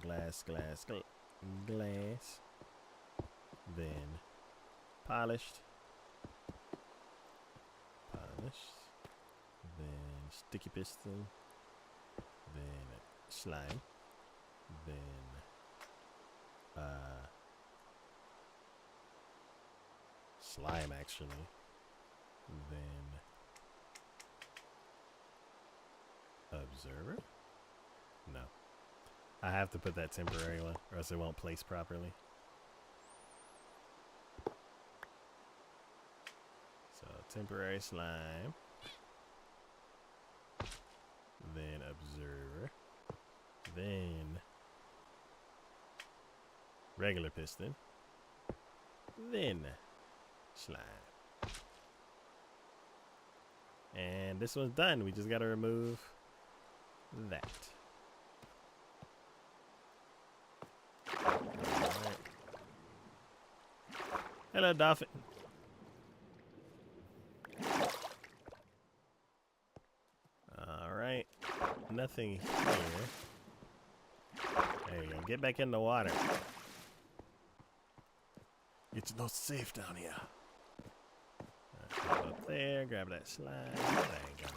A: Glass. Then polished. Then sticky piston. Then slime. Then slime, actually. Then observer? No. I have to put that temporary one, or else it won't place properly. So temporary slime. Then observer. Then regular piston. Then slime. And this one's done. We just gotta remove that. Alright. Hello, dolphin. Alright. Nothing here. There you go. Get back in the water. It's not safe down here. Right, up there. Grab that slime. There you go.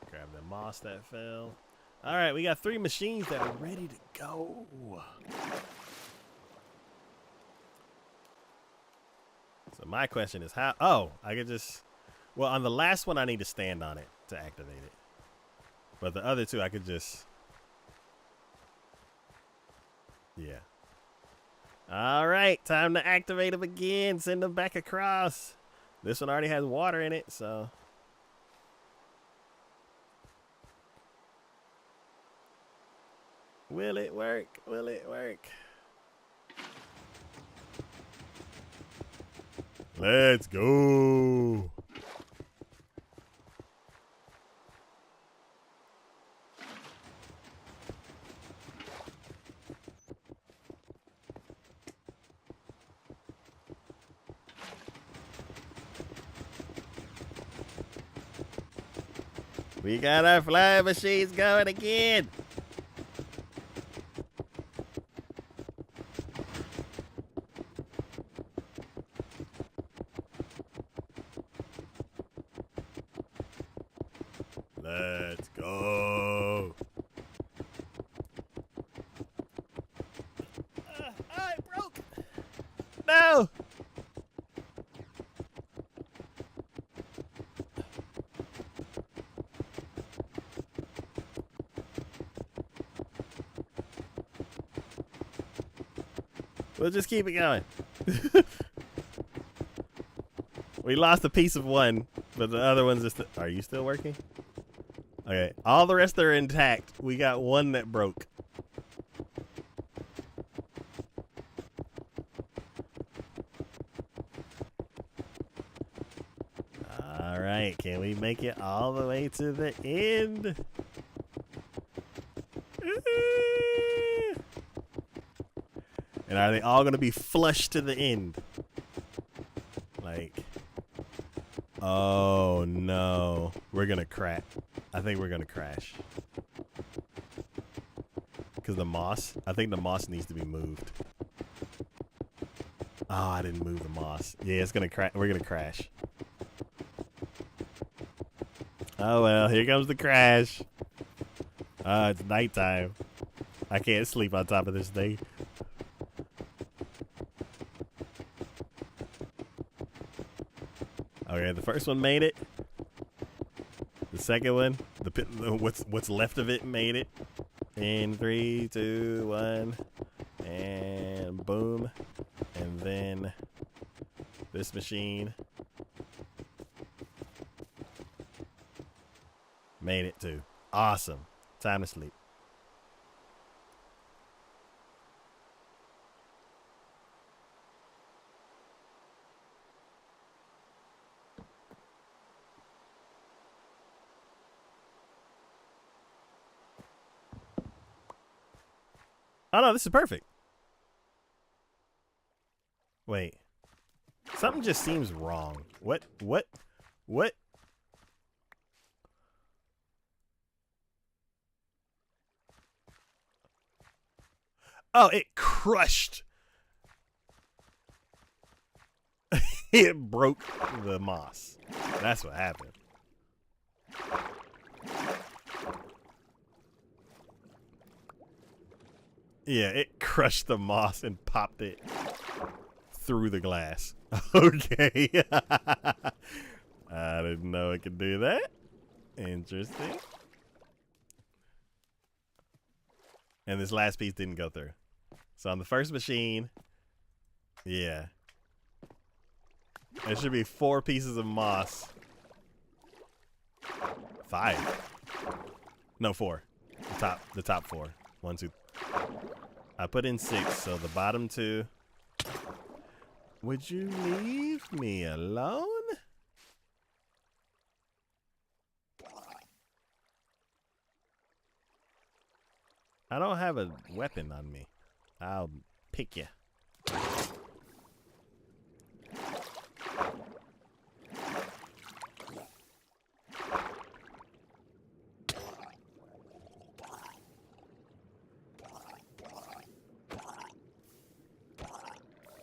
A: Grab the moss that fell. Alright, we got 3 machines that are ready to go. So my question is how... Oh, I could just... Well, on the last one, I need to stand on it to activate it. But the other 2, I could just... Yeah. Alright, time to activate them again. Send them back across. This one already has water in it, so... Will it work? Will it work? Let's go. We got our flying machines going again. Let's go. I broke. No. We'll just keep it going. We lost a piece of one, but the other one's just... Are you still working? Okay, all the rest are intact. We got one that broke. All right, can we make it all the way to the end? And are they all going to be flush to the end? Like, oh no. We're going to crash. I think we're going to crash. Because the moss, I think the moss needs to be moved. Oh, I didn't move the moss. Yeah, it's going to crash. We're going to crash. Oh well, here comes the crash. It's nighttime. I can't sleep on top of this thing. Okay, the first one made it. The second one, what's left of it made it. In 3, 2, 1, and boom. And then this machine made it too. Awesome. Time to sleep. Oh no, this is perfect. Wait. Something just seems wrong. What? What? Oh, it crushed. It broke the moss. That's what happened. Yeah, it crushed the moss and popped it through the glass. Okay. I didn't know it could do that. Interesting. And this last piece didn't go through. So on the first machine, yeah. There should be 4 pieces of moss. 5. No, 4. The top 4. 1, 2. I put in 6, so the bottom 2. Would you leave me alone? I don't have a weapon on me. I'll pick you.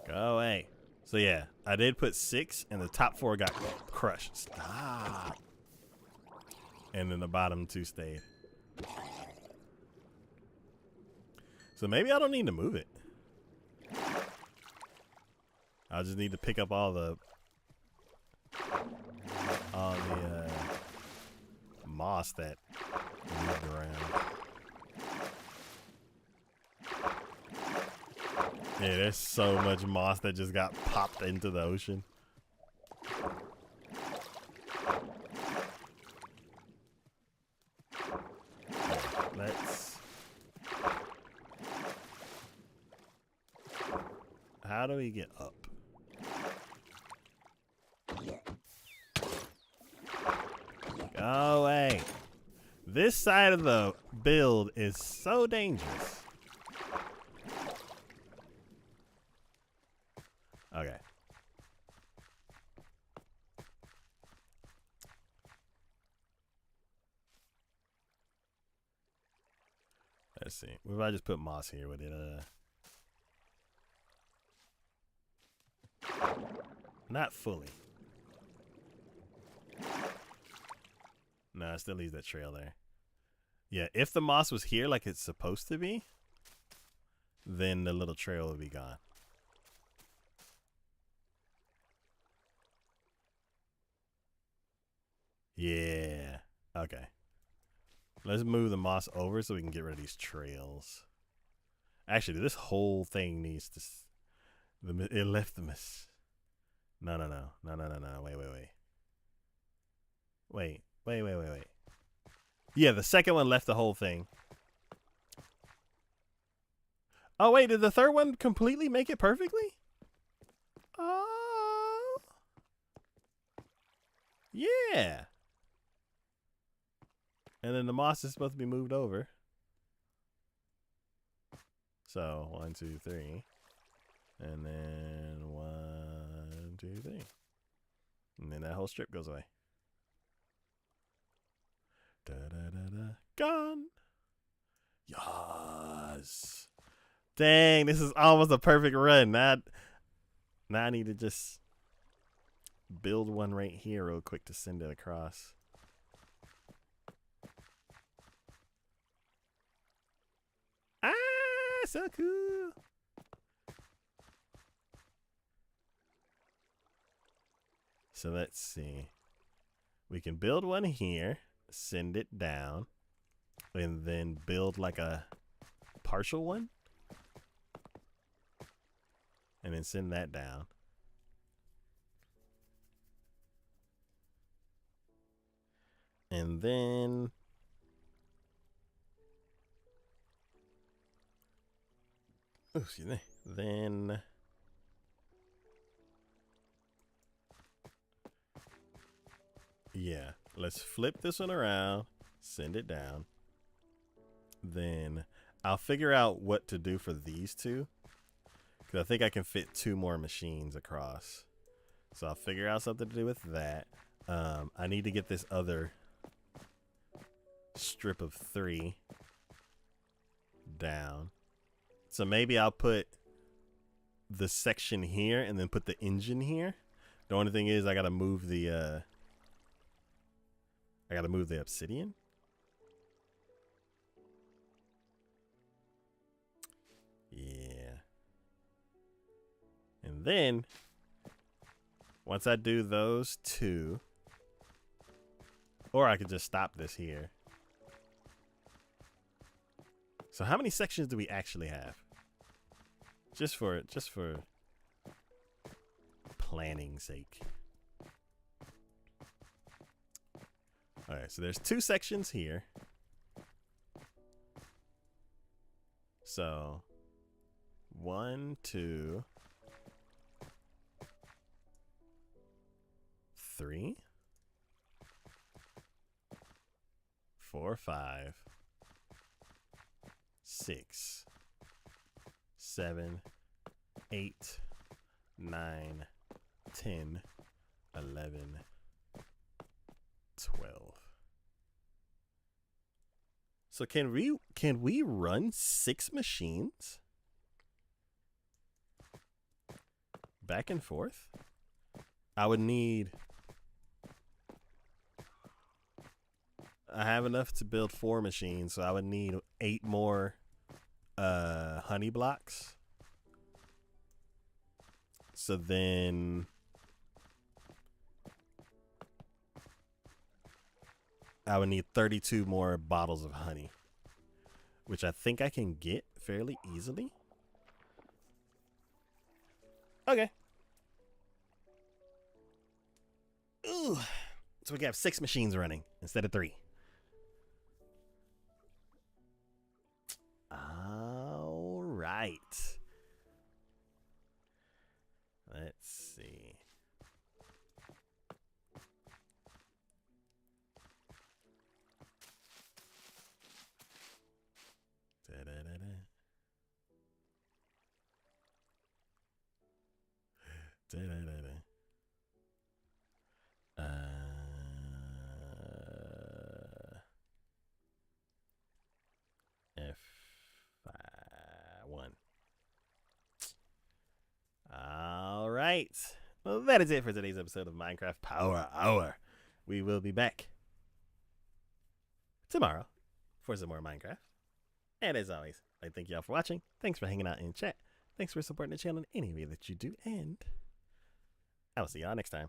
A: Go away. So yeah, I did put 6, and the top 4 got crushed. Stop. And then the bottom 2 stayed. So maybe I don't need to move it. I just need to pick up all the moss that moved around. Yeah, there's so much moss that just got popped into the ocean. Let's... How do we get up? Go away. This side of the build is so dangerous. Okay. Let's see. What if I just put moss here? Would it not fully. No, it still leaves that trail there. Yeah, if the moss was here like it's supposed to be, then the little trail would be gone. Yeah. Okay. Let's move the moss over so we can get rid of these trails. Actually, this whole thing needs to... It left the miss. No. Wait. Yeah, the second one left the whole thing. Oh, wait, did the third one completely make it perfectly? Oh. Yeah. And then the moss is supposed to be moved over. So, 1, 2, 3. And then 1, 2, 3. And then that whole strip goes away. Gone. Yes. Dang, this is almost a perfect run. Now I need to just build one right here real quick to send it across. Ah, so cool. So let's see. We can build one here, send it down, and then build like a partial one. And then send that down. And then... Oh, excuse me. Then... Yeah, let's flip this one around, send it down. Then I'll figure out what to do for these two. Because I think I can fit 2 more machines across. So I'll figure out something to do with that. I need to get this other strip of 3 down. So maybe I'll put the section here and then put the engine here. The only thing is I gotta move the obsidian. Yeah. And then once I do those 2, or I could just stop this here. So how many sections do we actually have? Just for planning sake. All right, so there's 2 sections here. So 1, 2, 3, 4, 5, 6, 7, 8, 9, 10, 11, 12. So can we run 6 machines back and forth? I would need. I have enough to build 4 machines, so I would need 8 more honey blocks. So then I would need 32 more bottles of honey, which I think I can get fairly easily. Okay. Ooh. So we can have 6 machines running instead of 3. All right. Let's see. F1. All right. Well, that is it for today's episode of Minecraft Power Hour. We will be back tomorrow for some more Minecraft. And as always, I thank y'all for watching. Thanks for hanging out in chat. Thanks for supporting the channel in any way that you do. And I will see y'all next time.